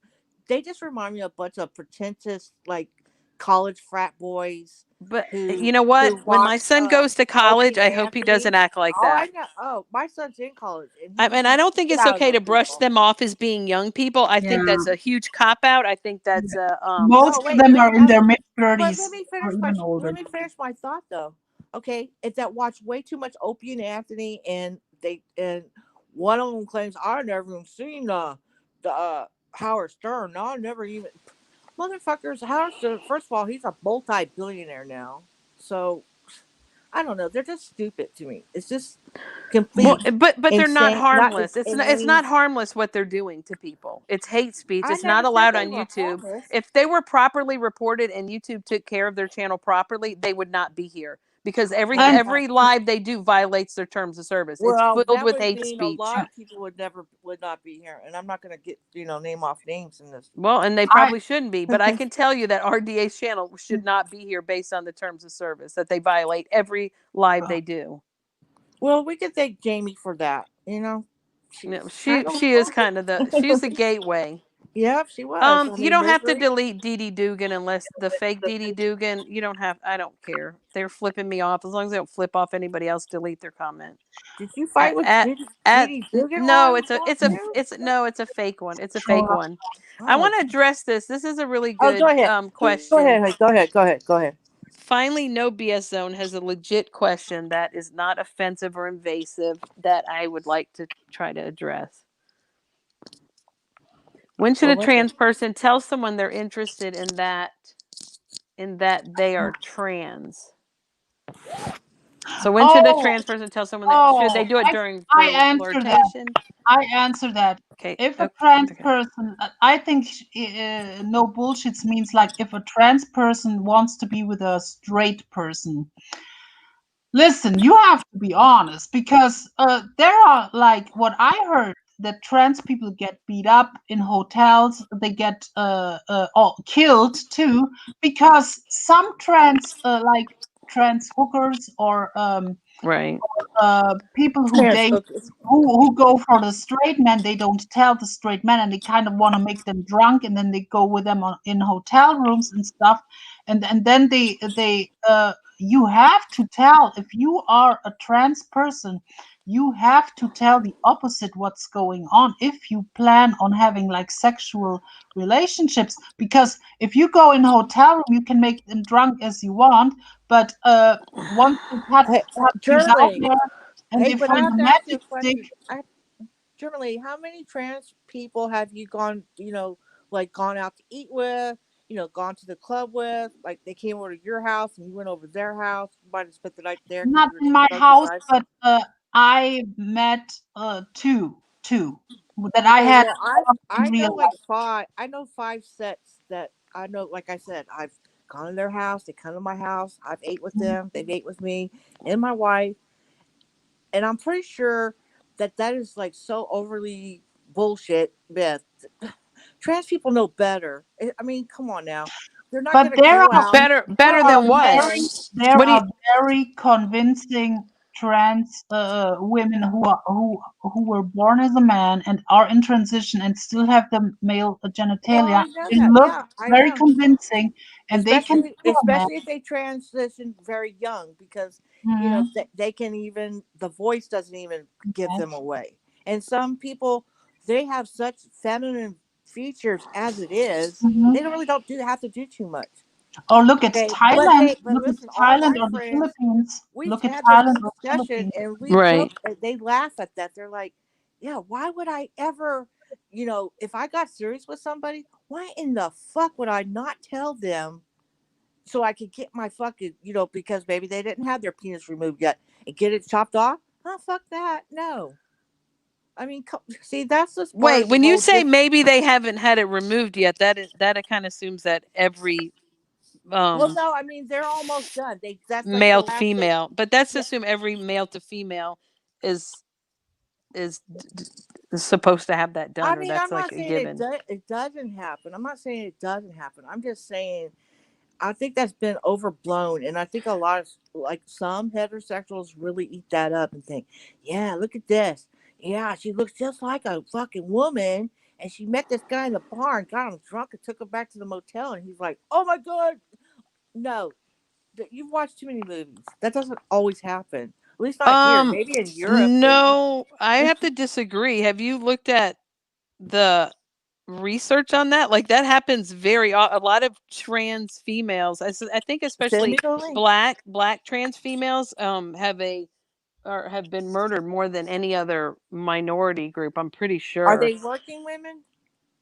They just remind me of a bunch of pretentious like college frat boys But who you know what? When my watch son goes to Opie college, and I hope he doesn't Anthony. act like Oh, I that. know. Oh, my son's in college and he I mean, I beats don't think the shit it's out of okay those to brush people. them off as being young people. I think Yeah. that's a huge cop out. I think that's Yeah. a No, Most of wait. them are in their mid But let 30s me or finish my even older. thought though. Okay, it's that watch way too much Opie and Anthony, and one of them claims I never even seen the Howard Stern. No, I never even motherfuckers. Howard Stern. First of all, he's a multi-billionaire now, so I don't know. They're just stupid to me. It's just Well, complete but they're not insane. Not harmless. It's inane. not harmless what they're doing to people. It's hate speech. I It's not never said allowed they on were YouTube. harmless. If they were properly reported and YouTube took care of their channel properly, they would not be here because every Well, And every live they do violates their terms of service. It's well, filled that with would hate mean a speech. lot of people would not be here, and I'm not going to get name off names in this. Well, and they I probably shouldn't be, but I can tell you that RDA's channel should not be here based on the terms of service that they violate every live they do. Well, we could thank Jamie for that. No, She's kind she is of kind of she's the gateway. yeah, she was. I You mean, don't have to misery. delete Dee Dee Dugan unless the fake Dee Dee Dugan. You don't have. I don't care. They're flipping me off as long as they don't flip off anybody else. Delete their comment. Did you fight with At Didi Dugan while I no, was gone too? it's no, it's a fake one. It's a fake sure. one. I Oh, want to address this. This is a really oh, go good ahead. Go ahead. question. Go ahead. Go ahead. Go ahead. Finally, No BS Zone has a legit question that is not offensive or invasive that I would like to try to address. When should What a was it? trans person tell someone they're interested in that they are trans? So when should a Oh, trans person tell someone that should they oh, do it during I answer that. flirtation? I answer that. Okay. If a Okay. trans Okay. person, I think no bullshits means like if a trans person wants to be with a straight person. Listen, you have to be honest because there are like what I heard that trans people get beat up in hotels, they get or killed too because some trans hookers or Right. people who Trans date hookers. who go for the straight men, they don't tell the straight men and they kind of want to make them drunk and then they go with them in hotel rooms and stuff and then they you have to tell if you are a trans person, you have to tell the opposite what's going on if you plan on having like sexual relationships, because if you go in a hotel room you can make them drunk as you want, but once they Hey, touch you out Germany. there and Hey, they but I find have the to ask you magic a stick. question. Germany, how many trans people have you gone, like gone out to eat with, gone to the club with? Like they came over to your house and you went over to their house. You might have spent the night there because Not you were in my drunk as house, ice. but I met two that I Okay, had well, I in real know like life. five. I know five sets that I know. Like I said, I've gone to their house. They come to my house. I've ate with them. They've ate with me and my wife. And I'm pretty sure that that is like so overly bullshit. Myth. Trans people know better. I mean, come on now. They're not But gonna go out Better with than a what? man. there What do you are very convincing trans women who were born as a man and are in transition and still have the male Well, genitalia. I know They that. look Yeah, I very know. convincing, and they can kill a man. Especially if they transition very young, because Mhm. they can even the voice doesn't even give them away. And some people, they have such feminine features as it is. They Mhm. don't do have to do too much. Oh, look at Okay, but Thailand. but Look at listen, all Thailand my or the friends, Philippines. we've Look at had this Thailand or discussion Philippines. and we right? joke. They laugh at that. They're like, "Yeah, why would I ever, if I got serious with somebody, why in the fuck would I not tell them so I could get my fucking, because maybe they didn't have their penis removed yet and get it chopped off? Oh, fuck that. No. I mean, see, that's just part Wait, of the when you whole. say maybe they haven't had it removed yet, that kind of assumes that every Well, um no, I mean they're almost done. That's like the male to last thing. female, but that's to Yeah, assume every male to female is is is supposed to have that I done, or mean, that's I'm like not a saying given. it doesn't happen. I'm not saying it doesn't happen. I'm just saying I think that's been overblown, and I think a lot of like some heterosexuals really eat that up and think, yeah, look at this. Yeah, she looks just like a fucking woman, and she met this guy in the bar and got him drunk and took him back to the motel, and he's like, oh my god, no, you've watched too many movies. That doesn't always happen. At least not here. Um, Maybe in Europe they. no, I have to disagree. Have you looked at the research on that? Like that happens a lot of trans females. I think Send especially me the link. black trans females have a or have been murdered more than any other minority group. I'm pretty Are sure. they working women?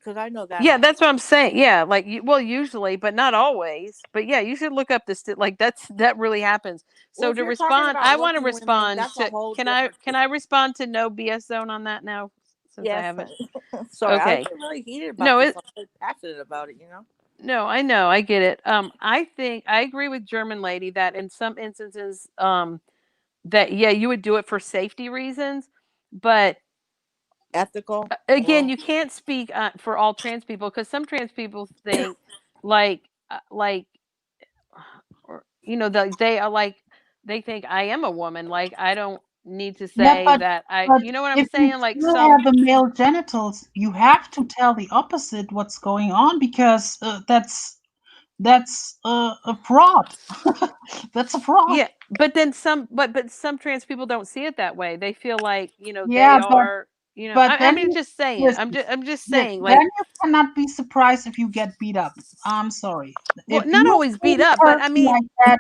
Because I know that Yeah, happens. that's what I'm saying. Yeah, like well, usually, but not always. But yeah, you should look up this. Like that really happens. Well, So if to you're talking respond, about I want to working women, respond that's a to. whole Can I? different. Can I respond to no BS zone on that now? Since I Yes, haven't. honey. Sorry, I Okay. get really heated about No, this. it. I'm so passionate about it. You know. No, I know. I get it. I think I agree with German lady that in some instances, that yeah, you would do it for safety reasons, but Ethical, again, moral. you can't speak for all trans people because some trans people think like like or they are like they think I am a woman. Like I don't need to Yeah, say that I. but You know what I'm if you saying? Like still some. have the male genitals, you have to tell the opposite what's going on because that's a fraud. That's a fraud. Yeah, but then some. But some trans people don't see it that way. They feel like they Yeah, are. but then I'm you just saying. listen, I'm just saying. then Like you cannot be surprised if you get beat up. I'm sorry. well, If not you always beat treat up, a but I person mean, like that,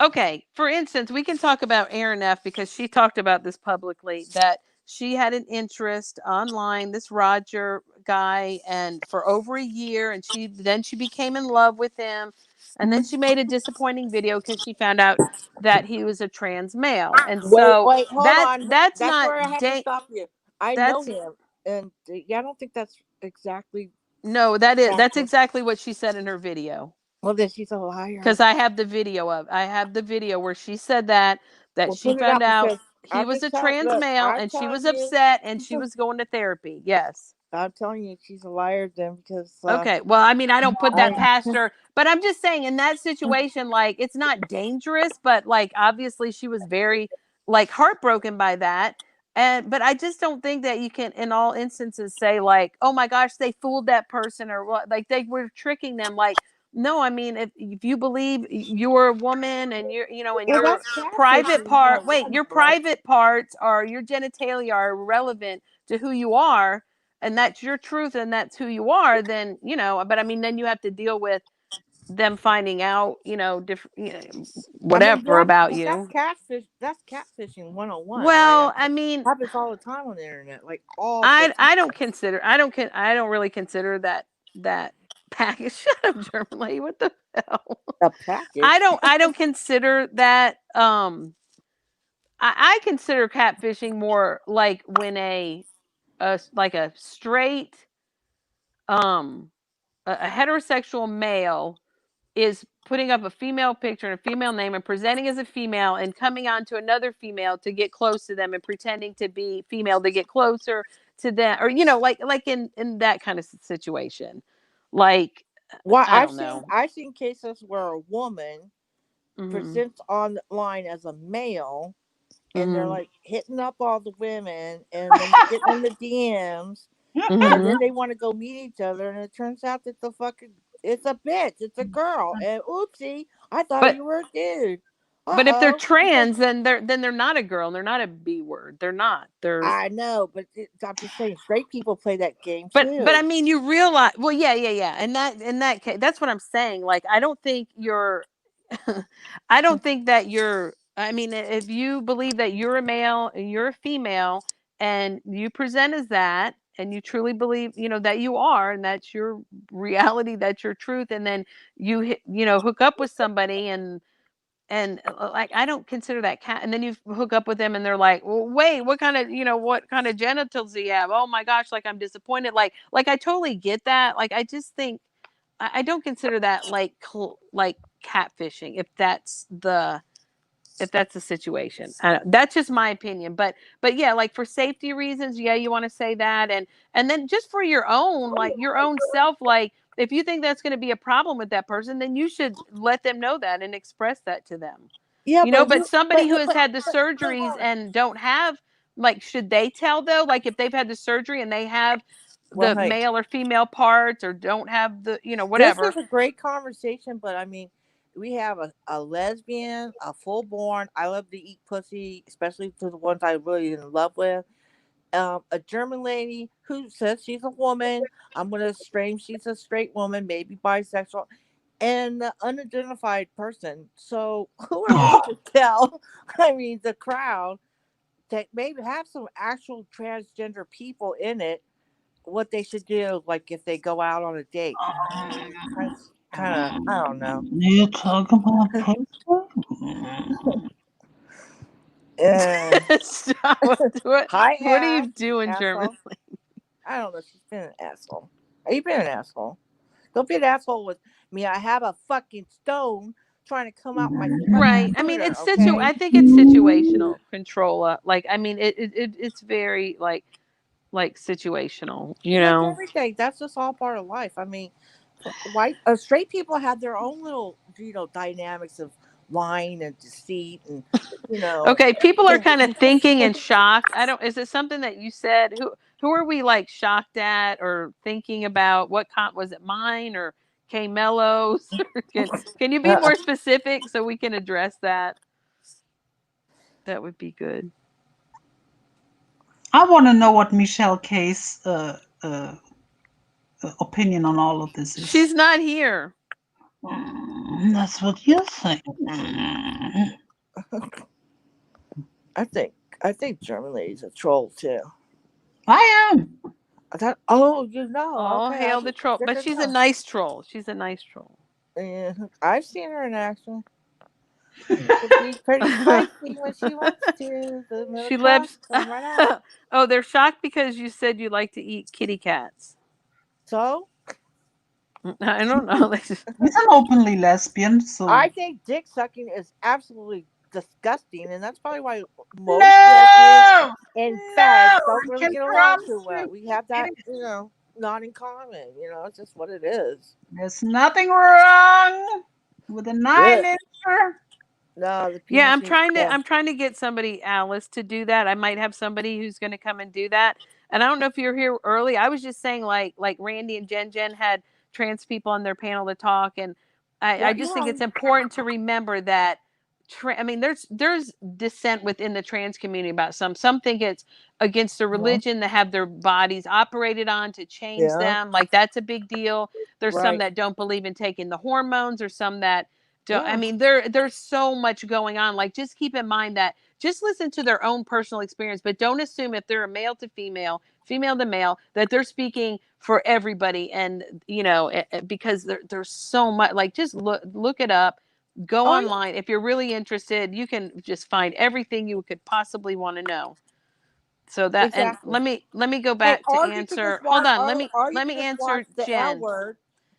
okay, for instance, we can talk about Aaron F because she talked about this publicly that she had an interest online, this Roger guy, and for over a year, and she became in love with him, and then mhm. she made a disappointing video because she found out that he was a trans male, and Wait, so wait, hold on. that's That's not where I have to stop you. I know that's him, and yeah, I don't think that's exactly no, that's factual. exactly what she said in her video. Well, then she's a liar. Because I have the video where she said that Well, she put it found out out because he I'm was just a telling. trans Look, male I'm and she telling was you. upset and she was going to therapy. Yes. I'm telling you, she's a liar then because Okay. Well, I mean, I don't put that I past her, but I'm just saying in that situation, like it's not dangerous, but like obviously she was very like heartbroken by that. And but I just don't think that you can in all instances say like, oh my gosh, they fooled that person or what like they were tricking them. Like, no, I mean if you believe you're a woman and and well, your that's catfishing private part wait, 101, your right? private parts or your genitalia are irrelevant to who you are and that's your truth and that's who you are, then but I mean then you have to deal with them finding out, different, I mean, whatever about but that's you. catfish. That's catfishing 101, right? I Well, mean, I it mean, happens all the time on the internet, like all the time. I don't consider I don't really consider that package. Shut up, German lady. What the hell? A package. I don't consider that I consider catfishing more like when like a straight um a heterosexual male is putting up a female picture and a female name and presenting as a female and coming on to another female to get close to them and pretending to be female to get closer to them or like in that kind of situation like Why I don't know. I've seen cases where a woman Mhm. presents online as a male, and they're Mhm. like hitting up all the women, and when they get in the DMs, and then Mhm. they want to go meet each other, and it turns out that the fucking it's a bitch, it's a girl, and oopsie, I thought but you were a dude. but if they're Because trans then they're not a girl and they're not a b word, they're not, they're I know, but I'm just saying, straight people play that game but I too. mean you realize well yeah and that in that case that's what I'm saying, like I don't think you're I don't think that you're I mean if you believe that you're a male and you're a female and you present as that and you truly believe that you are and that's your reality, that's your truth, and then hook up with somebody and like I don't consider that cat. And then you hook up with them, and they're like, well, "Wait, what kind of genitals do you have? Oh my gosh, like I'm disappointed." Like I totally get that. Like I just think I don't consider that like catfishing if that's the situation. That's just my opinion. But yeah, like for safety reasons, yeah, you want to say that, and then just for your own self, like if you think that's going to be a problem with that person, then you should let them know that and express that to them. Yeah, but But who? somebody who has had the But surgeries hold on. and don't have like should they tell though? Like if they've had the surgery and they have Well, the hey, male or female parts or don't have the this whatever. is a great conversation, but I mean, we have a lesbian, a full born. I love to eat pussy, especially to the ones I really in love with. A German lady who says she's a woman. I'm gonna stream she's a straight woman, maybe bisexual, and the unidentified person. So who are we to tell? I mean, the crowd that maybe have some actual transgender people in it what they should do, like if they go out on a date. Kind of, I don't know. You talk about pussy? Uh, Stop. Hi, What are ass you doing, German? asshole. I don't know. She's been an asshole. Are you been an asshol? Don't be an asshole with me. I have a fucking stone trying to come out my fucking Right. I mean, cooter. it's Okay. I think it's situational, controlla. Like, I mean, it's very like situational. You Like know. everything, that's just all part of life. I mean, white straight people have their own little, dynamics of lying and deceit, and you know. Okay, people are kind of thinking and shocked. I don't. Is it something that you said? Who are we like shocked at or thinking about? What was it? Mine or K Mellows? Can you be more specific so we can address that? That would be good. I want to know what Michelle K's opinion on all of this She's is. not here. That's what you think. I think I think German lady's a troll too. I am. Oh, you know, Oh, okay, I hail the just troll! But didn't she's a know. nice troll. She's a nice troll. Yeah, I've seen her in action. She can be pretty feisty when she wants to. The little She tongue lives. come right out. Oh, they're shocked because you said you like to eat kitty cats. So I don't know. They just, He's an openly lesbian, so I think dick sucking is absolutely disgusting, and that's probably why most lesbians no, and no, fags don't I really can get along promise too well. you, We have it that, is, not in common. It's just what it is. there's nothing wrong with a Good. 9 incher. No, the yeah, penis needs to go. I'm trying to get somebody, Alice, to do that. I might have somebody who's going to come and do that. And I don't know if you're here early. I was just saying, like Randy and Jen had trans people on their panel to talk, and I What? just think Yeah. it's important to remember that. I mean, there's dissent within the trans community about some think it's against the Yeah. religion to have their bodies operated on to change Yeah. them. Like that's a big deal. There's some Right. that don't believe in taking the hormones, or some that don't. I Yeah. mean, there's so much going on. Like just keep in mind that just listen to their own personal experience, but don't assume if they're a male to female, female to male, that they're speaking for everybody. And because there's so much. Like just look it up, go Oh yeah. online. If you're really interested, you can just find everything you could possibly want to know. So that, and Exactly. let me go And back to answer. Hold on, or you let could me just watch answer the L Jen. word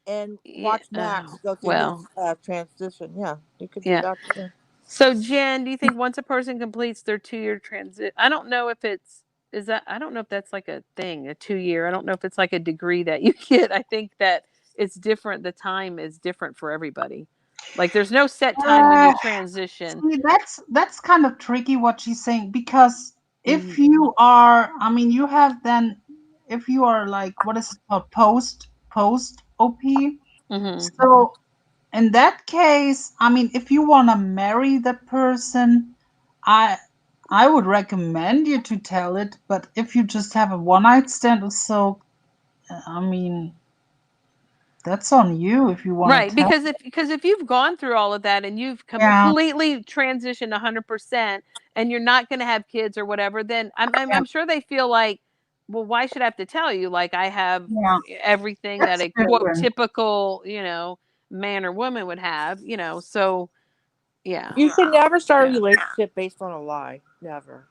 and Yeah, watch Max go through his well, transition. Yeah, you could do yeah. that too. So Jen, do you think once a person completes their 2 year transit, I don't know if it's is that I don't know if that's like a thing, a 2 year. I don't know if it's like a degree that you get. I think that it's different. The time is different for everybody. Like there's no set time when you Uh, transition. See, that's kind of tricky what she's saying because if Hmm. you are, I mean, you have then, if you are like, what is it called, post OP. Hmm. So in that case, I mean, if you want to marry the person, I I would recommend you to tell it. But if you just have a one night stand or so, I mean, that's on you if you want Right, to tell. because if you've gone through all of that and you've Yeah, completely transitioned 100% and you're not going to have kids or whatever, then yeah, I'm sure they feel like, well, why should I have to tell you? Like I have yeah. everything that That's a quote different. typical, man or woman would have. So yeah. You should never start a Yeah. relationship based on a lie. Never.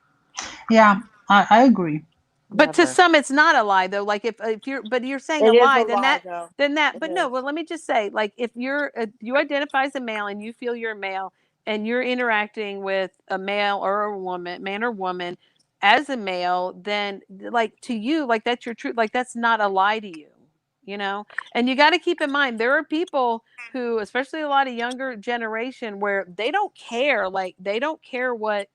Yeah, I agree. But to Never. some it's not a lie though. Like if you're saying a It is a lie, lie, though. then that It but no, is. well let me just say, like if you identify as a male and you feel you're a male and you're interacting with a male or a woman, man or woman, as a male, then like to you, like that's your truth, like that's not a lie to you. And you got to keep in mind there are people who, especially a lot of younger generation, where they don't care, like they don't care what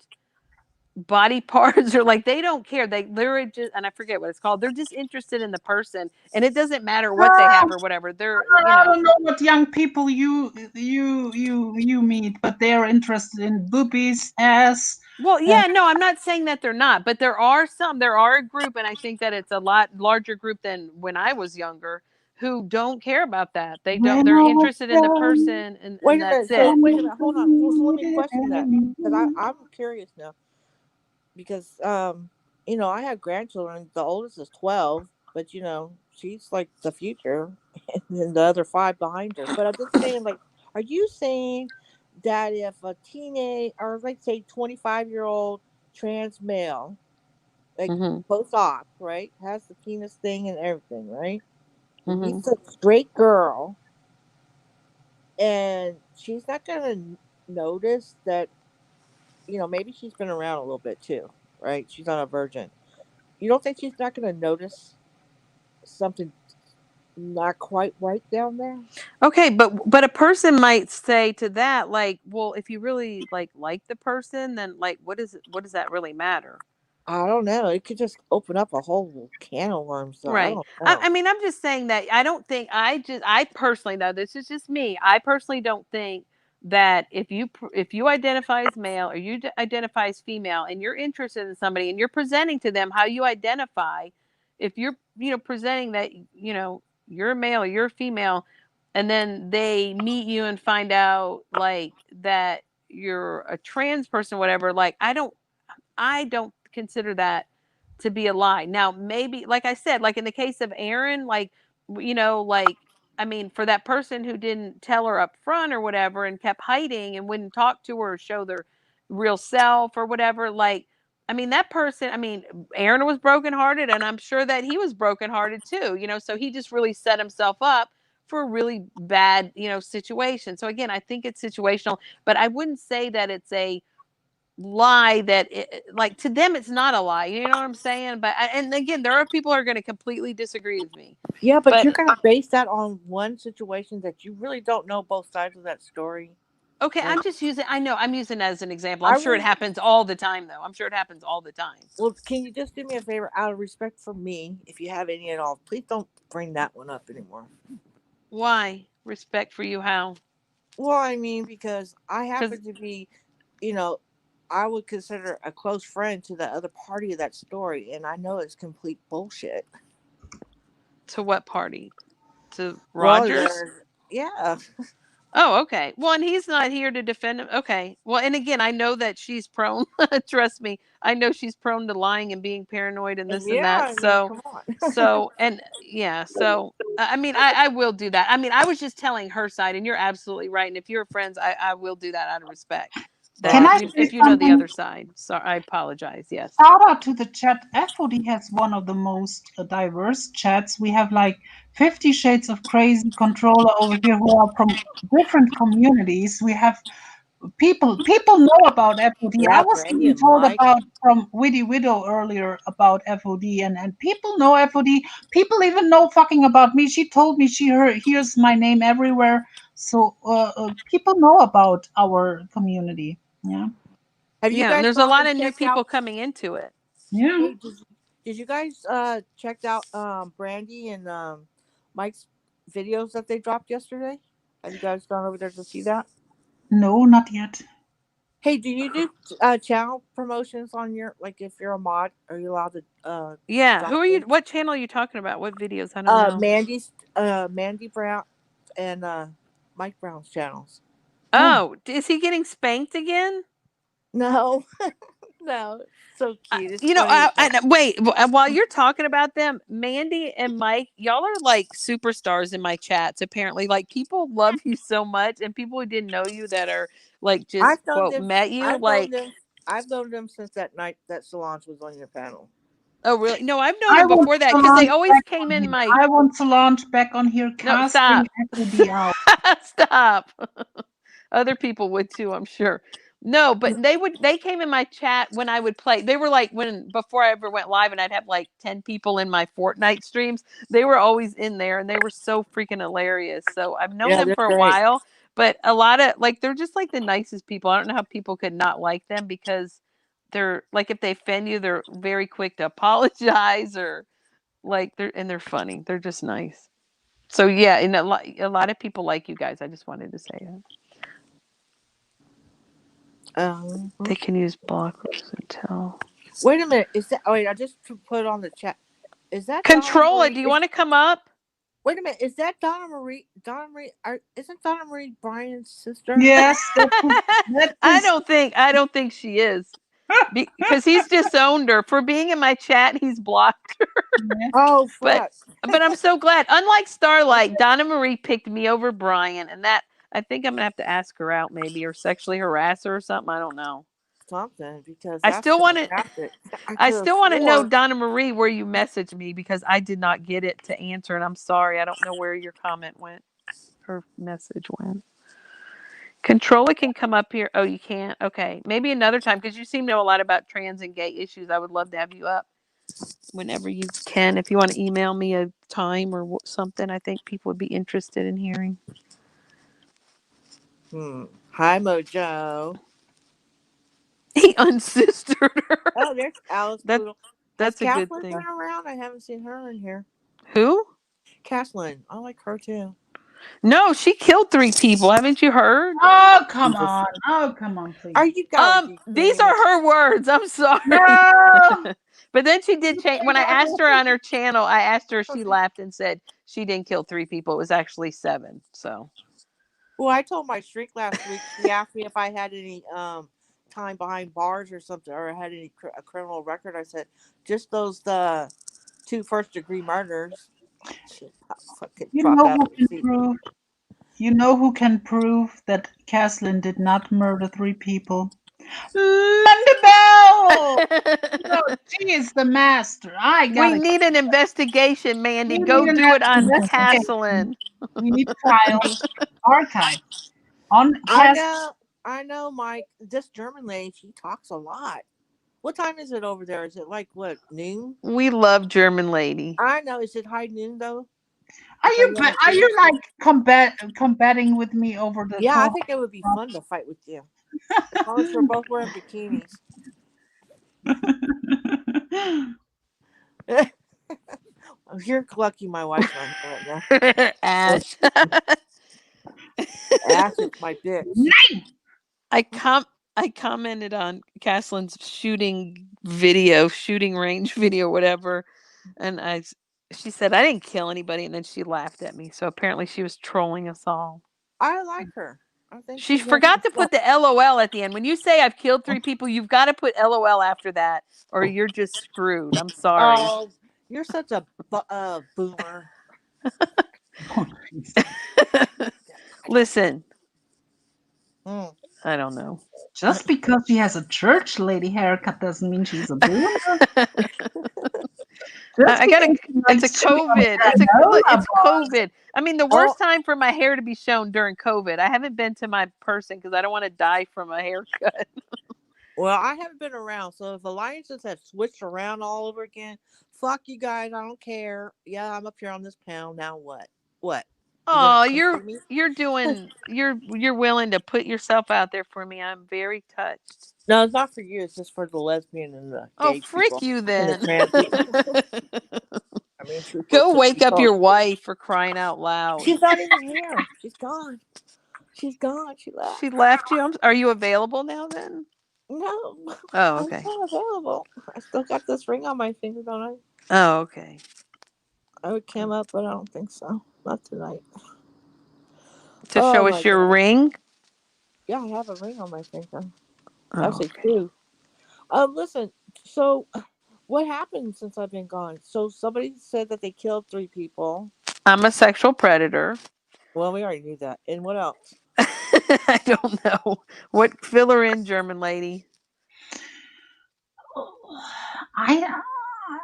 body parts, or like they don't care, they're just, and I forget what it's called, they're just interested in the person, and it doesn't matter what they Ah, have or whatever, they're I don't know what young people you meet, but they're interested in boobies, ass. well, Uh, yeah, no, I'm not saying that they're not, but there are a group, and I think that it's a lot larger group than when I was younger, who don't care about that. when They're I was interested in the young, person, and Wait a that's minute. So it. wait a minute. Hold on. So let me question that because I'm curious now because I have grandchildren. The oldest is 12. but she's like the future, and then the other five behind her. But I'm just saying, like, are you saying that if a teenage or like say 25-year-old trans male, like Mhm. post op, right, has the penis thing and everything, right, and Mhm. meets a straight girl, and she's not gonna notice that, maybe she's been around a little bit too, right? She's not a virgin. You don't think she's not gonna notice something not quite right down there? Okay, but a person might say to that, like, well, if you really like the person, then like, what does that really matter? I don't know. It could just open up a whole can of worms, though. I Right. don't I know. mean, I'm just saying that I don't think I personally, though, this is just me. I personally don't think that if you identify as male or you identify as female and you're interested in somebody and you're presenting to them how you identify, if you're presenting that you're a male or you're a female, and then they meet you and find out like that you're a trans person, whatever. Like I don't consider that to be a lie. Now, maybe, like I said, like in the case of Aaron, like, like, I mean, for that person who didn't tell her up front or whatever and kept hiding and wouldn't talk to her or show their real self or whatever, like, I mean, that person, I mean, Aaron was brokenhearted and I'm sure that he was brokenhearted too, so he just really set himself up for a really bad, situation. So again, I think it's situational, but I wouldn't say that it's a lie that like to them it's not a lie, you know what I'm saying? But and again, there are people who are going to completely disagree with me, Yeah, but but you're going to base that on one situation that you really don't know both sides of that story. okay, Like, I know I'm using it as an example. I'm I sure it really, happens all the time though. I'm sure it happens all the time. well, can you just do me a favor out of respect for me, if you have any at all? Please don't bring that one up anymore. Why respect for you? How? Well, I mean, because I Because happen to be, you know, I would consider a close friend to the other party of that story, and I know it's complete bullshit. to what party? To Well, Rogers? yeah, Oh, okay. Well, and he's not here to defend him. Okay. Well, and again, I know that she's prone. Trust me, I know she's prone to lying and being paranoid and this and yeah. that. I mean, So, come on. and yeah. So, I mean, I will do that. I mean, I was just telling her side, and you're absolutely right. And if you're friends, I will do that out of respect. That Can Well, I if say you know the something? other side, sorry, I apologize. Yes. Shout out to the chat. FOD has one of the most diverse chats. We have like 50 shades of crazy controller over here who are from different communities. We have people know about FOD. I yeah, was Brandy even and told Mike. about from Witty Widow earlier about FOD, and people know FOD. People even know fucking about me. She told me hears my name everywhere. So people know about our community. Yeah. Have you Yeah, and guys there's a gone lot and of new checked out? people coming into it. Yeah. Hey, did you guys checked out Brandy and Mike's videos that they dropped yesterday? Have you guys gone over there to see that? No, not yet. Hey, do you do channel promotions on your, like, if you're a mod, are you allowed to Yeah. Who drop are you? in? What channel are you talking about? What videos? I don't know. Mandy Brown and Mike Brown's channels. Oh, Oh, is he getting spanked again? No, no, so cute. It's You know, funny though. wait. While you're talking about them, Mandy and Mike, y'all are like superstars in my chats. Apparently, like people love you so much, and people who didn't know you that are like just I've known quote them. met you. I've known Like, them. I've known them since that night that Solange was on your panel. oh really? No, I've known I them want before that because they Solange always back came on in here. my. I want Solange back on here No, casting stop, FOD out. stop. Other people would too, I'm sure. No, but they came in my chat when I would play. They were like when before I ever went live and I'd have like 10 people in my Fortnite streams. They were always in there and they were so freaking hilarious. So I've known Yeah, them they're for a great. while, but a lot of like they're just like the nicest people. I don't know how people could not like them because they're like if they offend you, they're very quick to apologize or like they're funny. They're just nice. So yeah, and a lot of people like you guys. I just wanted to say that. Um, They can use blockers and tell. Wait a minute. Is that? Oh wait, I just put it on the chat. Is that Donna Control it. Marie? Do you want to come up? Wait a minute. Is that Donna Marie? Donna Marie? Isn't Donna Marie Bryan's sister? Yes, that's I his. don't think she is. Because he's disowned her for being in my chat. He's blocked her. Yeah. Oh But fuck. I'm so glad. Unlike Starlight, Donna Marie picked me over Bryan, and that I think I'm gonna have to ask her out maybe or sexually harass her or something. I don't know. Something because I that's still want to. fantastic. I I could have still want to know, swore. Donna Marie, where you messaged me because I did not get it to answer, and I'm sorry. I don't know where your comment went. Her message went. Controller can come up here. Oh, you can't. Okay, maybe another time because you seem to know a lot about trans and gay issues. I would love to have you up whenever you can. If you want to email me a time or something, I think people would be interested in hearing. Hi, Mojo. He unsistered her. Oh, there's Alice That Poodle. Has that's a good Kathleen been thing. around? I haven't seen her in here. Who? Kathleen, I like her too. No, she killed 3 people. Haven't you heard? Oh, come Jesus. on. Oh, come on, please. Are you gotta be These kidding me? are her words. I'm sorry. No. But then she did change. When I asked her on her channel, I asked her. She laughed and said she didn't kill 3 people. It was actually 7. So Well, I told my shrink last week. She asked me if I had any time behind bars or something, or had any a criminal record. I said just those the 2 first-degree murders. She fucking You dropped know out who of her can seat. prove? You know who can prove that Caslin did not murder 3 people? Mandabelle! No, she is the master. I we gotta. need an investigation, Mandy. We Go need an do it on investigation. Castlin. We need trials, archive on I Cas. know, I know, Mike. This German lady, she talks a lot. What time is it over there? Is it like what noon? We love German lady. I know. Is it high noon though? Are Which are you you on the are you East? like combating with me over the Yeah, I call? think it would be fun to fight with you. As long as we're both wearing bikinis. You're lucky my wife's not here right now. Ash. Ash is my bitch. I com I commented on Caslin's shooting video, shooting range video, whatever, and she said I didn't kill anybody, and then she laughed at me. So apparently she was trolling us all. I like her. I think She she does some forgot to stuff. put the LOL at the end. When you say I've killed 3 people, you've got to put LOL after that, or you're just screwed. I'm sorry. Oh, you're such a boomer. Oh, jeez. Listen, Mm. I don't know. Just because she has a church lady haircut doesn't mean she's a boomer. Just I got because to. she It's a likes chewing on COVID. granola It's bars. COVID. I mean, the Oh, worst time for my hair to be shown during COVID. I haven't been to my person because I don't want to die from a haircut. well, I haven't been around, so if alliances have switched around all over again, fuck you guys. I don't care. Yeah, I'm up here on this pound. Now what? What? You gonna Oh, come for me? you're willing to put yourself out there for me. I'm very touched. No, it's not for you. It's just for the lesbian and the Oh, gay frick people you and the then. trans people. I mean, Go truth be wake up told, your wife for crying out loud. she's not even here. She's gone. She's gone. She left. She left you. Are you available now then? No, Oh, I'm okay. still available. I still got this ring on my finger, don't I? Oh, okay. I would come up, but I don't think so. Not tonight. To Oh show my us your god. ring? Yeah, I have a ring on my finger. Oh, Actually, okay. two. Listen. So, what happened since I've been gone? So somebody said that they killed 3 people. I'm a sexual predator. Well, we already knew that. And what else? I don't know. What fill her in, German lady? I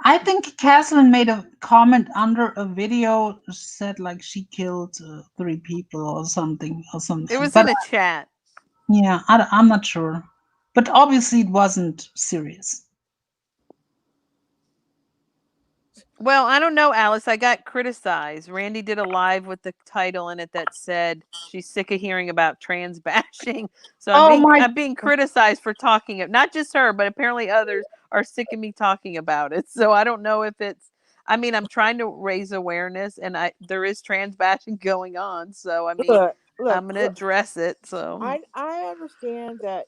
I think Caslin made a comment under a video said like she killed 3 people or something or It something. was But in a chat. yeah, I'm not sure. But obviously it wasn't serious. Well, I don't know, Alice. I got criticized. Randy did a live with the title in it that said she's sick of hearing about trans bashing. So Oh my! I'm being criticized for talking it. Not just her, but apparently others are sick of me talking about it. So I don't know if it's. I mean, I'm trying to raise awareness, and there is trans bashing going on. So I mean, Look, look, I'm gonna look. address it. So I understand that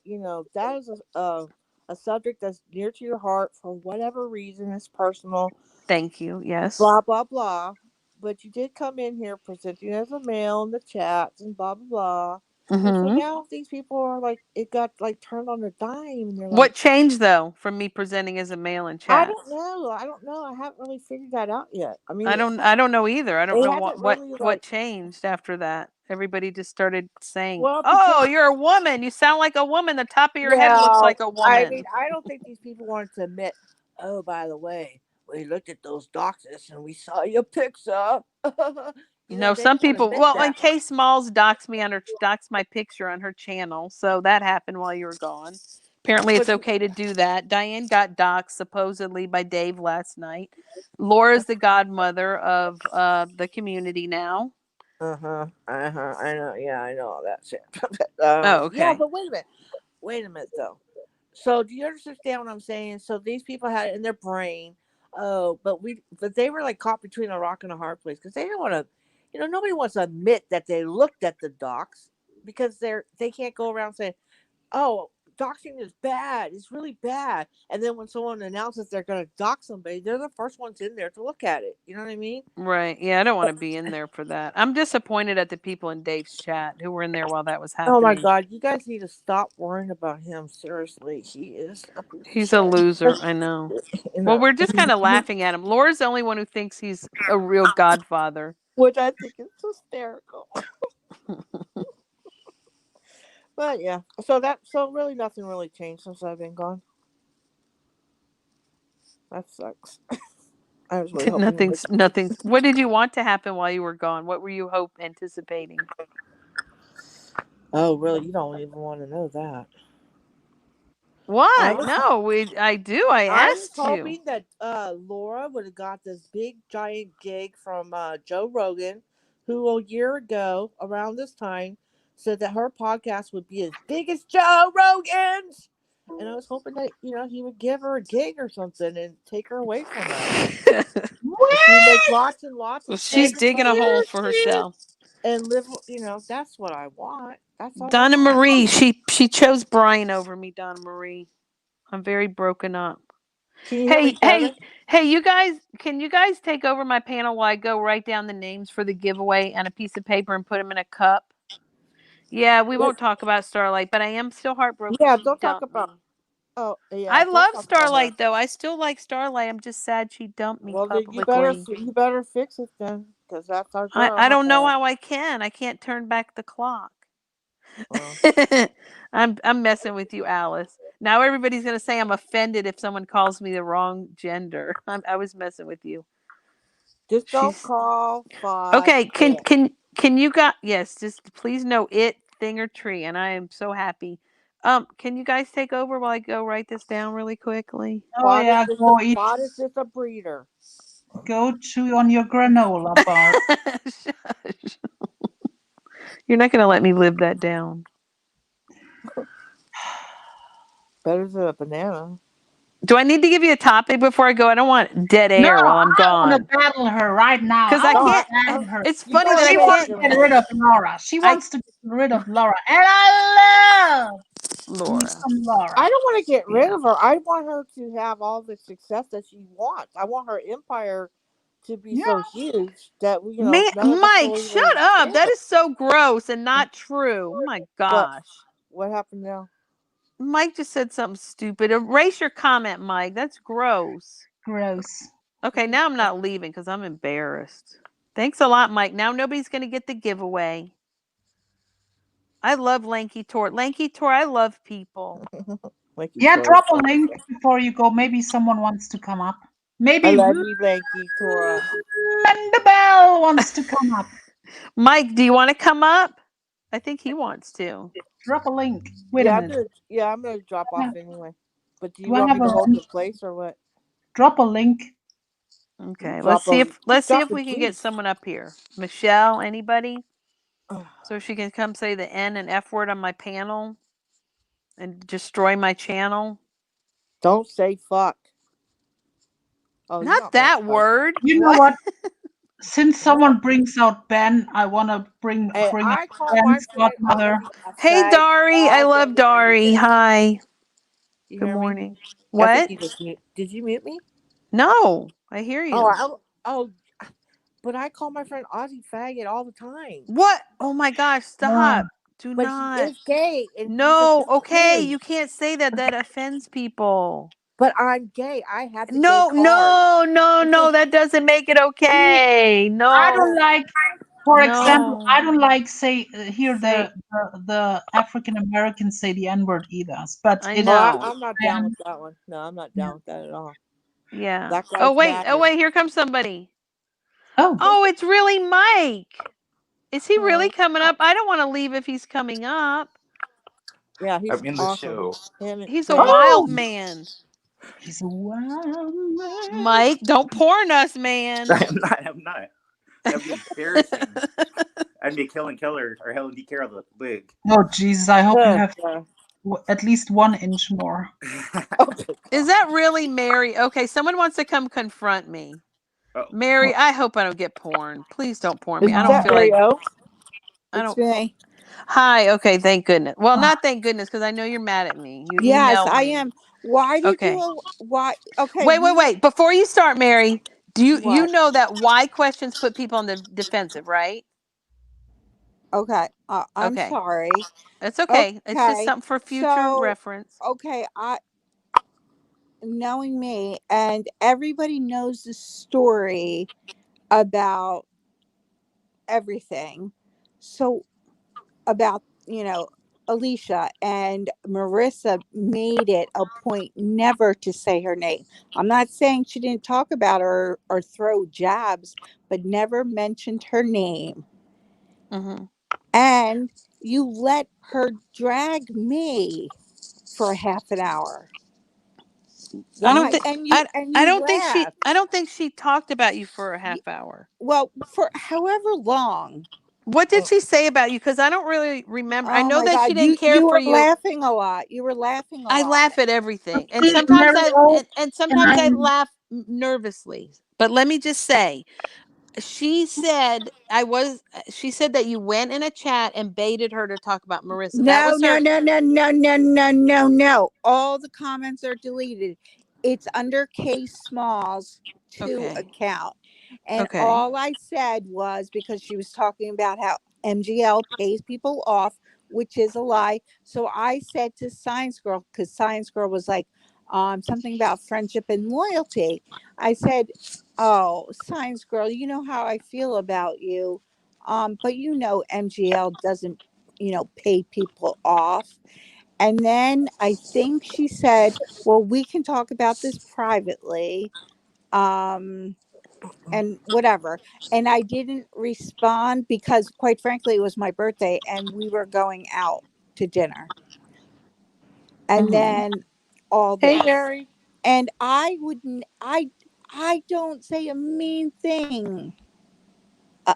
that is a subject that's near to your heart for whatever reason. It's personal. thank you. Yes. Blah blah blah. But you did come in here presenting as a male in the chats and blah blah blah. And so Mm-hmm. now these people are like, it got like turned on a dime, and they're like, What changed though from me presenting as a male in I don't chats? know, I don't know, I haven't really figured that out yet. I I mean, don't I don't know either. I don't they know haven't what really what like, changed after that. Everybody just started saying, well, because "Oh, you're a woman. You sound like a woman. The top of your head looks yeah, like a I mean, woman." I don't think these people wanted to admit. Oh, by the way, we looked at those doxes and we saw your picture. You You know, know, they some didn't want to people. admit Well, that. and Kay Smalls doxed my picture on her channel, so that happened while you were gone. Apparently, it's But okay to do that. Diane got doxed supposedly by Dave last night. Laura's the godmother of the community now. I know. Yeah, I know all that shit. Oh, Yeah, okay. but wait a minute. Wait a minute though. So do you understand what I'm saying? So these people had it in their brain. Oh, but they were like caught between a rock and a hard place because they didn't want to. You know, nobody wants to admit that they looked at the docs because they can't go around saying, "Oh, doxing is bad. It's really bad." And then when someone announces they're going to dox somebody, they're the first ones in there to look at it. You know what I mean? Right. Yeah, I don't want to be in there for that. I'm disappointed at the people in Dave's chat who were in there while that was Oh my happening. God, you guys need to stop worrying about him. Seriously, he is a piece of He's a shit. loser, I know. You Well, know, we're just kind of laughing at him. Laura's the only one who thinks he's a real godfather. which I think is hysterical. But yeah, so really nothing really changed since I've been gone. That sucks. I was really hoping to make. Nothing's. What did you want to happen while you were gone? What were you anticipating? Oh, really? You don't even want to know that. I Why? was No, I do. I I was asked you. hoping that Laura would have got this big giant gig from Joe Rogan, who a year ago around this time said that her podcast would be as big as Joe Rogan's. And I was hoping that he would give her a gig or something and take her away from us. And she would make lots and lots Well, of she's extra digging a money hole for herself. and live. That's what I want. That's all I Donna want. Marie, she chose Bryan over me. Donna Marie, I'm very broken up. Can you hear me Hey, better? hey, you guys, can you guys take over my panel while I go write down the names for the giveaway on a piece of paper and put them in a cup? Yeah, we Let- won't talk about Starlight, but I am still heartbroken Yeah, she don't talk dumped about. me. Oh I yeah, don't love talk about her. Starlight though. I still like Starlight. I'm just sad she dumped me Well, then publicly. you better fix it then, because that's our girl, I don't know huh? how I can. I can't turn back the clock. Well, I'm messing with you, Alice. Now everybody's gonna say I'm offended if someone calls me the wrong gender. I was messing with you. just don't She's call fuck okay. it. Can you got yes? Just please know it thing or tree, and I am so happy. Can you guys take over while I go write this down really quickly? Oh yeah, go eat, Spot is just a breeder. go chew on your granola bar. Shush. You're not gonna let me live that down. Better than a banana. Do I need to give you a topic before I go? I don't want dead No, air while I'm I want to gone. battle her right now. Because I I No, want to can't. battle her. It's you funny go that I She ahead, wants can't. to get Gemini. rid of Laura. She I wants to get rid of Laura. And I love me Laura. some Laura. I don't want to get rid Yeah. of her. I want her to have all the success that she wants. I want her empire to be Yeah, so huge that Man, none of us Mike, will even shut up. That care. is so gross and not true. Oh my What gosh. what happened now? Mike just said something stupid. Erase your comment, Mike. That's gross. gross. Okay, now I'm not leaving because I'm embarrassed. Thanks a lot, Mike. Now nobody's going to get the giveaway. I love Lanky Tor. Lanky Tor, I love people. Lanky Yeah, Tora. drop a link before you go. Maybe someone wants to come up. I Maybe love you, Lanky Tora. Mandabelle wants to come up. Mike, do you want to come up? I think he wants to. Drop a link. Wait a minute. I'm gonna drop off anyway. But do you Do I want me have to a hold the place or what? drop a link? You Okay, drop a keep let's see if dropping we can get keys. someone up here. Michelle, anybody? So she can come say the N and F word on my panel and destroy my channel. Don't say fuck. Oh, you're Not not going that to. word. You know What? what? Since What? someone brings out Ben, I want to Hey, bring out I call my Ben's friend godmother. Ozzy a Hey fag Dari, I all love day, every Dari. day. Hi. You Good hear me? morning. I think What? you just mute. Did you mute me? No, I hear Oh, you. oh, but I call my friend Ozzy faggot all the time. What? Oh my gosh, Uh, stop. Do But he not. is gay and he's a No, good okay, kid. you can't say that. That offends people. But I'm gay. I have the gay No, card. no, no, It's a no. That doesn't make it See, okay. I don't No, like, for example, I no. don't like say hear Say, the African Americans say the N word either. But I in Oh, know. I'm not down Japan, with that one. No, I'm not yeah. down with that at all. Yeah. Black Oh Lives wait. Oh Matter. wait. Here comes somebody. Oh, Oh, it's really Mike. Is he really Oh, coming up? I don't want to leave if he's coming up. yeah, I'm he's in the awesome. show. He's a Him and wild oh, man. he's a wild man. Mike, don't porn us, man. I'm not. I'm not. That'd be embarrassing. I'd be killing killer or Helen D. Carroll the wig. Oh Jesus! I hope you yeah. have at least 1 inch more. Oh, Is that really Mary? Okay, someone wants to come confront me. Oh, Mary, Oh, I hope I don't get porn. Please don't porn me. no. I is don't that feel like Mario? I It's don't. me. Hi. Okay. Thank goodness. Well, not thank goodness because I know you're mad at me. You Yes, emailed I me. am. Why did Okay. you? Why? Okay, Wait. we Wait. were Wait. Before you start, Mary, do you what? know that why questions put people on the defensive, right? Okay, I'm Okay. sorry. It's okay. It's just Okay, something for future so reference. okay, I knowing me and everybody knows the story about everything. So about Alicia and Marissa made it a point never to say her name. I'm not saying she didn't talk about her or throw jabs, but never mentioned her name. Hmm. And you let her drag me for half an hour. I That don't My was think. and you I. and I you don't think she. laughed. I don't think she talked about you for a Y- half hour. Well, for however long. What did oh, she say about you? Because I don't really remember. I Oh know my that she God, didn't care you for were you. laughing a lot. You were laughing a I lot. laugh at everything, and See, sometimes Mary, oh, and can sometimes I? I laugh nervously. But let me just say, she said I was. She said that you went in a chat and baited her to talk about Marissa. That No, was no, her. no, no, no, no, no, no, no. All the comments are deleted. It's under K Smalls two Okay. account. And Okay. all I said was because she was talking about how MGL pays people off, which is a lie. So I said to Science Girl, because Science Girl was like, something about friendship and loyalty. I said, oh, Science Girl, you know how I feel about you. But MGL doesn't pay people off. And then I think she said, well, we can talk about this privately. Um, and whatever. And I didn't respond because, quite frankly, it was my birthday and we were going out to dinner. And Mhm. then all hey, this. Mary. And I wouldn't, I don't say a mean thing. Uh,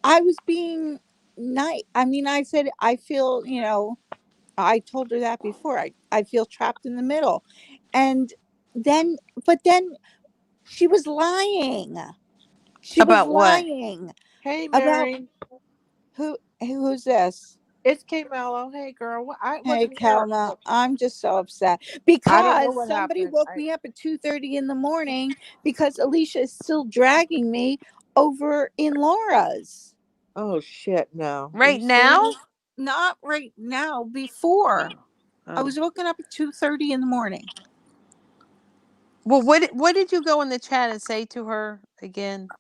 I was being nice. I mean, I said, I feel, I told her that before. I feel trapped in the middle. And then, but then she was lying. She was About what? lying Hey, about Mary. who's this? It's K Mello. Hey, girl. I Hey, wasn't here. Kalma, I'm just so upset I don't know because what somebody happened. woke me up at 2:30 in the morning because Alicia is still dragging me over in Laura's. Oh shit! No. Are you Right now? serious? Not right now, before. I Oh. was woken up at 2:30 in the morning. Well, what did you go in the chat and say to her again?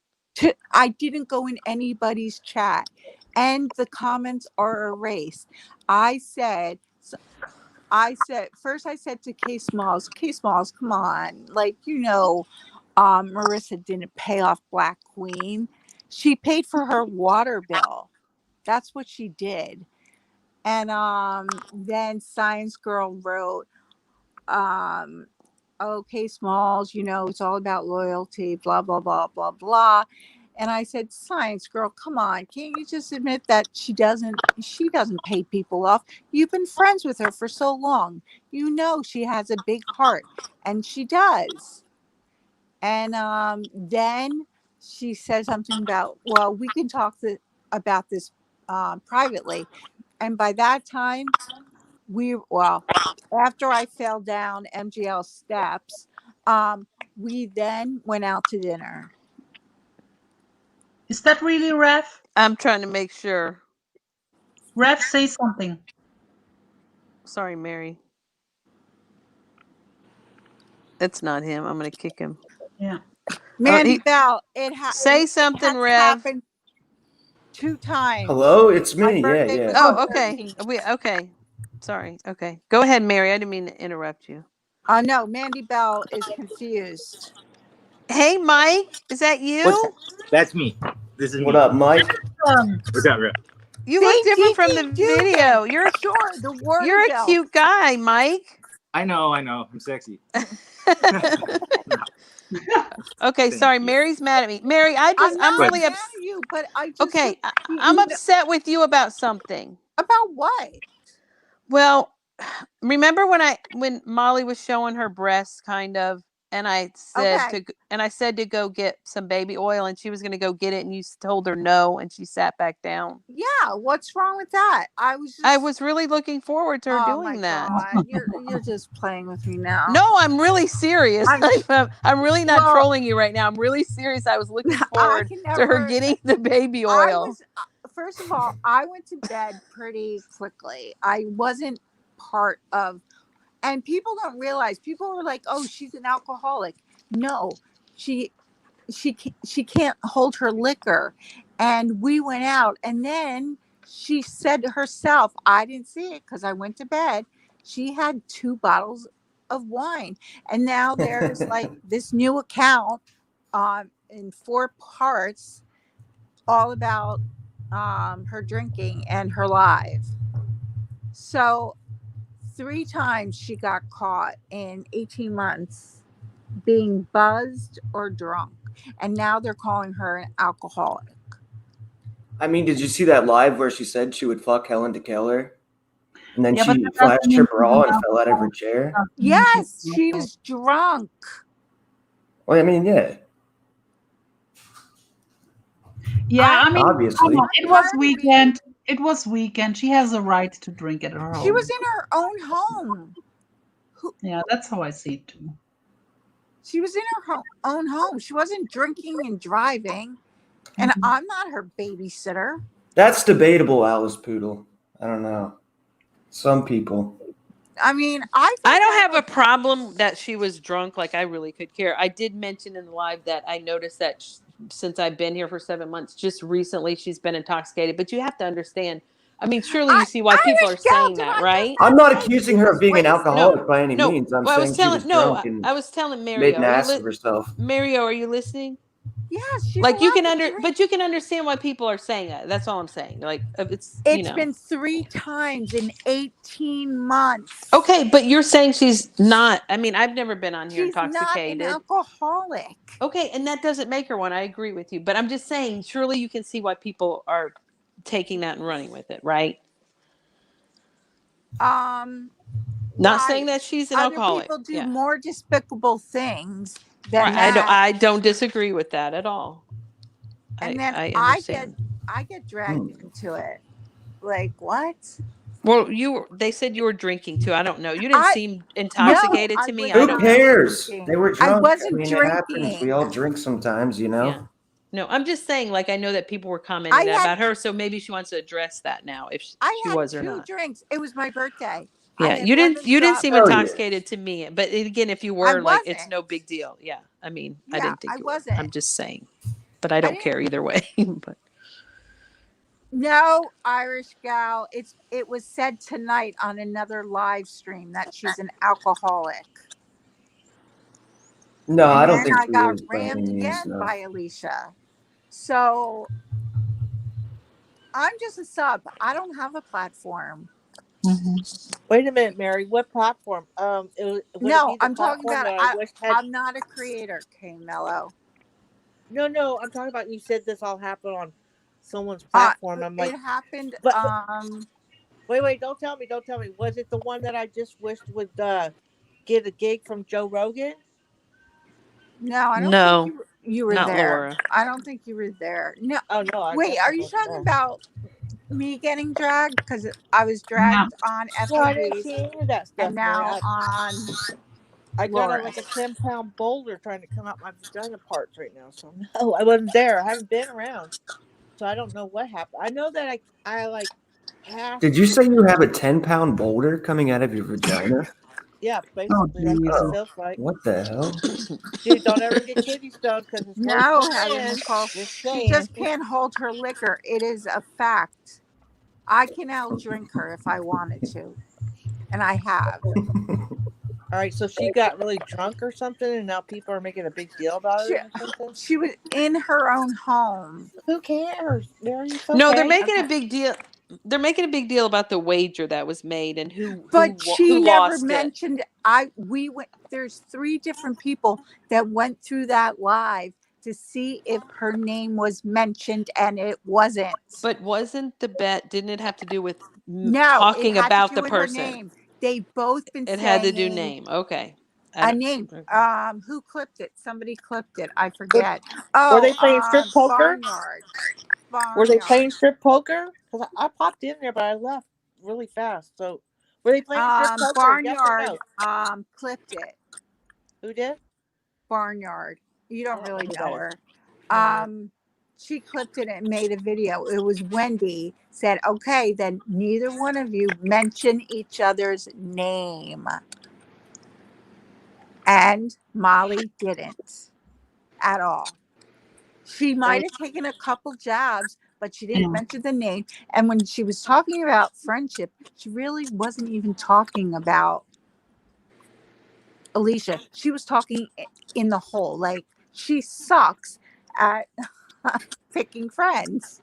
I didn't go in anybody's chat and the comments are erased. I said, first I said to K Smalls, come on. Like, Marissa didn't pay off Black Queen. She paid for her water bill. That's what she did. And then Science Girl wrote, um, okay, Smalls, it's all about loyalty, blah, blah, blah, blah, blah. And I said, Science Girl, come on. Can't you just admit that she doesn't pay people off? You've been friends with her for so long. You know she has a big heart. And she does. And then she said something about, well, we can talk about this privately. And by that time, well, after I fell down MGL steps, um we then went out to dinner. Is that really Ref? I'm trying to make sure. Rev, say something. Sorry, Mary. It's not him. I'm gonna kick him. Yeah. Mandy He, Bell, say it something, has Rev. happened 2 times. Hello, it's My me. Yeah, birthday yeah. was on Oh, the okay. 13th. Okay. Sorry. Okay. Go ahead, Mary. I didn't mean to interrupt you. No, Mandy Bell is confused. Hey, Mike. Is that What's you? That's me. This is What me. up, Mike? What's up, bro? You look See, different from the Gigi video. Duggan. Sure, the water You're a bill. cute guy, Mike. I know. I'm sexy. Okay, Thank sorry. you. Mary's mad at me. Mary, I'm I'm not really mad upset. at you, but I just Okay, think I'm upset with you about something. about what? Well, remember when Molly was showing her breasts, kind of, and Okay. I said to go get some baby oil, and she was going to go get it, and you told her no, and she sat back down. Yeah, what's wrong with that? I I just was really looking forward to her Oh my doing that. god, you're just playing with me now. No, I'm really serious. I'm I'm really not well, trolling you right now. I'm really serious. I was looking I forward can to her never getting the baby I oil. was first of all, I went to bed pretty quickly. I wasn't part of and people don't realize people were like, "Oh, she's an alcoholic." No. She she can't hold her liquor, and we went out, and then she said to herself, I didn't see it because I went to bed, she had 2 bottles of wine, and now there's like this new account in 4 parts all about her drinking and her live. So 3 times she got caught in 18 months being buzzed or drunk. And now they're calling her an alcoholic. I mean, did you see that live where she said she would fuck Helen DeKellar? And then Yeah, but she that flashed doesn't her mean she's bra an and fell out of her alcoholic. chair? Doesn't mean she's Yes, an she alcoholic. was drunk. Well, I mean, yeah, Yeah, I mean, come obviously. on. It was Part of me, weekend. It was weekend. She has a right to drink at her she was home. in her own home. Yeah, that's how I see it too. She was in her own home. She wasn't drinking and driving. And Mhm. I'm not her babysitter. That's debatable, Alice Poodle. I don't know. Some people. I mean, I I thought don't that have a was, problem that she was drunk. Like I really could care. I did mention in the live that I noticed that since I've been here for 7 months, just recently she's been intoxicated. But you have to understand. I mean, surely you see why people Irish are gal, saying did that, I just right? I'm not not say she accusing her of was being an wasted? alcoholic by any No. means. I'm Well, I was saying she was telling no. drunk and I was telling made Mario. an Are you ass of herself. Mario? Are you listening? Yes, she's Like you allowed can to drink. but you can understand why people are saying that. That's all I'm saying. Like it's It's been 3 times in 18 months. okay, but you're saying she's not. I mean, I've never been on here She's not an intoxicated. alcoholic. Okay, and that doesn't make her one. I agree with you, but I'm just saying, surely you can see why people are taking that and running with it, right? Um, Not right. saying that she's an Other alcoholic. people do Yeah, more despicable things than right. that. I don't disagree with that at all. And then I I understand. get dragged Hmm. into it. Like what? Well, they said you were drinking too. I don't know. You didn't I seem no, intoxicated I to me. was I Who don't not know. cares? drinking. They were I drunk. I wasn't mean, it happens. We drinking. all drink sometimes, you Yeah. know? No, I'm just saying, like, I know that people were commenting I that had about her, so maybe she wants to address that now if I she had was or 2 not. drinks. It was my birthday. I Yeah, had lemon you didn't drop. seem Hell yeah. intoxicated to me, but again, if you I were, like, it's wasn't. no big deal. Yeah, I mean, I Yeah, didn't think I you were. wasn't. I'm just saying, but I I don't didn't. care either way. But No, Irish gal. It was said tonight on another live stream that she's an alcoholic. No, I And don't then think I she got is by any rammed means, again no. by Alicia. So I'm just a sub. I don't have a platform. Mhm. Wait a minute, Mary. What platform? Would it No, be the I'm talking platform about that I wish had? I'm not a creator, K Mello. No, no. I'm talking about. You said this all happened on someone's platform. I'm It like, happened but wait. Don't tell me. Don't tell me. Was it the one that I just wished would get a gig from Joe Rogan? no, I don't think no, you were not there. Laura. I don't think you were there. No. Oh no, I Wait, are definitely you wasn't talking there. about me getting dragged cuz I was Yeah. dragged on No, I didn't FODs see any of that and stuff, Mary. now on I got Laura. like a 10-pound boulder trying to come out my vagina parts right now. So no, I wasn't there. I haven't been around, so I don't know what happened. I know that I like Did you say you have a 10-pound boulder coming out of your vagina? Yeah, Oh, basically that's what it Jesus. feels like. What the hell? Dude, don't ever get kidney stone because it's worse No, than Heather sin. Nicole. Just She saying. just can't hold her liquor. It is a fact. I can outdrink her if I wanted to, and I have. All right, so she got really drunk or something, and now people are making a big deal about She it or something. she was in her own home, Who cares? Mary, it's No, they're okay. making a big deal. They're making a big deal about the wager that was made and but she who never lost it. mentioned. We went. There's 3 different people that went through that live to see if her name was mentioned, and it wasn't. But wasn't the bet? Didn't it have to do with No, it talking had to about do the with her person? name. They've both been It had to do saying name. Okay. I a don't. name. Okay. Who clipped it? Somebody clipped it. I Were, forget. were Oh, they playing strip poker? Barnyard. Were they Barnyard. playing strip poker? Because I popped in there, but I left really fast. So, were they playing strip poker? Yes or Barnyard no? clipped it. Who did? Barnyard. You I don't don't know really who that know is. her. No. She clipped it and made a video. It was Wendy said, "Okay, then neither one of you mention each other's name." And Molly didn't at all. She might And have taken a couple jabs, but she didn't Yeah. mention the name. And when she was talking about friendship, she really wasn't even talking about Alicia. She was talking in the whole. Like, she sucks at picking friends.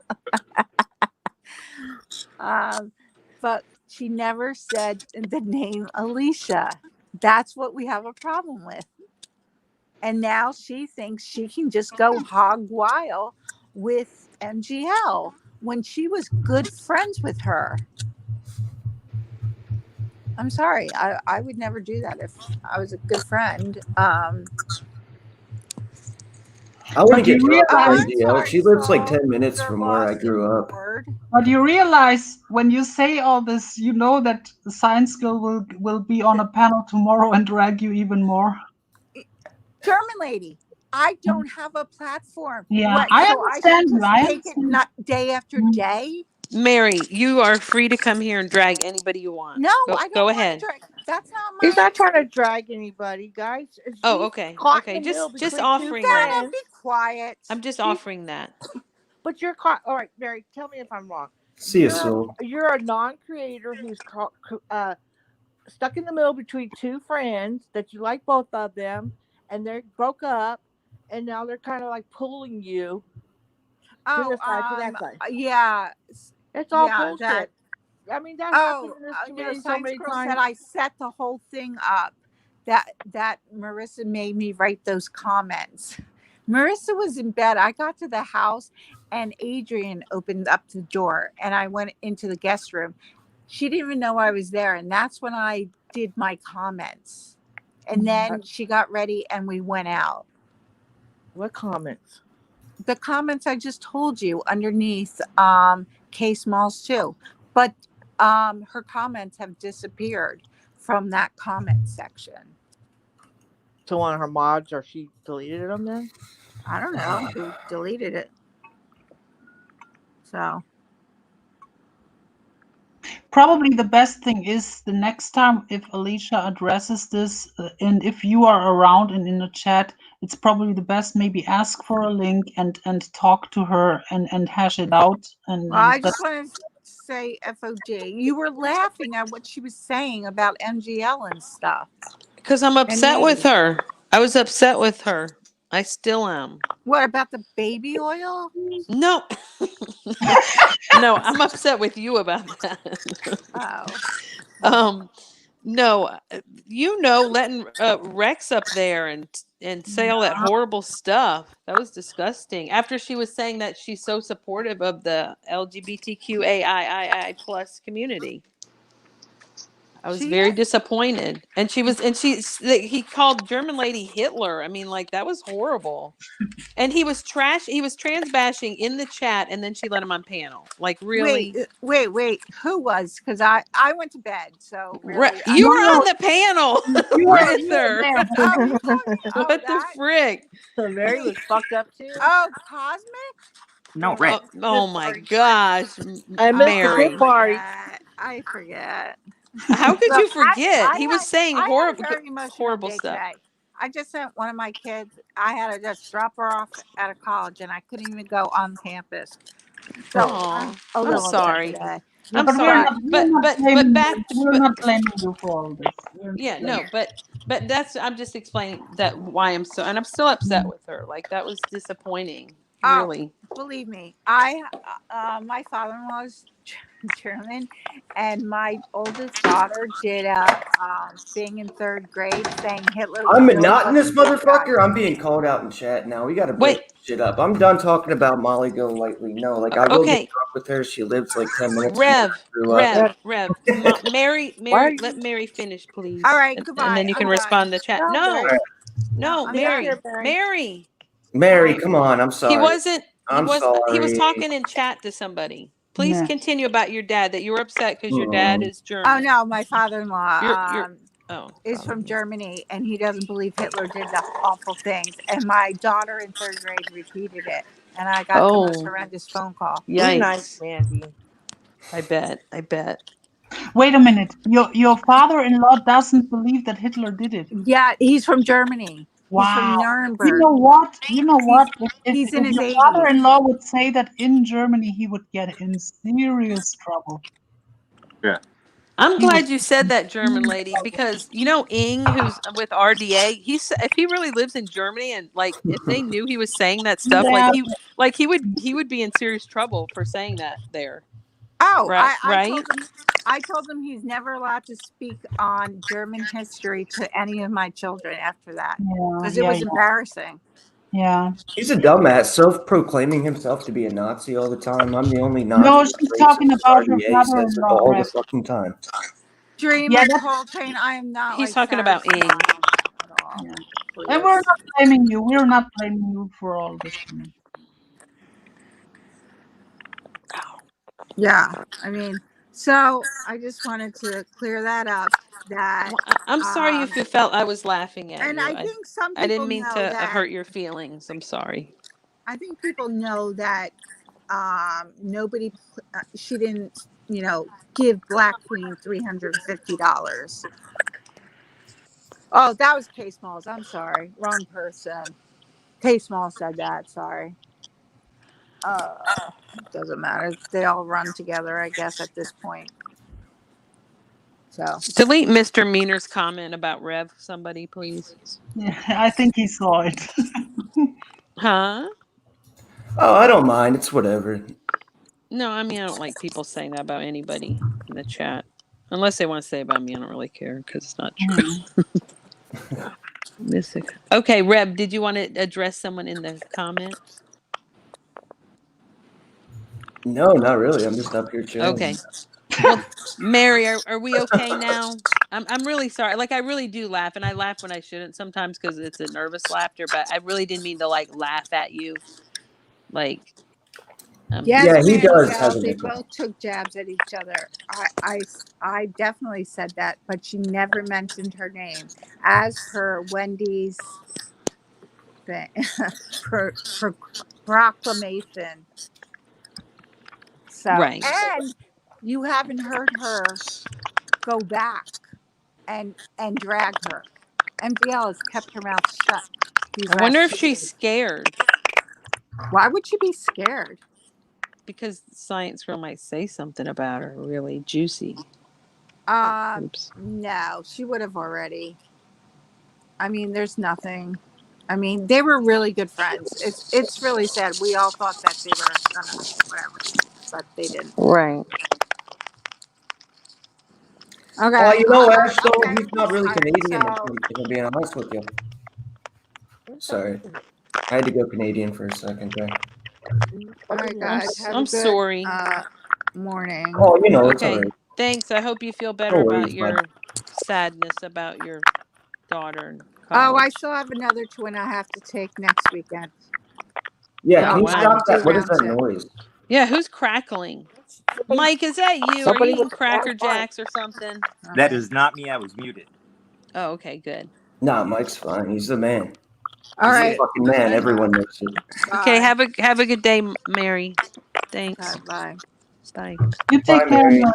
Um, but she never said the name Alicia. That's what we have a problem with. And now she thinks she can just go hog wild with MGL when she was good friends with her. I'm sorry. I would never do that if I was a good friend. I want to But you get drunk with I'm realize, MGL. sorry, She lives like Saul. 10 minutes You're from where I lost grew in up. Lord. when you say all this, you know that the science girl will be on a panel tomorrow and drag you even more. German lady, I don't have a platform. Yeah, What? I So I should understand you. just I take it understand. not day after day? Mary, you are free to come here and drag anybody you want. No, I Go don't want to ahead. drink. That's not she's my. not trying to drag anybody, guys. Oh, She's okay. caught in Okay. the middle Just between two offering that. Dana, be friends. quiet. I'm just She's, offering that. but you're caught. All right, Mary, tell me if I'm wrong. See you, You're Sue. you're a non-creator who's stuck in the middle between two friends that you like both of them, and they broke up, and now they're kind of like pulling you to Oh, this side, to that side. yeah, It's all yeah. That. bullshit. I mean, that happened Oh, in this community so Science many Girl said times. I set the whole thing up. That Marissa made me write those comments. Marissa was in bed. I got to the house, and Adrian opened up the door, and I went into the guest room. She didn't even know I was there, and that's when I did my comments. And Uh, then she got ready, and we went out. What comments? The comments I just told you underneath K Smalls too. But her comments have disappeared from that comment section. To one of her mods, or she deleted them then? I don't know who deleted it. So Probably the best thing is the next time if Alicia addresses this, and if you are around and in the chat, it's probably the best maybe ask for a link and talk to her and hash it out. well, And I just want to say FOG. You were laughing at what she was saying about MGL and stuff. Because I'm And upset with me. her. I was upset with her. I still am. What about the baby oil? No. No, I'm upset with you about that. Oh. um, no, letting Rex up there and say all that horrible stuff. That was disgusting. After she was saying that she's so supportive of the LGBTQAII plus community. I was She very is. disappointed. And he called German lady Hitler. I mean, like, that was horrible. And he was trans bashing in the chat, and then she let him on panel. Like, really? Wait. Who was? Because I went to bed. So really, I You no, were don't on no, know. the panel with you were her. there. Oh, you talking? Oh, What the that. frick? Mary was fucked up too. Oh, Cosmic. No, red. Oh my gosh, I missed the Mary. good part. I forget. How could Look, you forget? He was saying I had a horrible, very emotional horrible day stuff. today. I just sent one of my kids. I had to just drop her off at a college, and I couldn't even go on campus. So Oh, I'm a I'm little upset sorry. today. Yeah, I'm but sorry, we're not blaming back, you. We're not blaming you for all this. We're not yeah, blaming no, but that's I'm just explaining that why I'm so, and I'm still upset you. with her. Like that was disappointing, Oh, really. believe me, my father-in-law is German, and my oldest daughter did a thing in third grade saying Hitler I'm really monotonous, wasn't a good guy. motherfucker. I'm being called out in chat now. We got to break Wait, this shit up. I'm done talking about Molly Golightly. No, like I will get okay, drunk with her. She lives like 10 minutes from where I Rev, grew up. Rev, Yeah. Rev. Why are Mary, let you? Mary finish, All please, right, and goodbye. then you can I'm done. respond in the chat. No, No, Barry. No, no, I'm Take done. care, Mary, Barry. Mary. Mary, Bye. come on. I'm He sorry. wasn't. I'm He was sorry. talking in chat to somebody. Please Yeah. continue about your dad. That you were upset because your dad Mm. is Oh German. no, my father-in-law You're. Oh, is from father-in-law. Germany, and he doesn't believe Hitler did the awful things. And my daughter in third grade repeated it, and I got the most Oh, horrendous phone call. Be nice, yikes! Mandy. I bet. I bet. Wait a minute. Your father-in-law doesn't believe that Hitler did it. Yeah, he's from Germany. He's from Wow. You Nuremberg. know what? You know He's what? he's in If his your 80s. father-in-law would say that in Germany, he would get in serious trouble. Yeah. I'm He would glad you get said in that, German serious lady, trouble. because you know Ing, who's with RDA. He's if he really lives in Germany, and like if they knew he was saying that stuff, Yeah. he would be in serious trouble for saying that there. Oh, Right, right. I told him he's never allowed to speak on German history to any of my children after that Yeah. because it Yeah. was embarrassing. Yeah. He's a dumbass, self-proclaiming himself to be a Nazi all the time. I'm the only No, Nazi she's racist talking about your RDA says it father-in-law, all the Rev. fucking time. Dreamer Yeah, that's Coltrane, I am not He's like talking Sarah about Ing. Smile at all. yeah. And we're Please. not blaming you. We're not blaming you for all this. Yeah, I mean, so I just wanted to clear that up. That, I'm sorry if um, you felt I was laughing at and you. I think some I people didn't mean know to that. hurt your feelings. I'm sorry. I think people know that nobody. She didn't, give Black Queen $350. Oh, that was K Smalls. I'm sorry, wrong person. K Smalls said that. Sorry. Doesn't matter. They all run together, I guess, at this point. So. Delete Mr. Meaner's comment about Rev. Somebody, please. Yeah, I think he saw it. Huh? Oh, I don't mind. It's whatever. No, I mean I don't like people saying that about anybody in the chat. Unless they want to say about me, I don't really care because it's not true. Okay, Reb, did you want to address someone in the comments? No, not really. I'm just up here chilling. Okay. Well, Mary, are we okay now? I'm really sorry. Like I really do laugh, and I laugh when I shouldn't sometimes because it's a nervous laughter. But I really didn't mean to like laugh at you. Like, Yes, Yeah, he does have Manuel. a They nickel. both took jabs at each other. I definitely said that, but she never mentioned her name, as per Wendy's thing, for proclamation. So, right. and you haven't heard her go back and drag her. MDL has kept her mouth shut these I wonder last if 2 days. she's scared Why would she be scared? because Science Girl might say something about her really juicy. Oops. No, she would have already. I mean, there's nothing. I mean, they were really good friends. It's really sad. We all thought that they were gonna whatever, but they didn't. Right. Okay. You know, Ash, though, Okay. he's not really All right. Canadian, So, if I'm being honest with you. Sorry. I had to go Canadian for a second there. all right, guys. Have a I'm good sorry. morning. Oh, you know, it's all Okay. right. Thanks. I hope you feel better No about worries, bud. your sadness about your daughter in Oh, I college. still have another twin I have to take next weekend. Yeah, Oh, can you So I have wow. stop to do that? What is round that 2. noise? Yeah, who's crackling? Somebody, Mike, is that you? Are you somebody eating with a bad Cracker fart. Jacks or something? That is not me. I was muted. Oh, okay, good. Nah, Mike's fine. He's the man. All He's a right. fucking man. Everyone knows it. Okay, Bye. have a good day, Mary. Thanks. Bye. Bye. You Bye, take care, Mary. Mary.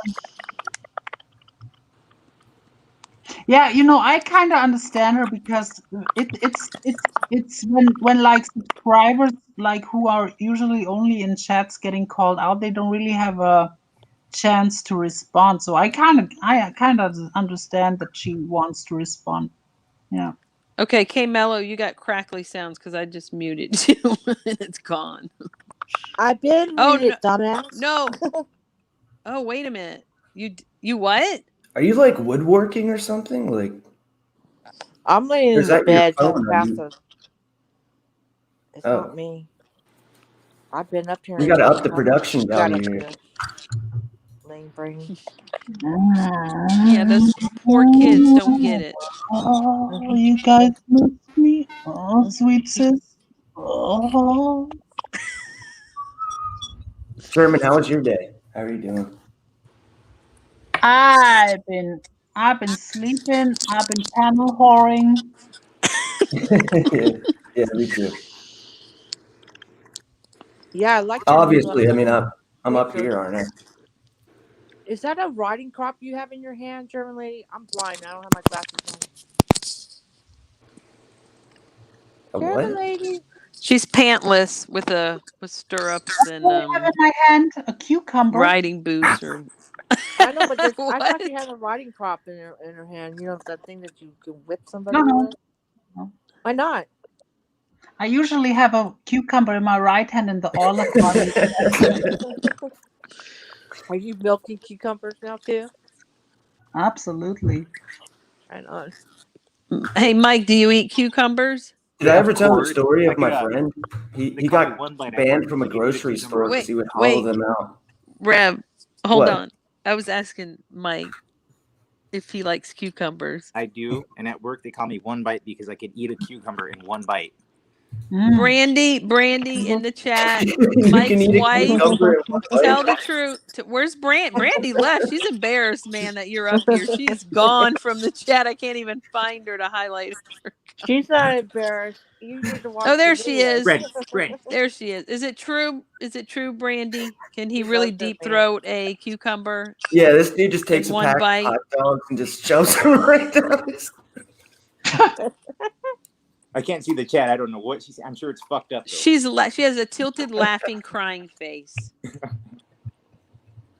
Yeah, I kind of understand her because it's when like subscribers like who are usually only in chats getting called out, they don't really have a chance to respond. So I kind of understand that she wants to respond. Yeah. Okay, K Mello, you got crackly sounds because I just muted you and it's gone. I've been Oh no, muted, dumbass. no. Oh wait a minute. You what? Are you like woodworking or something? Like, I'm laying or in is the that your bed trying to phone? Are pass you? the. It's not Oh, me. I've been up here you and got to up the I production down got up here. here. Laying brain. Yeah, those poor kids don't get it. Oh, you guys miss me. Oh, sweet sis. Oh. Sherman, how was your day? How are you doing? I've been I've been sleeping. I've been panel whoring. yeah, yeah, me too. Yeah, I like your new Obviously, I mean, I'm up picture. here, aren't I? Is that a riding crop you have in your hand, German lady? I'm blind. I don't have my glasses on. A German what? lady. She's pantless with stirrups and What do I have in my hand? A cucumber. riding boots or I know, but I thought she what? had a riding crop in her hand. You know that thing that you can whip No, somebody no, with. no. Why not? I usually have a cucumber in my right hand and the olive oil. Are you milking cucumbers now too? Absolutely. Right on. Hey Mike, do you eat cucumbers? Did I Yeah, ever of tell the course. story I of my could. friend? They He call me got one bite at work banned from because a I can eat a grocery store cucumber. because Wait, he would hollow wait, them out. Rev, hold What? on. I was asking Mike if he likes cucumbers. I do, and at work they call me one bite because I can eat a cucumber in one bite. Mm. Brandy in the chat. You can Mike's eat a wife. cucumber in one Tell bite? the truth. Where's Brandy left? She's embarrassed, man, that you're up here. She's gone from the chat. I can't even find her to highlight her. She's not embarrassed. You need to watch Oh, the there she video. is. Brandy. There she is. Is it true? Is it true, Brandy? Can he She really loves her deep man. throat a cucumber Yeah, this dude just in takes a one pack of bite? hot dogs and just shoves them right down his. I can't see the chat. I don't know what she's. I'm sure it's fucked up though. She has a tilted, laughing, crying face,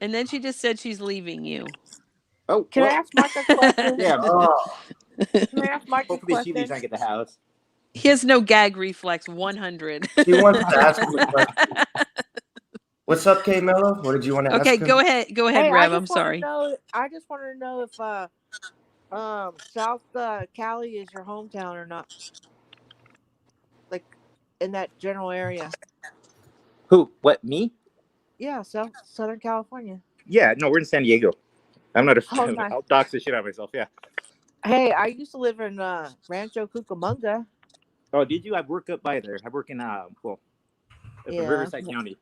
and then she just said she's leaving you. Oh, Can I well, ask Mike a question? yeah. Oh, Can I ask Mike a Hopefully she leaves question? and I get the house. He has no gag reflex. 100. he wants to ask him a question. What's up, K Mello? What did you want to Okay, ask him? go ahead. Go ahead, Hey, I Rev. I'm just want to sorry. know. I just want to know if South Cali is your hometown or not. Like in that general area. Who? What? Me? Yeah, Southern California. Yeah. No, we're in San Diego. I'm not a. Oh, nice. I'll dox the shit out of myself. Yeah. Hey, I used to live in Rancho Cucamonga. Oh, did you? I work up by there. I work in well, up in Yeah. Riverside County.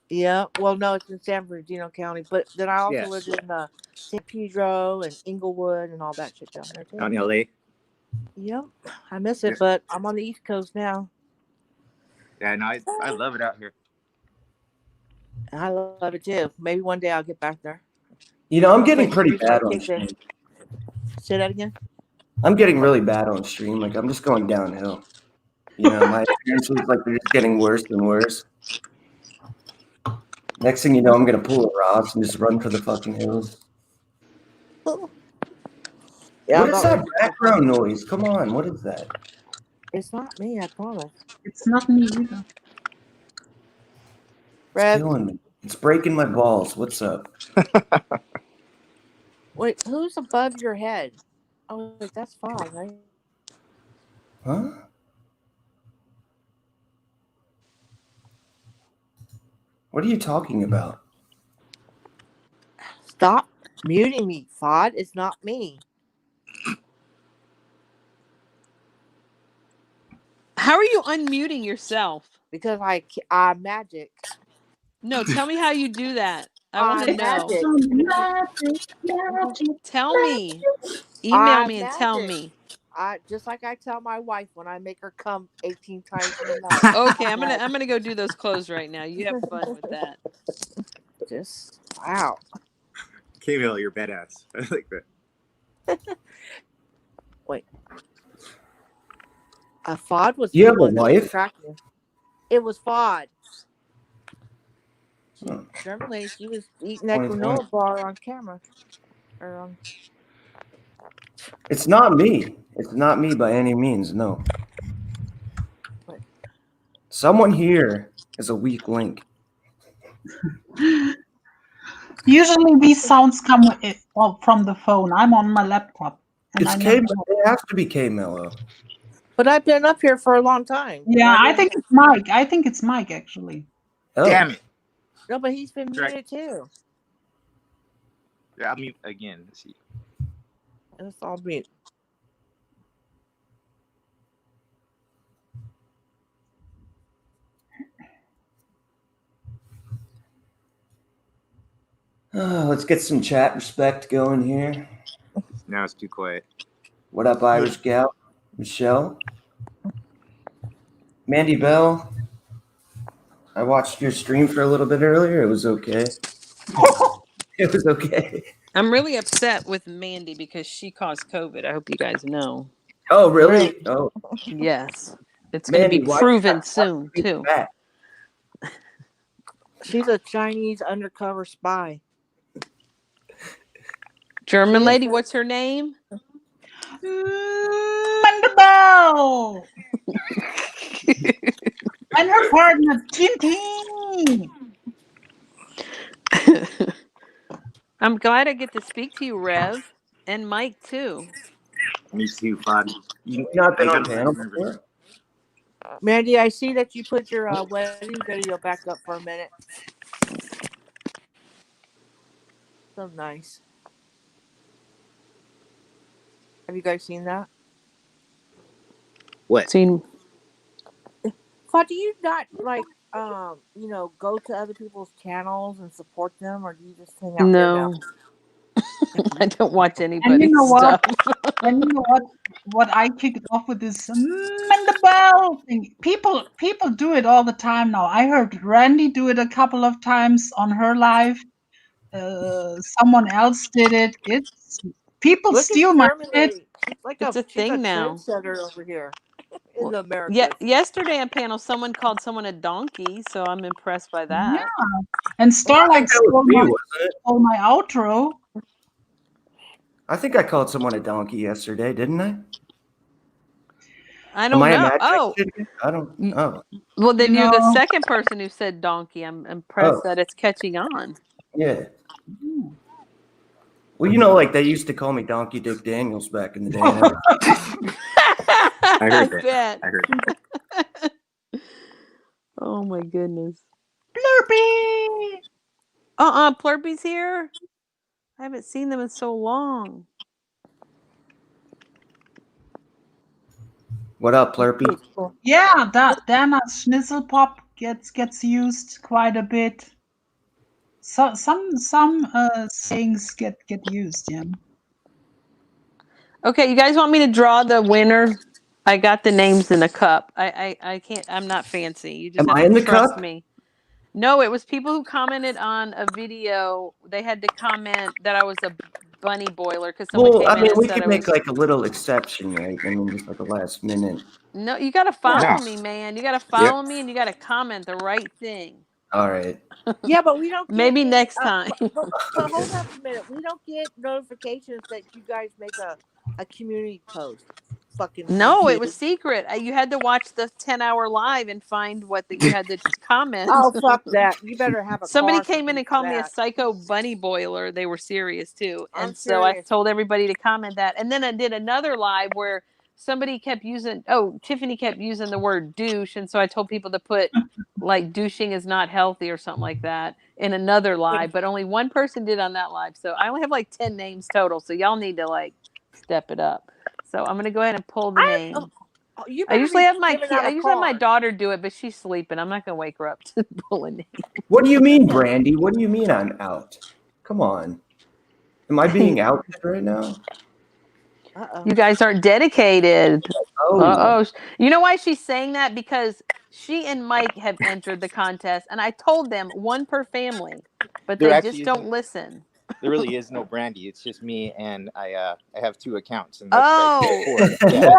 Yeah. Well, no, it's in San Bernardino County. But then I also Yeah. lived in San Pedro and Inglewood and all that shit down there too. Out in LA. Yep. I miss it, Yeah. but I'm on the East Coast now. Yeah. No, I love it out here. And I love it too. Maybe one day I'll get back there. I'm getting pretty bad on Kicked in. stream. Say that again. I'm getting really bad on stream. Like, I'm just going downhill. My experiences, like, they're just getting worse and worse. Next thing you know, I'm going to pull a Ross and just run for the fucking hills. Yeah, What I'm is not that ready. background noise? Come on, what is that? It's not me, I promise. It's not me either. It's Rev, killing me. It's breaking my balls. What's up? wait, who's above your head? Oh, wait, that's fine, right? Huh? What are you talking about? Stop muting me, Fod. It's not me. How are you unmuting yourself? Because I magic. No, tell me how you do that. I want to I know. magic. Magic, magic, Tell me. magic. Email I me and tell magic. me. I just like I tell my wife when I make her come 18 times in a night. Okay, I'm gonna go do those clothes right now. You have fun with that. Just wow. K-Mill, you're badass. I like that. Wait. Fod was You the have a one that was wife? tracking. It was Fod. Oh, German lady, she was eating that 2020. granola bar on camera. Or It's not me. It's not me by any means. No. what? Someone here is a weak link. Usually these sounds come from the phone. I'm on my laptop, and It's I K. never. It has to be K Mello. But I've been up here for a long time. Yeah, I think it's Mike. I think it's Mike actually. Oh, Damn it. No, but he's been Right. muted too. Yeah, I'll mute again. Let's see. It's all mute. let's get some chat respect going here. Now it's too quiet. What up, Irish gal? Michelle? Mandy Bell? I watched your stream for a little bit earlier. It was okay. It was okay. I'm really upset with Mandy because she caused COVID. I hope you guys know. Oh, really? Right. Oh, Yes. It's going to Mandy, be why proven soon, you too. fat? She's a Chinese undercover spy. German She lady, is- what's her name? Mandabelle and her partner Tintin. I'm glad I get to speak to you, Rev, and Mike, too. Me too, Fod. You not been I on gotta panel remember. before? Mandy, I see that you put your wedding video back up for a minute. So nice. Have you guys seen that? What? Seen. Fod, do you not like go to other people's channels and support them, or do you just hang out here now? No. I don't watch And you anybody's know what? stuff. And you know what? What I kicked off with this Mandabelle thing. People do it all the time now. I heard Randy do it a couple of times on her live. Someone else did it. It's people Look at steal my German shit. lady. It's a She's a thing now. trendsetter over here in Well, the Americas. yesterday on panel, someone called someone a donkey, so I'm impressed by that. Yeah. And Starlight That was me, wasn't it? stole my outro. I think I called someone a donkey yesterday, didn't I? I Am don't I know. imagining Oh, shit again? I don't know. well, then You you're the know. second person who said donkey. I'm impressed that it's catching on. Yeah. Well, you know, like they used to call me Donkey Dick Daniels back in the day. And I heard that. bet. I heard that. Oh my goodness. Blurpy. Plurpy's here. I haven't seen them in so long. What up, Plurpy? Yeah, that Dana Schnizzle Pop gets used quite a bit. So some sayings get used, yeah. Okay, you guys want me to draw the winner? I got the names in a cup. I can't. I'm not fancy. You just Am have I to in the trust cup? me. No, it was people who commented on a video. They had to comment that I was a bunny boiler because someone Well, came I in mean, and we said could I make was. like a little exception, right? I mean, just like a last minute. No, you got to follow No. me, man. You got to follow me, and you got to comment the right thing. All right. Yeah, but we don't get Maybe any, next time. But hold up a minute. We don't get notifications that you guys make a community post. Fucking No, it was kids. secret. You had to watch the 10-hour live and find what you had to comment. Oh fuck that! You better have a Somebody car for came in me and for called me a that. psycho bunny boiler. They were serious too. I'm And so I serious. told everybody to comment that. And then I did another live where somebody kept using, Tiffany kept using the word douche. And so I told people to put like douching is not healthy or something like that in another live. But only one person did on that live. So I only have like 10 names total. So y'all need to like step it up. So I'm going to go ahead and pull the name. You I better usually be have giving out my a card. daughter do it, but she's sleeping. I'm not gonna wake her up to pull a name. What do you mean, Brandy? What do you mean I'm out? Come on. Am I being outed right now? Uh-oh. You guys aren't dedicated. Oh, Uh-oh. You know why she's saying that? Because she and Mike have entered the contest, and I told them one per family, but There they actually just don't isn't. listen. There really is no Brandy. It's just me, and I have 2 accounts, and that's what I did Oh. before. Yeah,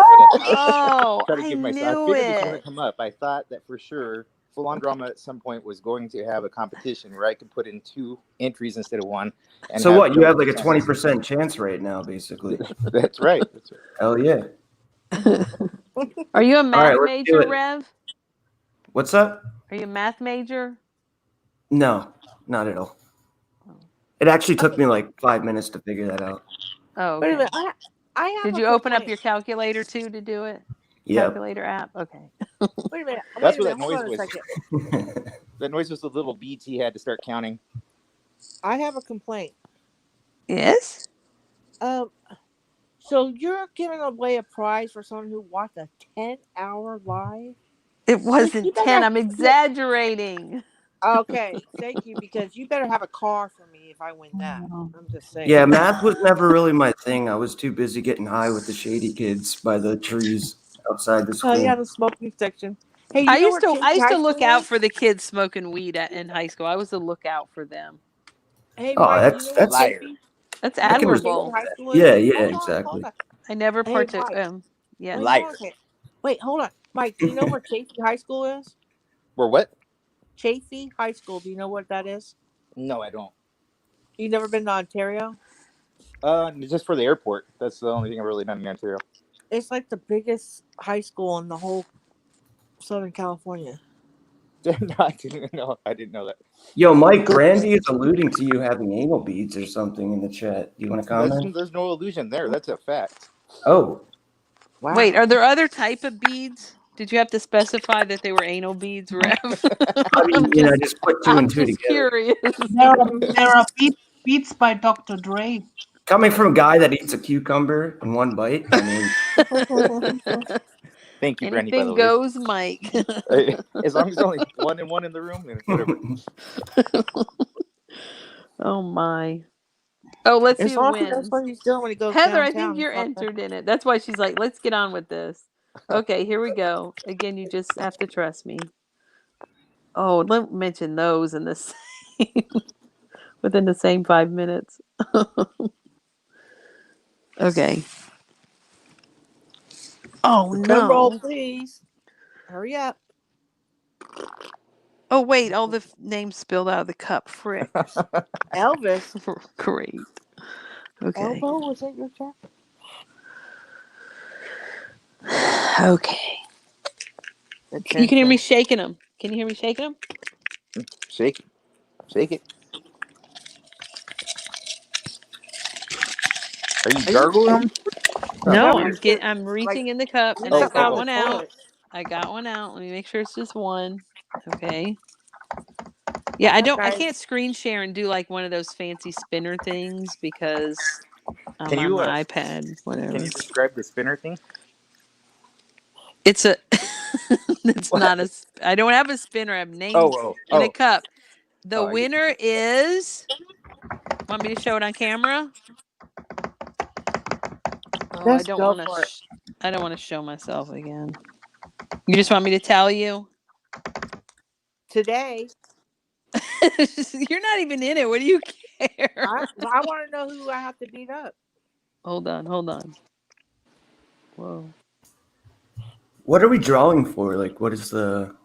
Oh, try to I give myself. I knew figured it was going to it. come up. I thought that for sure, Full On Drama at some point was going to have a competition where I could put in 2 entries instead of 1. And so what? You have like a chances. 20% chance right now, basically. That's right. That's right. Hell yeah! Are you a All math right, let's do major, it. Rev? What's up? Are you a math major? No, not at all. It actually took me like 5 minutes to figure that out. Oh, Wait a okay. minute. I have Did a you open up complaint. your calculator too to do it? Yep. Calculator app? Okay. Wait a minute. That's Wait a what minute. that Hold noise on a was. second. That noise was the little beats he had to start counting. I have a complaint. Yes? So you're giving away a prize for someone who watched a 10-hour live? It You wasn't 10. better. I'm exaggerating. Okay, thank you, because you better have a car for me if I win that. I'm just saying. Yeah, math was never really my thing. I was too busy getting high with the shady kids by the trees outside the Oh school. yeah, the smoking section. Hey, I you know used where to Chasey High look School out is? for the kids smoking weed in high school. I was the lookout for them. Hey, Oh, Mike, do you know where that's Liar. Chasey? That's I can Where respect Chasey admirable. High that. School is? Yeah, yeah, Hold on, exactly. hold on. I never Hey, partook. Mike. Yes. Wait, Liar. hold on a second. Wait, hold on, Mike. Do you know where Chasey High School is? Or what? Chasey High School. Do you know what that is? No, I don't. You never been to Ontario? Just for the airport. That's the only thing I've really done in Ontario. It's like the biggest high school in the whole Southern California. No, I didn't know. I didn't know that. Yo, Mike, Brandy is alluding to you having anal beads or something in the chat. Do you want to comment? There's no illusion there. That's a fact. Oh, Wow. Wait, are there other type of beads? Did you have to specify that they were anal beads, Rev? I mean, just put 2 and 2 just together. curious. There are beats by Dr. Dre. Coming from a guy that eats a cucumber in one bite, I mean, Thank you, Brandy, by the Anything way. goes, Mike. As long as there's only 1 and 1 in the room, then whatever. Oh my. Oh, let's see As who long as that's wins. what he's doing when he goes Heather, downtown. I think you're entered in it. That's why she's like, let's get on with this. Okay, here we go. Again, you just have to trust me. Oh, don't mention those in the same, within the same 5 minutes. Okay. Oh Drum roll, no. please. Hurry up. Oh wait, all the names spilled out of the cup. Frick. Elvis. Great. Okay. Elbow, was that your chat? Okay. You can hear me shaking them. Can you hear me shaking them? Shake it. Shake it. Are you gargling? No, Sounds I'm reaching in the cup and like I got oh. one out. I got one out. Let me make sure it's just one. Okay. Yeah, I can't screen share and do like one of those fancy spinner things because I'm Can on you my iPad, whatever. Can you describe the spinner thing? It's a it's What? not a I don't have a spinner. I have names in a cup. The Oh, I get winner is, want me to show it on camera? Oh, Let's go for it. I don't want to show myself again. You just want me to tell you? Today, You're not even in it. What do you care? I want to know who I have to beat up. Hold on. Whoa. what are we drawing for? Like, what is the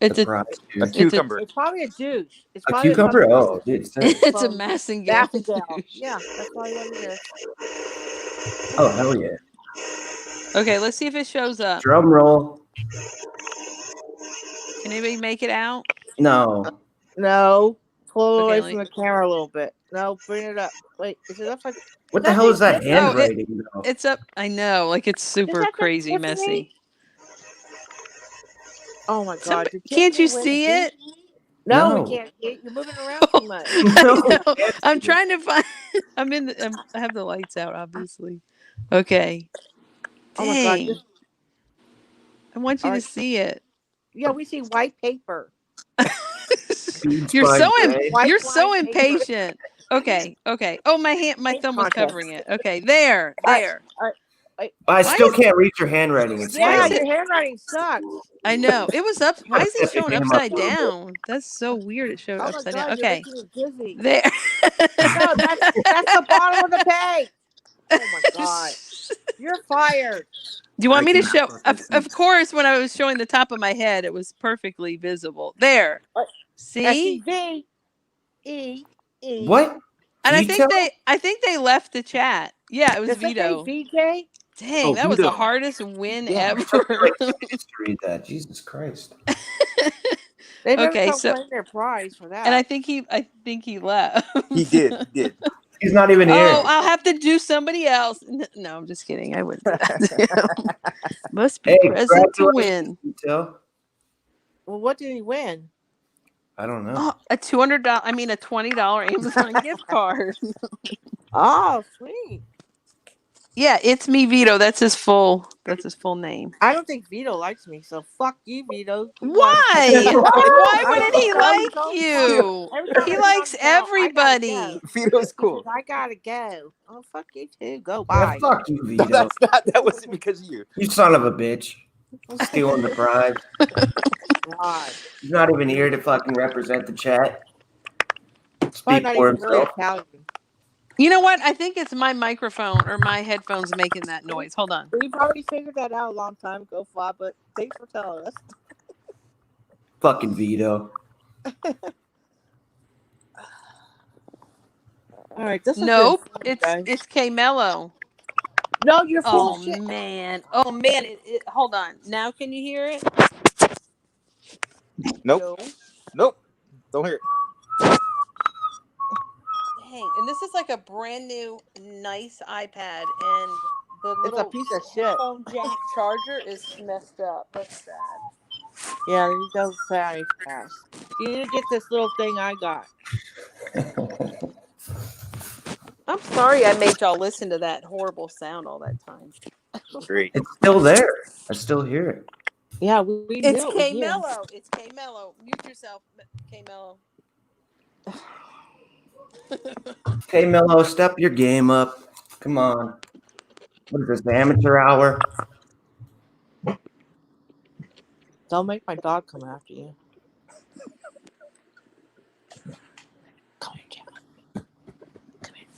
prize? A cucumber. It's probably a douche. It's A probably cucumber? a Oh, dude, it's a Massingale. Yeah, that's probably what it is. oh, hell yeah. Okay, let's see if it shows up. Drum roll. Can anybody make it out? No. No. Pull it Okay, away from the camera a little bit. No, bring it up. Wait, is it upside? What the hell is that handwriting, though? It's up. I know, like it's super crazy messy. Oh my god! Can't you see it? No, we can't see it. You're moving around too much. I'm trying to find. I have the lights out, obviously. Okay. Oh my god! I want you to see it. Yeah, we see white paper. You're so impatient. Okay. Oh, my thumb was covering it. Okay, there. I Why still is- can't read your handwriting. It's Why Yeah, is failing. it? your handwriting sucks. I know it was up. Why Gotta is it step your showing game up a upside little bit. down? That's so weird. It showed Oh my upside down. god, you're Okay, making me dizzy. there. No, that's the bottom of the page. Oh my god, you're fired. Do you want I me to can show? fucking see. Of course, when I was showing the top of my head, it was perfectly visible. There. S E See? V E E. What? And Veto? I think they left the chat. Yeah, it was Does it say Vito. VJ? Dang, Oh, that was the Vito. hardest win Yeah. It took me ever. like 2 minutes to read that. Jesus Christ. They better Okay, come so claim their prize for and that. I think he left. He did. He did. He's not even Oh, here. I'll have to do somebody else. No, I'm just kidding. I wouldn't do that to him. Must be Hey, present to congratulations, win. Veto. Well, what did he win? I don't know. Oh, a $200. I mean, a $20 Amazon gift card. Oh, sweet. Yeah, it's me, Vito. That's his full. That's his full name. I don't think Vito likes me, so fuck you, Vito. You want? Why? Why I wouldn't don't he know. like Go you? every time He I get on likes the bell, I gotta go. everybody. Vito's He cool. says, I gotta go. Oh, fuck you too. Go Yeah, bye. fuck you, No, Veto. that's not. That wasn't because of you. You son of a bitch. Stealing the prize. God. He's not even here to fucking represent the chat. Probably Speak not for even really himself. Italian. You know what? I think it's my microphone or my headphones making that noise. Hold on. We've already figured that out a long time ago, Fly, but thanks for telling us. Fucking Veto. All right, this has been Nope. fun, guys. It's K Mello. No, you're full Oh of shit. man. Oh man. Hold on. Now can you hear it? Nope. No. Nope. Don't hear it. Dang. And this is like a brand new nice iPad and the It's a little piece of shit. headphone jack charger is messed up. That's sad. Yeah, you go very fast. You need to get this little thing I got. I'm sorry I made y'all listen to that horrible sound all that time. Great. It's still there. I still hear it. Yeah, we It's knew it was K you. Mello. It's K Mello. Mute yourself, K Mello. Okay, Mello, step your game up. Come on. What is this, the amateur hour? Don't make my dog come after you. Come here, Jim. Come here.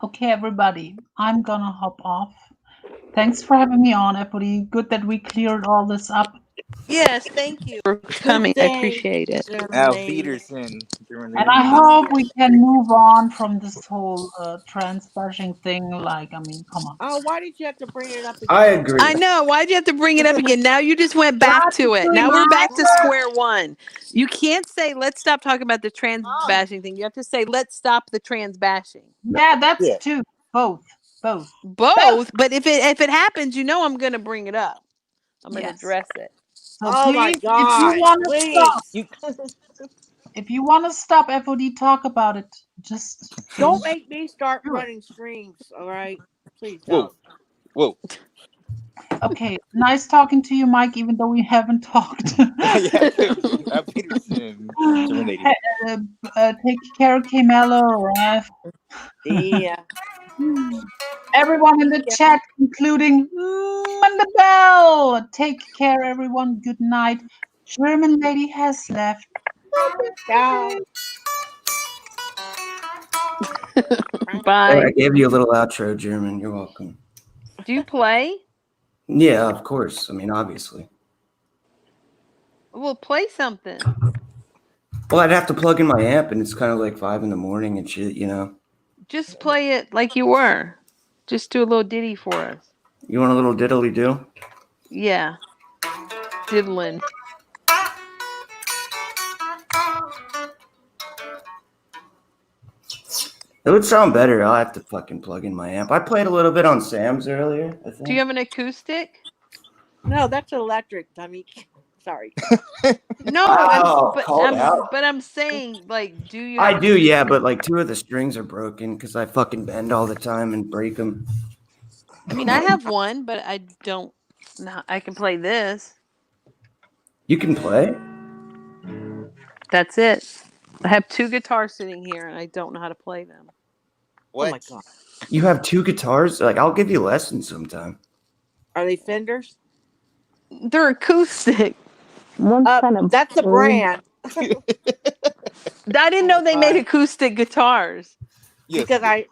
Okay, everybody, I'm gonna hop off. Thanks for having me on, Epody. Good that we cleared all this up. Yes, thank you for coming. I appreciate it. Al Germany. Peterson. German And lady. I hope we can move on from this whole trans bashing thing. Like, I mean, come on. Oh, why did you have to bring it up again? I agree. I know. Why'd you have to bring it up again? Now you just went back That's to it. between Now we're back to us. square one. You can't say, let's stop talking about the trans bashing thing. You have to say, let's stop the trans bashing. Yeah, that's Yeah. two. Both. Both. But if it happens, you know I'm going to bring it up. I'm going to Yes. address it. So Oh my please, God! Please if you want to stop FOD, talk about it. Just don't make me start do it. running streams. All right, please Whoa. don't. Whoa. Okay, nice talking to you, Mike, even though we haven't talked. Yeah. Al Peterson. German lady. Take care, Kemelo, Raf. Yeah. Everyone in the chat, including Mandabelle. Take care, everyone. Good night. German lady has left. Ciao. Bye. I gave you a little outro, German. You're welcome. Do you play? Yeah, of course. I mean, obviously. Well, play something. Well, I'd have to plug in my amp, and it's kind of like 5 a.m. and shit, you know. Just play it like you were. Just do a little ditty for us. You want a little diddly do? Yeah. Diddling. It would sound better. I'll have to fucking plug in my amp. I played a little bit on Sam's earlier, I think. Do you have an acoustic? No, that's electric, dummy. Sorry. No, Wow, called out. but I'm saying, like, do you? I do, yeah, but like 2 of the strings are broken because I fucking bend all the time and break them. I mean, I have one, but I don't. I can play this. You can play? That's it. I have 2 guitars sitting here, and I don't know how to play them. Oh my What? god. You have 2 guitars? Like, I'll give you lessons sometime. Are they Fenders? They're acoustic. One's kind of That's the brand. I didn't Oh know my they made god. acoustic guitars. Yes. Because I'm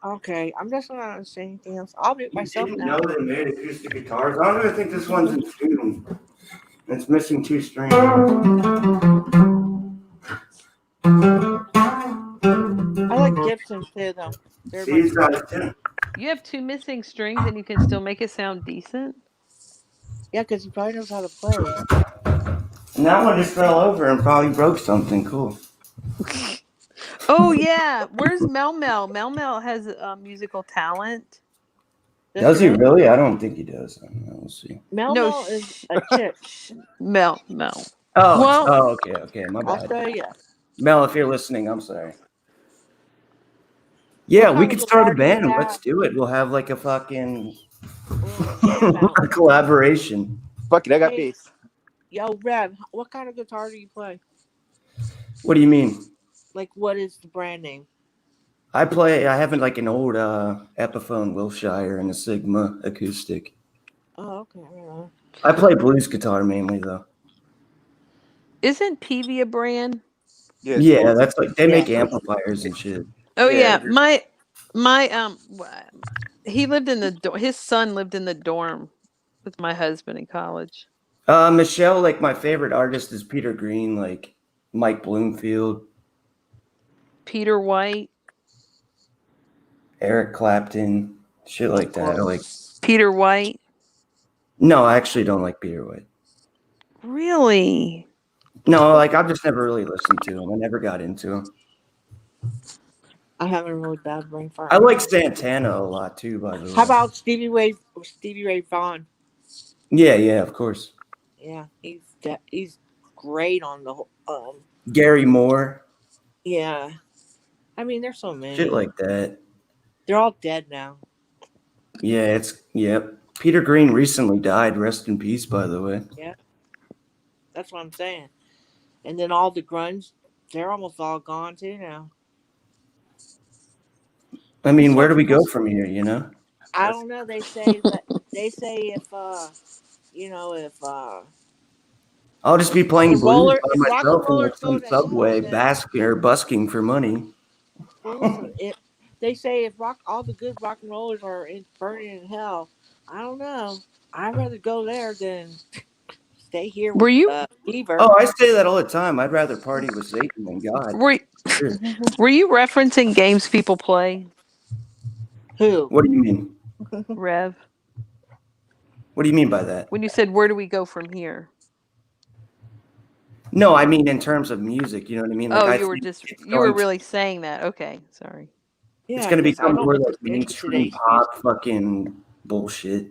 just not gonna say anything else. I'll mute You myself didn't now. know they made acoustic guitars? I don't even think this one's in tune. It's missing 2 strings. I like Gibsons too, though. They're my These guys too. You have 2 missing strings and you can still make it sound decent? yeah, because he probably knows how to play. And that one just fell over and probably broke something. Cool. Oh yeah, where's Mel Mel? Mel Mel has musical talent. Does he Really? really? I don't think he does. I don't know. We'll see. Mel No, Mel is a chick. Mel Mel. Oh, Well, okay. My bad. Australia. Mel, if you're listening, I'm sorry. What Yeah, we kind of could start a guitar do you band. Let's have? do it. We'll have like a fucking Little jam out. a collaboration. Fuck it, I got Hey, bass. yo, Rev, what kind of guitar do you play? What do you mean? Like, what is the brand name? I have like an old Epiphone Wilshire and a Sigma acoustic. Oh, okay. I don't know. I play blues guitar mainly though. isn't Peavy a brand? Yes, Yeah, both. that's like they Yeah. make amplifiers and shit. Oh Yeah, yeah, my he lived in the his son lived in the dorm with my husband in college. Michelle, like my favorite artist is Peter Green, like Mike Bloomfield, Peter White. Eric Clapton, shit Of like that. I like. course. Peter White. No, I actually don't like Peter White. Really? No, like I've just never really listened to him. I never got into him. I have a really bad brain fart. I like Santana a lot too, by the way. How about Stevie Ray Vaughan? Yeah, of course. Yeah, he's great on the Gary Moore, yeah. I mean, there's so many. shit like that. They're all dead now. Yeah, Peter Green recently died. Rest in peace, by the way. Yeah, that's what I'm saying. And then all the grunge, they're almost all gone too now. I mean, where So do we go from here? You know? I don't know. They say if I'll just be playing blues by if rock and myself in rollers like go some to hell, subway, then busking for money. well, listen. They say if all the good rock and rollers are burning in hell, I don't know. I'd rather go there than stay here Were with you Fever. Oh, I say that all the time. I'd rather party with Satan than God. were Sure. were you referencing games people play, Who? What do you mean? Rev? What do you mean by that? When you said where do we go from here? No, I mean in terms of music. You know what I mean? Like Oh, I you were think just it's you were going to, really saying that. Okay, sorry. it's Yeah, going to because I become don't more listen like to any mainstream today's music. pop, fucking bullshit.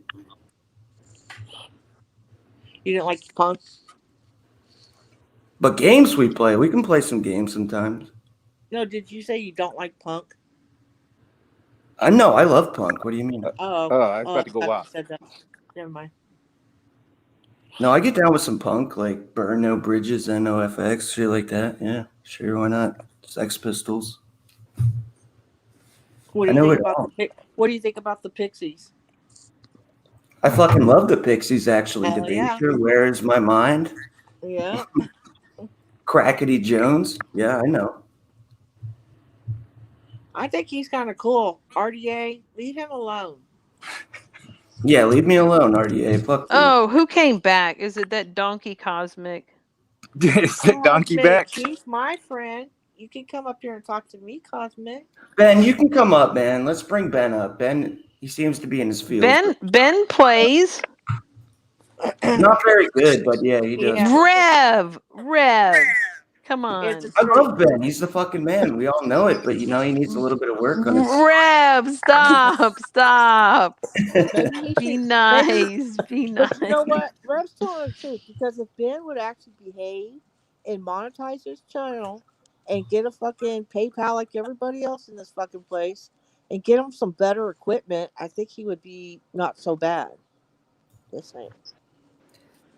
You didn't like punk? But games we can play some games sometimes. No, did you say you don't like punk? I know I love punk. What do you mean? Oh, I was I about to go thought you off. said that. Never mind. No, I get down with some punk, like Burn No Bridges, NOFX, shit like that. Yeah, sure, why not? Sex Pistols. What I do you know think it about all. What do you think about the Pixies? I fucking love the Pixies, actually. Hell yeah, Debaser, Where Is My Mind? yeah. Crackety Jones. Yeah, I know. I think he's kind of cool. RDA, leave him alone. Yeah, leave me alone, RDA. Fuck you. Oh, who came back? Is it that donkey Cosmic? Is that donkey back? He's my friend. You can come up here and talk to me, Cosmic. Ben, you can come up, man. Let's bring Ben up. Ben, he seems to be in his field. Ben plays. Not very good, but yeah, he does. Yeah. Rev. Come It's on. a I truth. love Ben. He's the fucking man. We all know it, but you know he needs a little bit of work on his. Rev, stop. Maybe he Be should. nice. Be But you know nice. what? Rev's telling the truth because if Ben would actually behave and monetize his channel and get a fucking PayPal like everybody else in this fucking place and get him some better equipment, I think he would be not so bad. Just saying.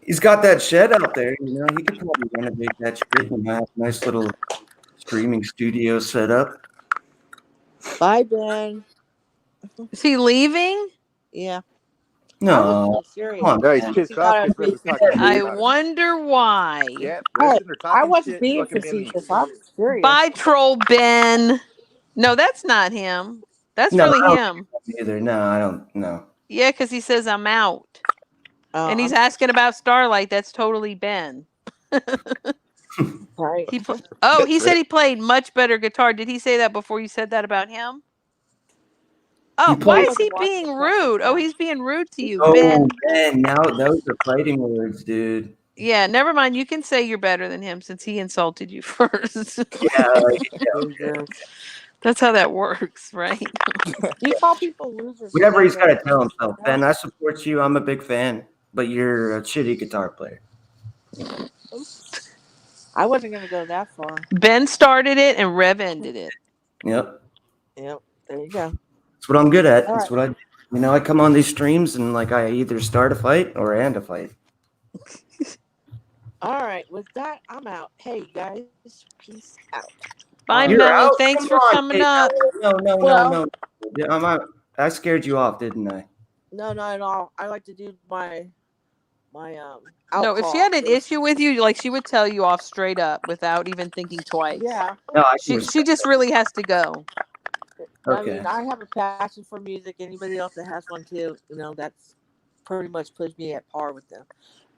He's got that shed out there, you know. He could probably renovate that shit and have a nice little streaming studio set up. Bye, Ben. Is he leaving? Yeah. I was No, being serious. come on, No, he's man. pissed He off thought I was because Red being was talking shit I about him. wonder why. Yeah, Hey, Red's in there I talking wasn't shit, being fucking Benny. facetious. I was serious. Bye, troll Ben. No, that's not him. That's No, I really don't him. think either. No, I don't. No. Yeah, because he says I'm out. And he's I'm asking about Starlight. That's totally Ben. sorry. He said he played much better guitar. Did he say that before you said that about him? He Oh, why I played. is he wasn't watching being exactly. rude? Oh, he's being rude to you, Oh Ben. man, now those are fighting words, dude. Yeah, never mind. You can say you're better than him since he insulted you first. Yeah, like, Losers. That's how that works, right? You call people losers. whatever because he's got to they're tell himself. bad? Ben, I support you. I'm a big fan, but you're a shitty guitar player. I wasn't going to go that far. Ben started it and Rev ended it. Yep, Yep. There you go. that's what I'm good at. All That's right. what I come on these streams and like I either start a fight or end a fight. All right. With that, I'm out. Hey, guys. Peace out. Bye, You're Mello. out. Thanks Come for on, coming Kate. up. No. Well- Yeah, I'm out. I scared you off, didn't I? No, not at all. I like to do my No, if she had an issue with you, like she would tell you off straight up without even thinking twice. Yeah. No, I She can she just really has to go. I Okay. mean, I have a passion for music. Anybody else that has one too, that's pretty much puts me at par with them.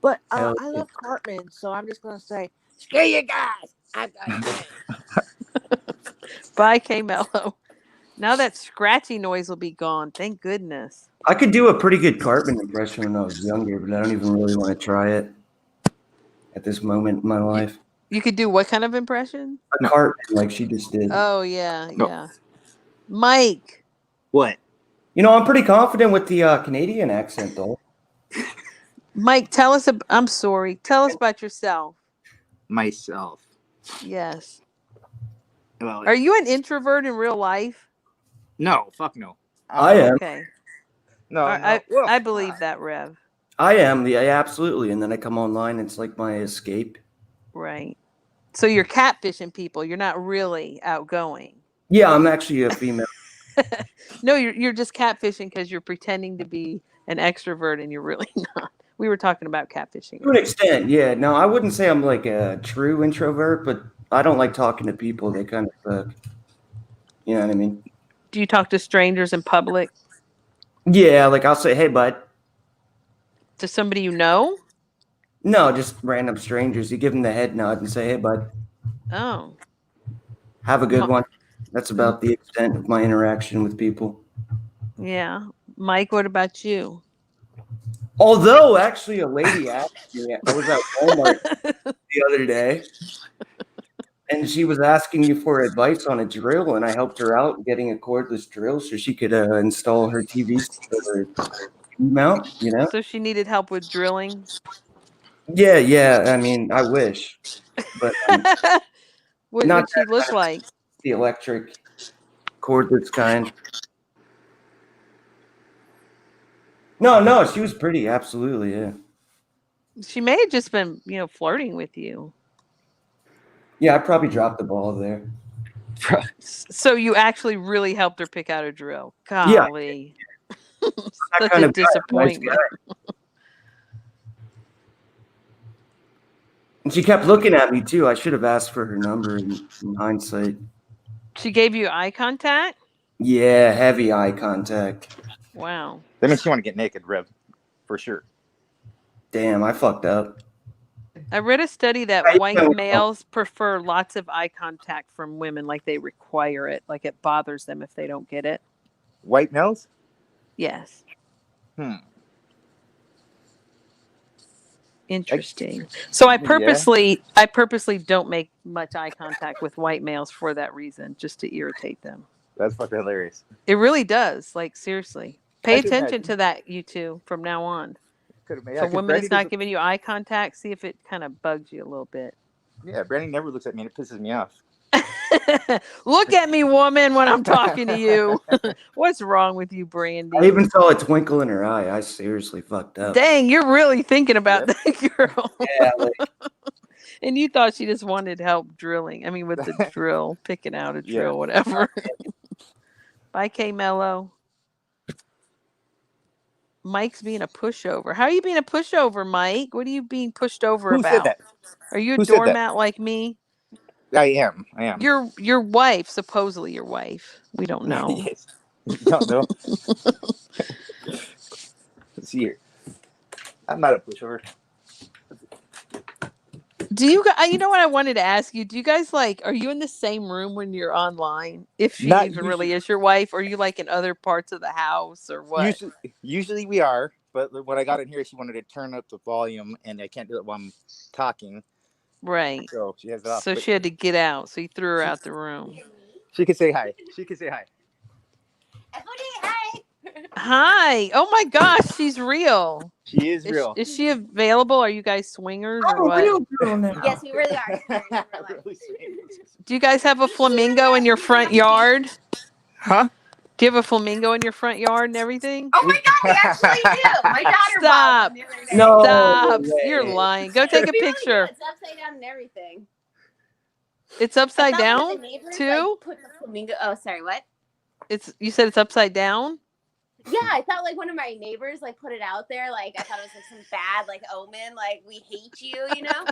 But Hell I yeah. love Cartman, so I'm just gonna say, screw you guys. I've got a plan. Bye, K Mello. Now that scratchy noise will be gone. Thank goodness. I could do a pretty good Cartman impression when I was younger, but I don't even really want to try it at this moment in my life. You could do what kind of impression? A Cartman, like she just did. Oh yeah, No. yeah. Mike. What? I'm pretty confident with the Canadian accent, though. Mike, tell us. I'm sorry. Tell us about yourself. Myself. Yes. Well, Are you an introvert in real life? no, fuck no. I am. Okay. No, I no. Well, believe that, Rev. I am. Yeah, absolutely. And then I come online. It's like my escape. Right. So you're catfishing people. You're not really outgoing. Yeah, I'm actually a female. No, you're just catfishing because you're pretending to be an extrovert and you're really not. We were talking about catfishing. To an extent, yeah. No, I wouldn't say I'm like a true introvert, but I don't like talking to people. They kind of suck. You know what I mean? Do you talk to strangers in public? Yeah, like I'll say, hey, bud. To somebody you know? No, just random strangers. You give them the head nod and say, hey, bud. Oh. Have a good Huh. one. That's about the extent of my interaction with people. Yeah. Mike, what about you? Although, actually, a lady asked me, I was at Walmart the other day, and she was asking me for advice on a drill, and I helped her out getting a cordless drill so she could install her TV mount, So she needed help with drilling? Yeah. I mean, I wish. But What not would she look like? the electric cordless kind. No, she was pretty. Absolutely, yeah. She may have just been, flirting with you. Yeah, I probably dropped the ball there. So you actually really helped her pick out a drill. Yeah. Golly. That Such kind a of guy, nice disappointment. guy. And she kept looking at me too. I should have asked for her number in hindsight. She gave you eye contact? Yeah, heavy eye contact. Wow. that means you want to get naked, Rev, for sure. Damn, I fucked up. I read a study that I white know. males prefer lots of eye contact from women, like they require it, like it bothers them if they don't get it. White males? Yes. Hmm. Interesting. So I Yeah. purposely don't make much eye contact with white males for that reason, just to irritate them. That's fucking hilarious. It really does. Like seriously. Pay I can attention imagine. to that, you two, from now on. Could have made. If a woman is not giving you eye contact, see if it kind of bugs you a little bit. Yeah, Brandon never looks at me and it pisses me off. Look at me, woman, when I'm talking to you. What's wrong with you, Brandy? I even saw a twinkle in her eye. I seriously fucked up. Dang, you're really thinking about that girl. Yeah, like, And you thought she just wanted help drilling. I mean, with the drill, picking out a drill, Yeah. whatever. Bye, K Mello. Mike's being a pushover. How are you being a pushover, Mike? What are you being pushed over Who said about? that? Are you a Who said that? doormat like me? I am. I am. Your wife, supposedly your wife. We don't know. Yes. Don't know. Let's see here. I'm not a pushover. Do you guys? You know what I wanted to ask you? Do you guys like? Are you in the same room when you're online? If she Not even really usually. is your wife, or are you like in other parts of the house, or what? Usually we are, but when I got in here, she wanted to turn up the volume, and I can't do it while I'm talking, Right. so she has it off. So But she had to get out. So you threw her she, out the room. she could say hi. She could say hi. Hi. Oh my gosh, she's real. She is real. Is she available? Are you guys swingers or I'm a what? real girl now. Yes, we really are. Really sweet. Do you guys have a flamingo in your front yard? Huh? Do you have a flamingo in your front yard and everything? Oh my god, we actually do. My daughter Stop. bought one the other day. No Stop. way. You're lying. Go take a We really do. picture. It's upside down and everything. It's I upside thought one of down the neighbors, too? put the flamingo. Oh, sorry, what? You said it's upside down? Yeah, I thought like one of my neighbors like put it out there. Like I thought it was like some bad like omen. Like we hate you, you know.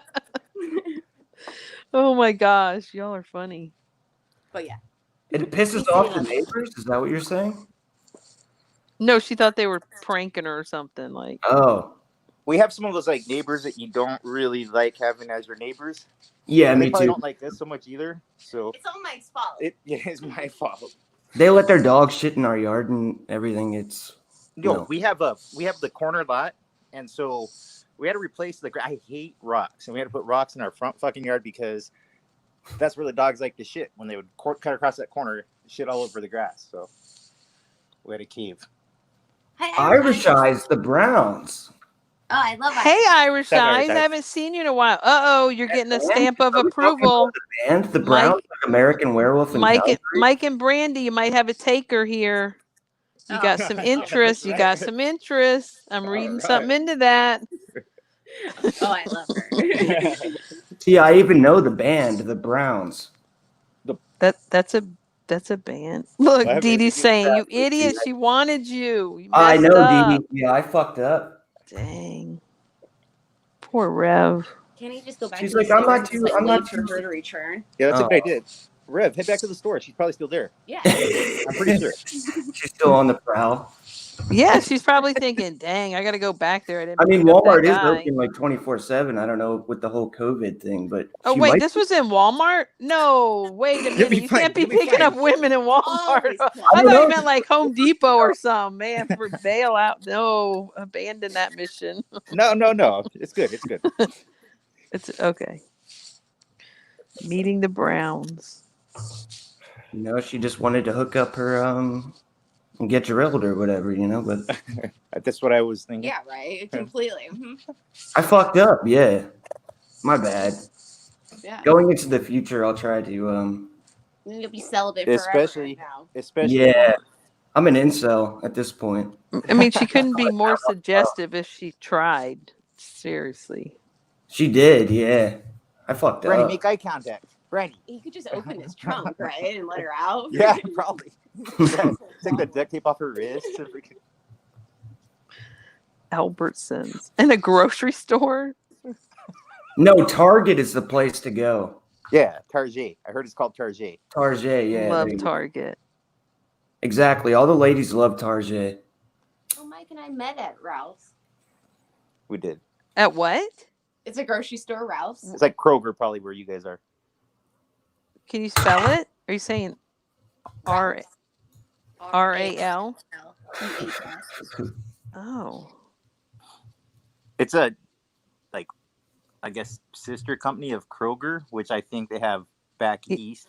Oh my gosh, y'all are funny. But yeah. It pisses off the neighbors? Is that what you're saying? No, she thought they were pranking her or something. Like, Oh. We have some of those like neighbors that you don't really like having as your neighbors. Yeah, And me they probably too. don't like us so much either. So It's all Mike's fault. it is my fault. They let their dog shit in our yard and everything. It's No, we have the corner lot, and so we had to replace the. I hate rocks, and we had to put rocks in our front fucking yard because that's where the dogs like to shit. When they would cut across that corner, shit all over the grass. So we had a cave. Irishize the Browns. Oh, I love hey, Irish That Eyes, Irish I Eyes. haven't seen you in a while. Uh-oh, you're getting a stamp of Are we talking approval. about the band, the Browns, like American Werewolf in Calgary? Mike and Brandy, you might have a taker here. You got some interest. You got some interest. I'm reading something into that. Oh, I love her. See, I even know the band, the Browns. That's a band. Look, Well, Dee Dee's saying, "You Exactly. idiot! She wanted you. You I messed know, up." Dee Dee. Yeah, I fucked up. Dang. Poor Rev. Can he just go back She's to the like, I'm store not and too- I'm wait not for too- her to return? Yeah, that's Oh. what I did. Rev, head back to the store. She's probably still there. Yeah. I'm pretty sure. She's still on the prowl. Yeah, she's probably thinking, "Dang, I got to go back there." I didn't. I mean, beat up that Walmart is guy. open like 24/7. I don't know with the whole COVID thing, but Oh she wait, might this was in Walmart? No, wait a You'll minute. be You fine. can't be You'll be picking fine. up women in Walmart. Always I fine. thought know. you meant like Home Depot or something. Man, for bailout. No, abandon that mission. No. It's good. It's good. It's okay. Meeting the Browns. she just wanted to hook up her and get drilled or whatever, but That's what I was thinking. Yeah, right. Completely. Mhm. I fucked up. Yeah, my bad. Yeah. Going into the future, I'll try to You'll be celibate Especially- forever now. Especially Yeah. I'm an incel at this point. I mean, she couldn't be more suggestive if she tried. Seriously. She did, yeah. I fucked Brandy, up. make eye contact. Brandy. He could just open his trunk, right, and let her out. Yeah, probably. Take the duct tape off her wrist. Albertsons. In a grocery store? No, Target is the place to go. Yeah, Target. I heard it's called Target. Target, yeah. Love there you go. Target. Exactly. All the ladies love Target. Oh, Mike and I met at Ralph's. We did. At what? It's a grocery store, Ralph's. It's like Kroger, probably where you guys are. Can you spell it? Are you saying RAL? Oh. It's a, like, I guess, sister company of Kroger, which I think they have back east.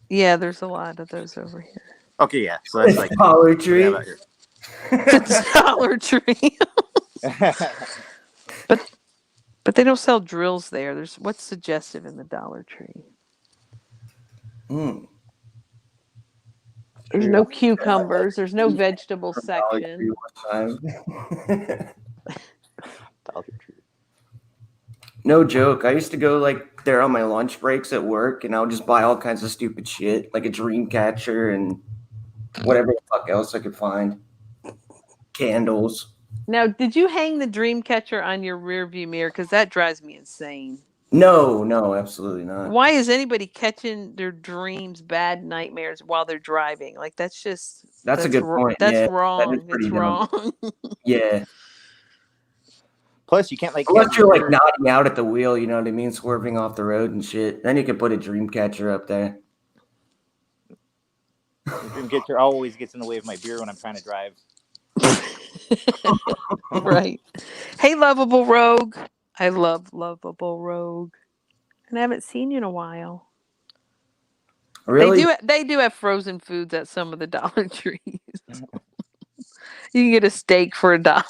Yeah, there's a lot of those over here. Okay, yeah. So that's like Dollar what we Tree. have out here. It's Dollar Tree. But they don't sell drills there. There's what's suggestive in the Dollar Tree? Mm. There's no cucumbers. There's no vegetable Dollar Tree section. one time. Dollar Tree. No joke. I used to go like there on my lunch breaks at work, and I would just buy all kinds of stupid shit, like a dream catcher and whatever the fuck else I could find. Candles. Now, did you hang the dream catcher on your rear view mirror? Because that drives me insane. No, absolutely not. Why is anybody catching their dreams, bad nightmares while they're driving? Like that's just That's a good point. That's Yeah, that is wrong. pretty It's dumb. wrong. Yeah. Plus, you can't like Unless have you're your like nodding out at the wheel, you know what I mean, swerving off the road and shit. Then you can put a dream catcher up there. dream catcher always gets in the way of my beer when I'm trying to drive. Right. Hey, lovable rogue. I love lovable rogue, and I haven't seen you in a while. Really? They do have frozen foods at some of the Dollar Trees. You can get a steak for $1.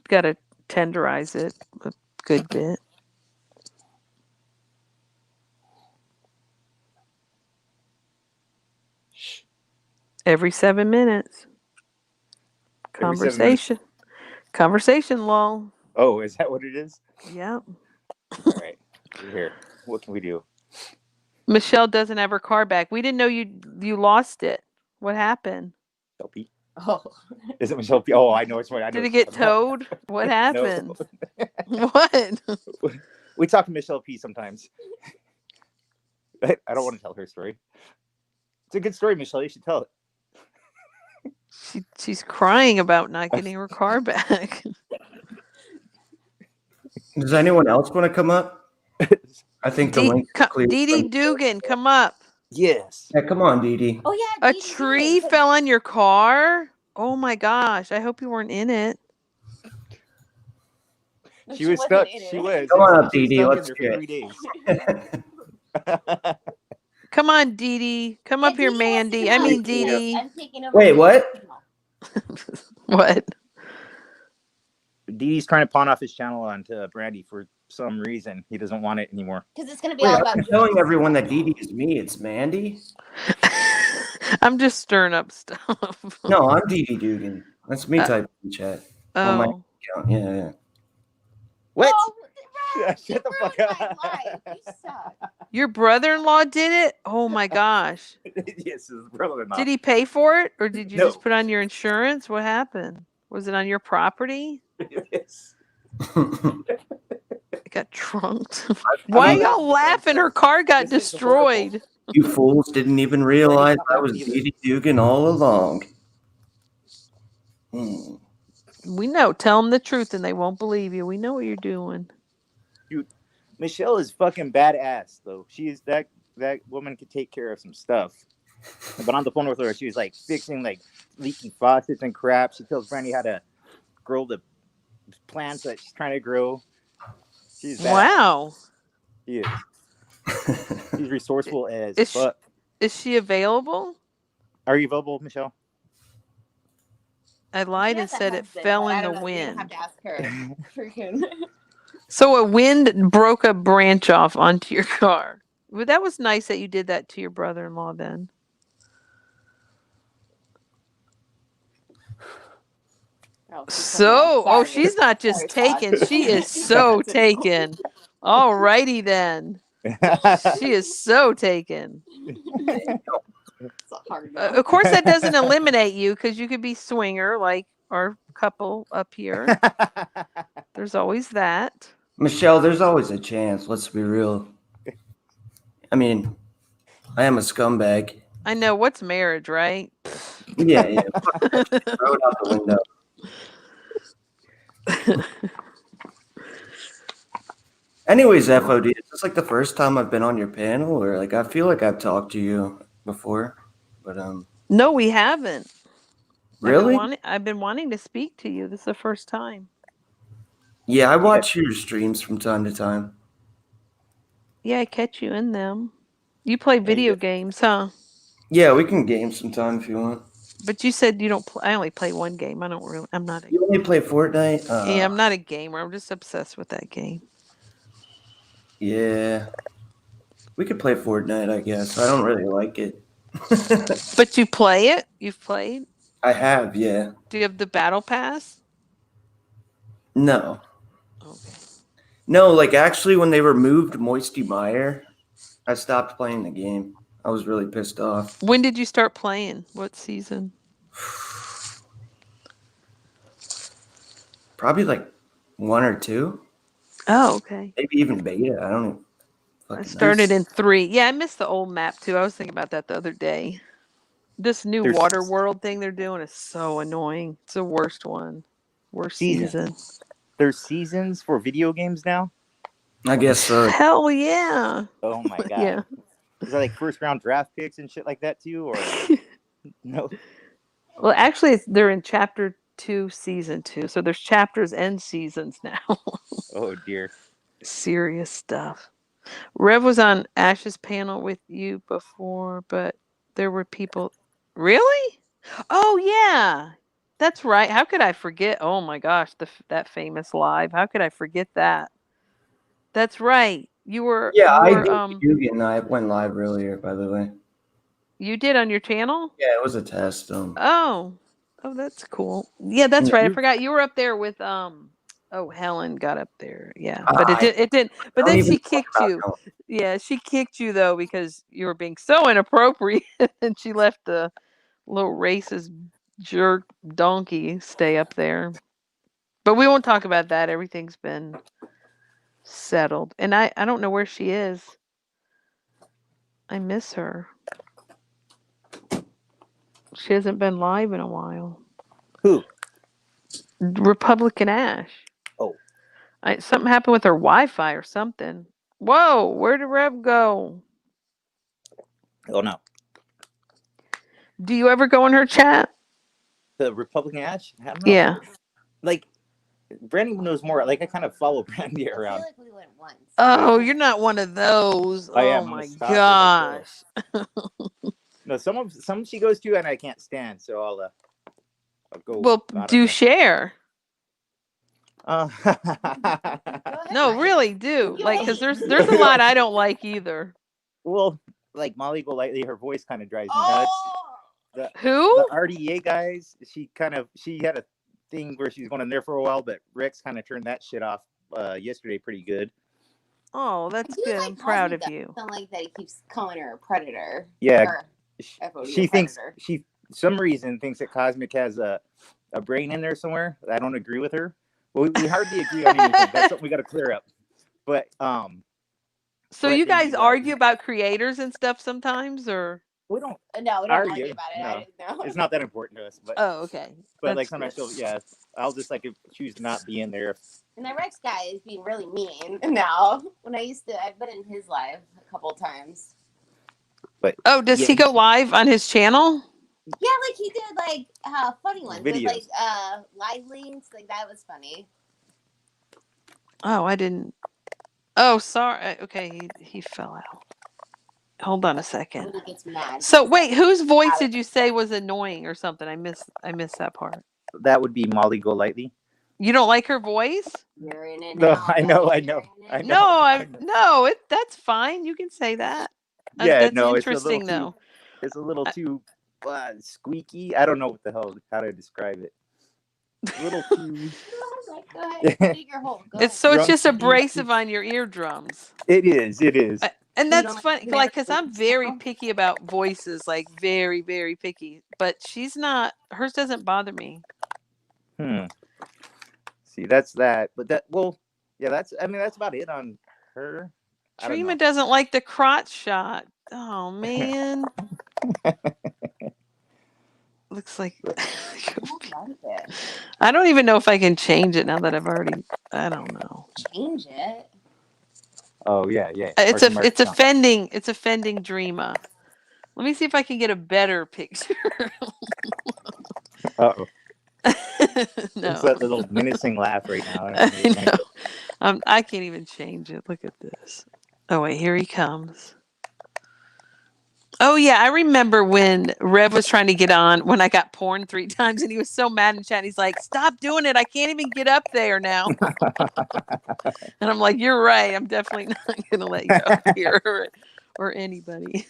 Got to tenderize it a good bit. Every 7 minutes. Conversation. Conversation, lol. Oh, is that what it is? Yep. All right. We're here. What can we do? Michelle doesn't have her car back. We didn't know you lost it. What happened? Michelle P. Oh. Is it Michelle P? Oh, I know it's what I know. Did it get towed? What happened? What? We talk to Michelle P sometimes. I don't want to tell her story. It's a good story, Michelle. You should tell it. She's crying about not getting her car back. Does anyone else want to come up? I think the link is clear. Dee Dee Dugan, come up. Yes. Yeah, come on, Dee Dee. Oh yeah. A tree fell on your car? Oh my gosh. I hope you weren't in it. No, She was stuck. She was. Come on up, She was Dee Dee. stuck in Let's there hear for 3 days. Come on, Dee Dee. Come up here, Mandy. I mean, Dee Dee. I'm taking over. Wait, what? What? Dee Dee's trying to pawn off his channel onto Brandy for some reason. He doesn't want it anymore. Because it's going to be Wait, all I'm about telling everyone that Dee Dee is me. It's Mandy. I'm just stirring up stuff. No, I'm Dee Dee Dugan. That's me typing in chat. On my Oh. account. Yeah. What? Oh, right. Shut the You fuck ruined up. my life. You suck. Your brother-in-law did it? Oh my gosh. Yes, his brother-in-law. Did he pay for it? Or did you No. just put on your insurance? What happened? Was it on your property? Yes. It got trunked. Why are y'all laughing? Her car got This is destroyed. You fools didn't even realize I was Dee Dee Dugan all along. We know. Tell them the truth and they won't believe you. We know what you're doing. Michelle is fucking badass, though. She's that woman could take care of some stuff. But on the phone with her, she was like fixing like leaking faucets and crap. She tells Brandy how to grow the plants that she's trying to grow. She's badass. Wow. She is. She's resourceful as fuck. Is she available? Are you available, Michelle? I lied and said it fell in the wind. Have to ask her. Freaking. So a wind broke a branch off onto your car. Well, that was nice that you did that to your brother-in-law then. So, she's not just taken. She is so taken. All righty then. She is so taken. Of course, that doesn't eliminate you because you could be swinger like our couple up here. There's always that. Michelle, there's always a chance. Let's be real. I mean, I am a scumbag. I know. What's marriage, right? Yeah. Throw it out the window. Anyways, FOD, is this like the first time I've been on your panel, or like I feel like I've talked to you before, but No, we haven't. Really? I've been wanting to speak to you. This is the first time. Yeah, I watch your streams from time to time. Yeah, I catch you in them. You play video games, huh? Yeah, we can game sometime if you want. But you said you don't play. I only play one game. I'm not. You only play Fortnite? Yeah, I'm not a gamer. I'm just obsessed with that game. Yeah. We could play Fortnite, I guess. I don't really like it. But you play it? You've played? I have, yeah. Do you have the battle pass? No. Okay. No, like actually when they removed Moisty Meyer, I stopped playing the game. I was really pissed off. When did you start playing? What season? Probably like 1 or 2. Oh, okay. Maybe even beta. I don't even I fucking know. started in 3. Yeah, I missed the old map too. I was thinking about that the other day. This new There's water world thing they're doing is so annoying. It's the worst one. Worst season. There's seasons for video games now. I guess so. Hell yeah. Oh my god. Yeah. Is that like first round draft picks and shit like that too, or no? Well, actually, they're in chapter 2, season 2. So there's chapters and seasons now. Oh dear. Serious stuff. Rev was on Ash's panel with you before, but there were people. Really? Oh yeah, that's right. How could I forget? Oh my gosh, that famous live. How could I forget that? That's right. You were Yeah, you I were did Yugen. I went live earlier, by the way. you did on your channel? Yeah, it was a test. Oh. Oh, that's cool. Yeah, that's Yeah. right. I forgot you were up there with oh, Helen got up there. Yeah. But I it didn't but don't then even she talk kicked about you. Helen. Yeah, she kicked you though because you were being so inappropriate and she let the little racist jerk donkey stay up there. But we won't talk about that. Everything's been settled. And I don't know where she is. I miss her. She hasn't been live in a while. Who? Republican Ash. Oh. Something happened with her Wi-Fi or something. Whoa, where did Rev go? Oh no. Do you ever go in her chat? The Republican Ash? I don't know. Yeah. Like Brandy knows more. Like I kind of follow Brandy I around. feel like we went once. Oh, you're not one of those. I am. Oh I'm a my stalker, gosh. No, some she goes to and I can't stand, so I'll go. Well, do share. Uh, Go ahead, No, Ryan. really do. You Like, because hate. there's a lot I don't like either. well, like Molly Golightly, her voice kind of drives me nuts. Oh. Who? The RDA guys, she had a thing where she was going in there for a while, but Rex kind of turned that shit off yesterday pretty good. Oh, that's He good. like I'm proud calls of me you. Something like that. He keeps calling her a predator. Yeah, Or FOD, she a thinks predator. some reason thinks that Cosmic has a brain in there somewhere. I don't agree with her. Well, we hardly agree on anything. That's something we got to clear up. But So but you then guys argue about creators and stuff sometimes, or? we don't No, we don't argue about it. No. I didn't know. It's not that important to us. But Oh, okay. but That's like sometimes good. I'll just like choose to not be in there. And that Rex guy is being really mean now. I've been in his live a couple times. But oh, does he go live on his channel? Yeah, like he did like funny ones Videos. with like live links. Like that was funny. Oh, I didn't. Oh, sorry. Okay, he fell out. Hold on a second. When he gets mad. So wait, whose voice did you say was annoying or something? I missed that part. That would be Molly Golightly. You don't like her voice? You're in it No, now. I know. No, that's fine. You can say that. Yeah, that's no, interesting though. It's a little too squeaky. I don't know how to describe it. A little too. Go ahead, dig your hole. Go It's ahead. just abrasive on your eardrums. It is. And that's funny, like, because I'm very picky about voices, like very, very picky. But she's not. Hers doesn't bother me. See, that's that. But that's about it on her. Trima doesn't like the crotch shot. Oh man. Looks like I don't even know if I can change it now that I've already. I don't know. Change it. Oh yeah. It's offending. It's offending Dreama. Let me see if I can get a better picture. Uh-oh. No. It's that little menacing laugh right now. I know. I can't even change it. Look at this. Oh wait, here he comes. Oh yeah, I remember when Rev was trying to get on when I got porn 3 times, and he was so mad in chat. He's like, "Stop doing it! I can't even get up there now." And I'm like, "You're right. I'm definitely not gonna let you up here or anybody."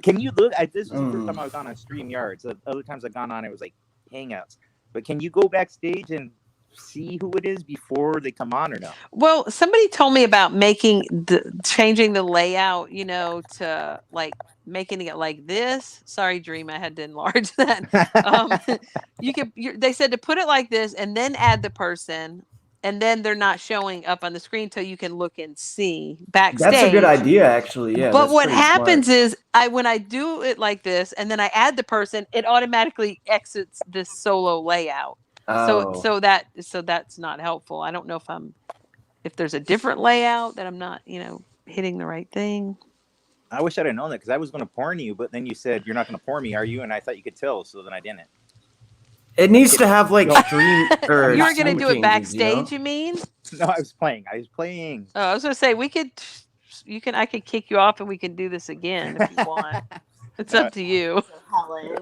Can you look? This is the first time I've gone on StreamYard. So other times I've gone on, it was like Hangouts. But can you go backstage and see who it is before they come on or no? Well, somebody told me about changing the layout, to like making it like this. Sorry, Dream, I had to enlarge that. They said to put it like this and then add the person, and then they're not showing up on the screen till you can look and see backstage. That's a good idea, actually. Yeah, But that's what pretty happens smart. is when I do it like this and then I add the person, it automatically exits this solo layout. Oh. So that's not helpful. I don't know if there's a different layout that I'm not, hitting the right thing. I wish I'd have known that, because I was going to porn you, but then you said you're not going to porn me, are you? And I thought you could tell, so then I didn't. It needs to have like stream or You were gonna scene do it changes, backstage, you you mean? No, I was playing. Oh, I was gonna say I could kick you off and we can do this again if you want. It's up to you.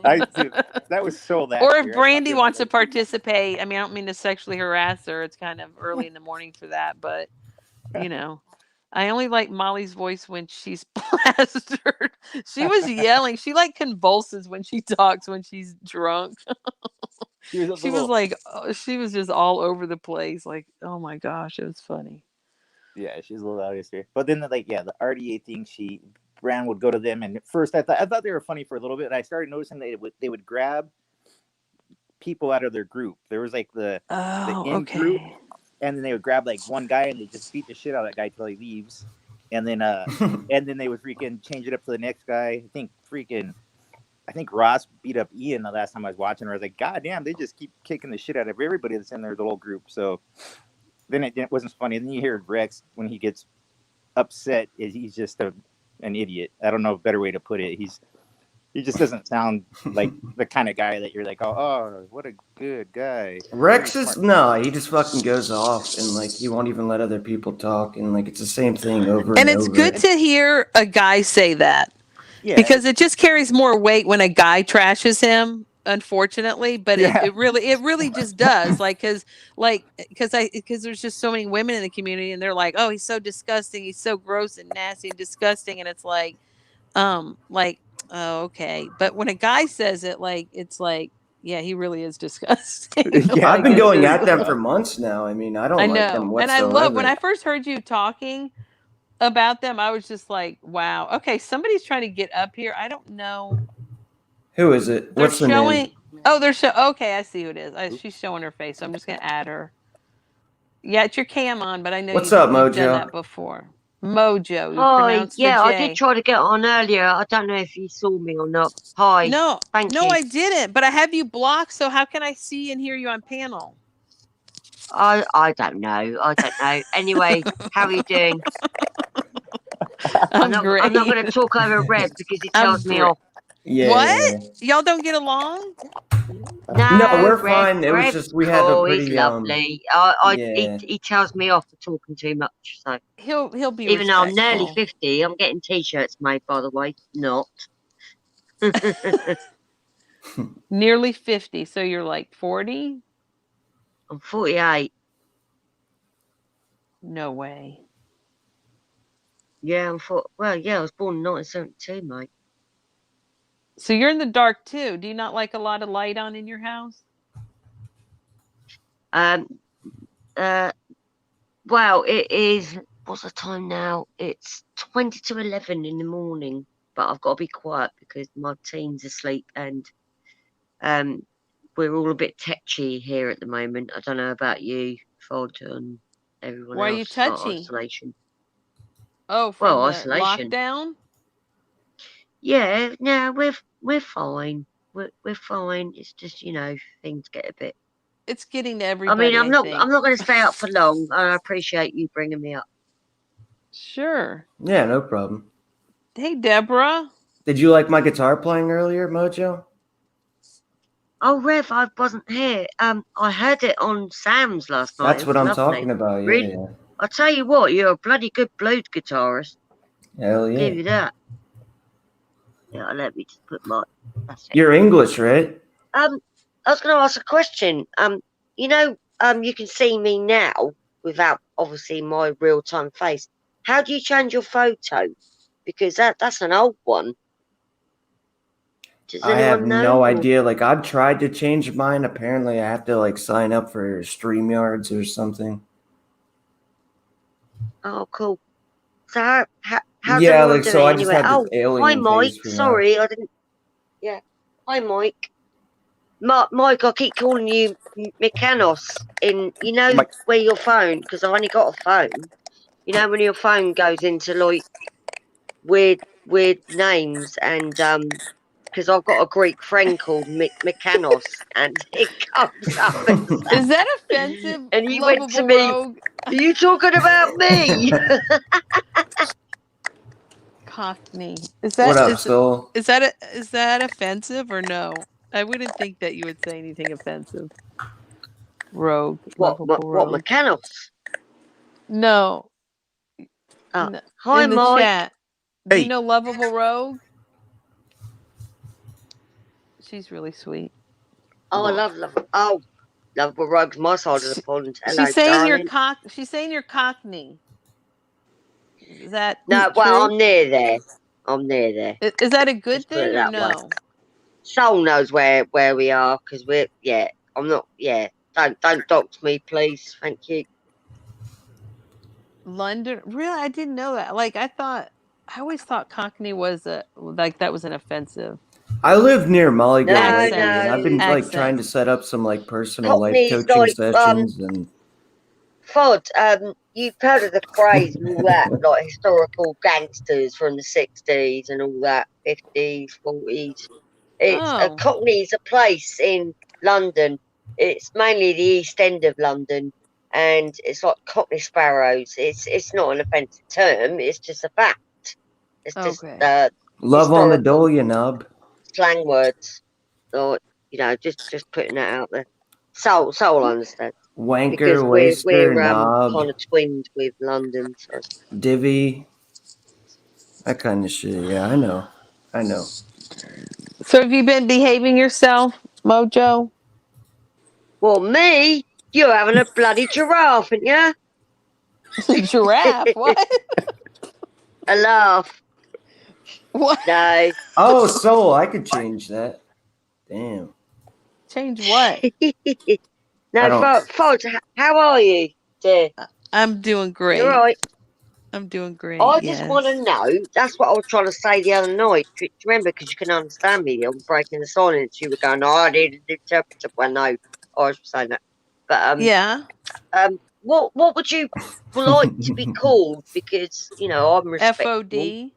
That was so last Or year. if Brandy wants to participate, I mean, I don't mean to sexually harass her. It's kind of early in the morning for that, but I only like Molly's voice when she's plastered. She was yelling. She like convulses when she talks when she's drunk. She was just all over the place. Like, oh my gosh, it was funny. Yeah, she's a little out yesterday. But then the RDA thing, Brand would go to them, and at first I thought they were funny for a little bit. And I started noticing they would grab people out of their group. There was like the in group, and then they would grab like one guy and they just beat the shit out of that guy till he leaves, and then they would freaking change it up to the next guy. I think Ross beat up Ian the last time I was watching her. I was like, God damn, they just keep kicking the shit out of everybody that's in their little group. So then it wasn't funny. And then you hear Rex when he gets upset, he's just an idiot. I don't know a better way to put it. He just doesn't sound like the kind of guy that you're like, oh, what a good guy. Rex is he just fucking goes off and like he won't even let other people talk, and like it's the same thing over and over. And it's good to hear a guy say that. Yeah. Because it just carries more weight when a guy trashes him, unfortunately, but it really just does. Like cuz there's just so many women in the community and they're like, "Oh, he's so disgusting. He's so gross and nasty and disgusting." And it's like oh, okay. But when a guy says it, like it's like, yeah, he really is disgusting. Yeah, I've been going at them for months now. I mean, I don't like them whatsoever. And I love when I first heard you talking about them, I was just like, wow, okay, somebody's trying to get up here. I don't know. Who is it? What's the name? Oh, okay, I see who it is. She's showing her face, so I'm just gonna add her. Yeah, it's your cam on, but I know What's up, you've done Mojo? that before. Mojo, you Hi, pronounced the yeah, I J. did try to get on earlier. I don't know if you saw me or not. Hi. No, thank you. I didn't, but I have you blocked, so how can I see and hear you on panel? I don't know. Anyway, how are you doing? I'm great. I'm not going to talk over Red because he tells me off. Yeah. What? Y'all don't get along? No, we're Red, fine. It was just we had a pretty he's lovely. He tells me off for talking too much. So he'll be even though I'm nearly respectful. 50, I'm getting t-shirts made. By the way, not nearly 50. So you're like 40? I'm 48. No way. Yeah, I was born in 1972, mate. So you're in the dark too. Do you not like a lot of light on in your house? Well, it is. What's the time now? It's 20 to 11 in the morning, but I've got to be quiet because my team's asleep and we're all a bit tetchy here at the moment. I don't know about you, Fod, and everyone else. Why are you touchy? Isolation. Oh, from the isolation. Lockdown? Yeah, no, we're fine. We're fine. It's just things get a bit. It's getting to everybody. I mean, I'm not going to stay up for long. I appreciate you bringing me up. Sure. Yeah, no problem. Hey, Deborah. Did you like my guitar playing earlier, Mojo? Oh, Rev, I wasn't here. I heard it on Sam's last night. That's what I'm talking about. Yeah, really? I'll tell you what, you're a bloody good blues guitarist. Hell yeah. Give you that. Yeah, let me just put my. That's it. You're English, right? I was going to ask a question. You can see me now without obviously my real-time face. How do you change your photo? Because that's an old one. Does I have anyone know? no idea. Like, I've tried to change mine. Apparently, I have to like sign up for StreamYards or something. Oh, cool. So how's Yeah, everyone like doing so I just anyway? had the Oh, hi alien Mike. face for now. Sorry, I didn't. Yeah, hi Mike. Mike, I keep calling you Mykonos in, you know, Mike. where your phone, because I only got a phone. You know, when your phone goes into like weird names, and because I've got a Greek friend called Mykonos, and it comes up as that. Is that offensive, And he went to lovable me, rogue? "Are you talking about me?" Cockney. Is What that up, Soul? is that offensive or no? I wouldn't think that you would say anything offensive. Rogue, lovable What rogue. Mykonos? No, Oh, no. hi In the Mike. chat. Do you Hey. know lovable rogue? She's really sweet. Oh, I love. Oh, lovable Rogue's my side of the pond. Hello, She's saying darling. She's saying you're Cockney. Is that No, well, true? I'm near there. I'm near there. Is that a good Just put it thing or that way. no? Soul knows where we are, because we're, yeah. I'm not. Yeah. Don't dox me, please. Thank you. London? Really? I didn't know that. Like I always thought Cockney was that was an offensive I live near Molly Go No, lately, accent. and I've no. been like trying Accent. to set up some like personal life Cockney's coaching like sessions, and Fod. You've heard of the phrase and all that, like historical gangsters from the '60s and all that, '50s, '40s. It's a Oh, Cockney's a place in London. It's mainly the East End of London, and it's like Cockney sparrows. It's not an offensive term. It's just a fact. It's just okay. love on the historical dole, you nub. slang words, or just putting that out there. Soul understands Wanker, because waster, we're knob, kind of twinned with London. So. divvy, that kind of shit. Yeah, I know. So have you been behaving yourself, Mojo? Well, me, you're having a bloody giraffe, aren't you? Giraffe? What? A laugh. What? No. Oh, Soul, I could change that. Damn. Change what? I No, don't. Fod, how are you, dear? I'm doing You're great. right. I'm doing great. I just want to Yes. know. That's what I was trying to say the other night. Do you remember? Because you can understand me on Breaking the Silence. You were going, "Oh, I need an interpreter." Well, no, I was saying that. But Yeah. what would you like to be called? Because I'm respectful. FOD.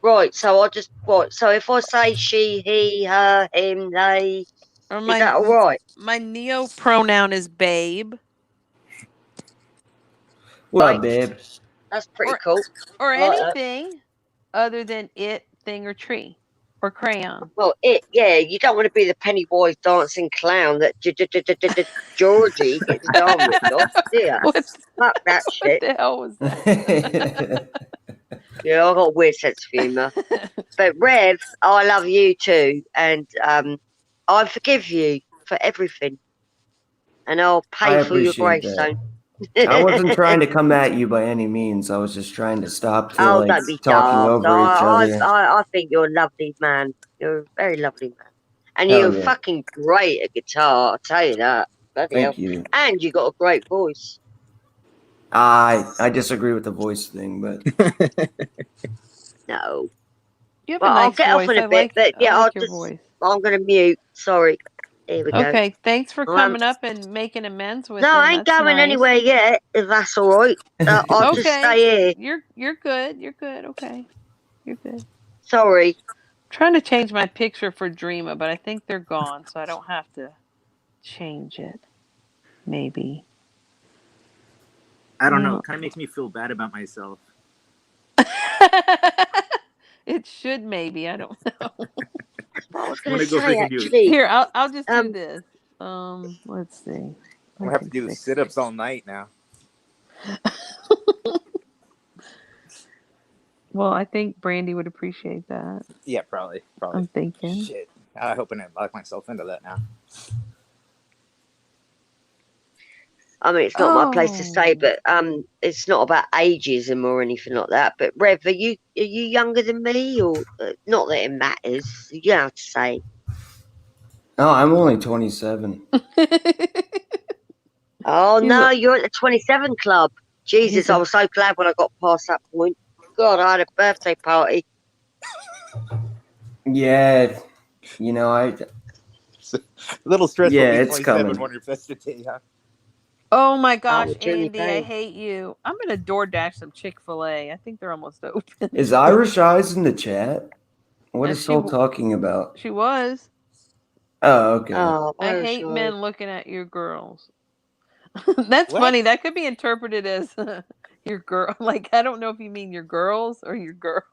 Right. So I just what? So if I say she, he, her, him, they, Or is that all right? my neo pronoun is babe. What Right. up, babe? That's pretty Or cool. or I like that. anything other than it, thing, or tree. Or crayon. Well, yeah, you don't want to be the Pennywise dancing clown that Georgie gets his arm ripped off, do you? What Fuck that what shit. the hell was that? Yeah, I've got a weird sense of humour. But Rev, I love you too, and I forgive you for everything, and I'll I pay for your appreciate that. gravestone. I wasn't trying to come at you by any means. I was just trying to stop to Oh, like don't be talking daft. over each other. I think you're a lovely man. You're a very lovely man. And Hell you're yeah. fucking great at guitar, I'll tell you that. Bloody hell. Thank you. And you got a great voice. I disagree with the voice thing, but No. You have a Well, I'll nice get off voice. in a bit, but I yeah, like your voice. I'm going to mute. Sorry. Here we go. Okay, thanks for Um, coming up and making amends with No, him. I ain't That's going nice. anywhere yet, if that's all right. I'll just stay here. You're good. You're good. Okay. You're good. Sorry. Trying to change my picture for Dreama, but I think they're gone, so I don't have to change it. Maybe. I don't know. It kind of makes me feel bad about myself. It should maybe. I don't know. That's what I was I'm going to gonna go say, freaking do it. actually. Here, I'll just do this. Let's see. I'm gonna have to do sit-ups all night now. Well, I think Brandy would appreciate that. Yeah, probably. I'm thinking. Shit. I hope I didn't lock myself into that now. I mean, it's not my place to say, but it's not about ageism or anything like that. But Rev, are you younger than me, or not that it matters? You have to say. no, I'm only 27. Oh no, you're at the 27 club. Jesus, a- I was so glad when I got past that point. God, I had a birthday party. Yeah, you know, It's a little stressful yeah, being it's 27, coming. wondering if that's the day, huh? Oh my That gosh, was Jimmy Andy, I Payne. hate you. I'm gonna DoorDash some Chick-fil-A. I think they're almost open. Is Irish Eyes in the chat? What And is Soul talking about? she was. Oh, okay. Oh, I Irish hate Eyes. men looking at your girls. That's What? funny. That could be interpreted as your girl. Like I don't know if you mean your girls or your girl.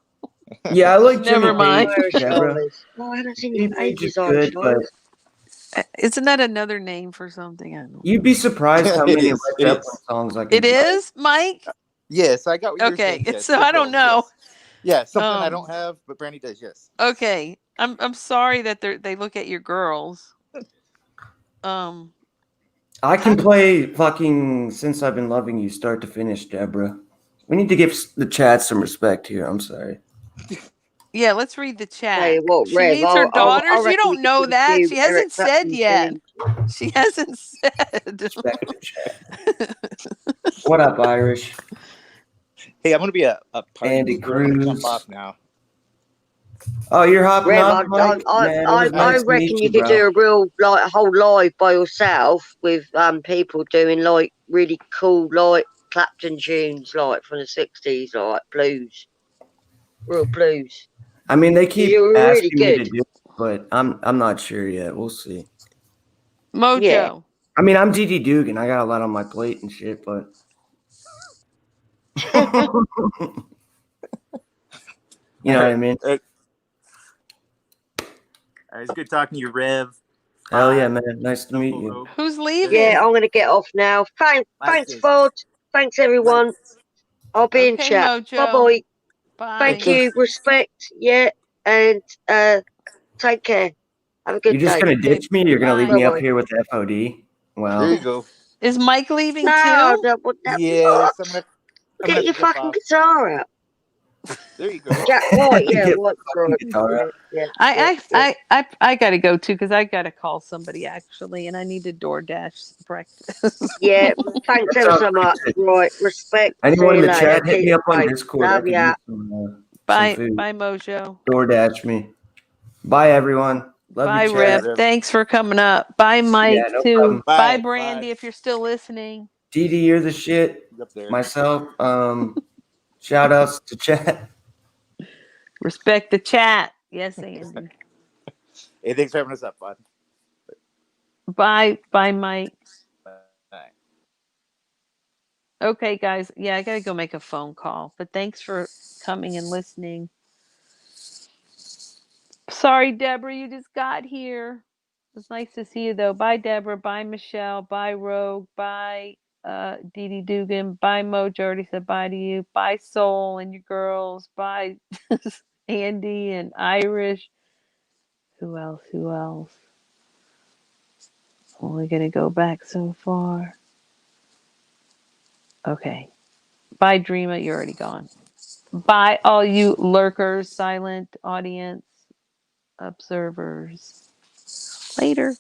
Yeah, I like Jimmy Never Page, mind. Irish Deborah. Eyes. Oh, I haven't seen you Jimmy for Page is ages, Irish good, but Eyes. Isn't that another name for something? I don't you'd know. be surprised how It many is. Led It Zeppelin is. songs I can It play. is, Mike? Yes, I got what you were saying. Okay. Yes, So good I don't girls. know. Yes. Yeah, something I Um don't have, but Brandy does. Yes. okay. I'm sorry that they look at your girls. Um I can how play fucking Since I've Been Loving You start to finish, Deborah. We need to give the chat some respect here. I'm sorry. Yeah, let's read the Tell chat. you what, She Rev, needs her I daughters. You reckon you don't could know put a that. few She Eric hasn't said Clapton yet. tunes. She hasn't said. Respect the chat. What up, Irish? Hey, I'm gonna be a party Andy pooper. I'm gonna jump Cruz. off now. Oh, you're hopping Rev, off, Mike? Man, it was I nice to reckon meet you, you could bro. do a real, like, a whole live by yourself with people doing, like, really cool, like, Clapton tunes, like, from the 60s, like, blues. Real blues. I mean, they 'Cause you keep were really asking me to good. do it, but I'm not sure yet. We'll see. Yeah. Mojo. I mean, I'm DD Dugan. I got a lot on my plate and shit, but you All know what right. I mean? All right, it's good talking to you, Rev. Hell yeah, Bye. man. Nice to meet you. Rogue. Who's Yeah, leaving? I'm going to get off now. Bye, Thanks, sis. Fod. Thanks, Bye. everyone. I'll be in Okay, chat. Mojo. Bye-bye. Thank Bye. you. Respect. Yeah. And take care. Have a You're good just day. gonna Okay, ditch me? You're gonna leave bye. me up Bye-bye. here with the FOD? There Wow. you go. Is Mike leaving No, too? what? Yes, I'm gonna Get have to your jump fucking off. guitar out. There you go. Jack White, yeah, Get White's fucking right. guitar Yeah, out. yeah, yeah, I yeah. I I I gotta go too because I gotta call somebody actually, and I need to DoorDash breakfast. Yeah, thanks That ever sounds so pretty much. good. Right, respect. See Anyone in you the later. chat, hit Keep me up on safe. Discord. I Love could ya. use some Bye, food. bye, Mojo. DoorDash me. Bye, everyone. Love you, Bye, Later, chat. Rev. Rev. Thanks for coming up. Bye, Yeah, Mike no too. problem. Bye, Bye. Brandy, Bye. if you're still listening. Dee Dee, you're the shit. He's up there. Myself, shout outs to chat. Respect the chat. Yes, Andy. Hey, thanks for having us up, bud. Bye, bye, Mike. Bye. Okay, guys. Yeah, I gotta go make a phone call. But thanks for coming and listening. Sorry, Deborah, you just got here. It was nice to see you though. Bye, Deborah. Bye, Michelle. Bye, Rogue. Bye, Dee Dee Dugan. Bye, Mojo. Already said bye to you. Bye, Soul and your girls. Bye, Andy and Irish. Who else? Who else? Only gonna go back so far. Okay. Bye, Dreama. You're already gone. Bye, all you lurkers, silent audience, observers. Later.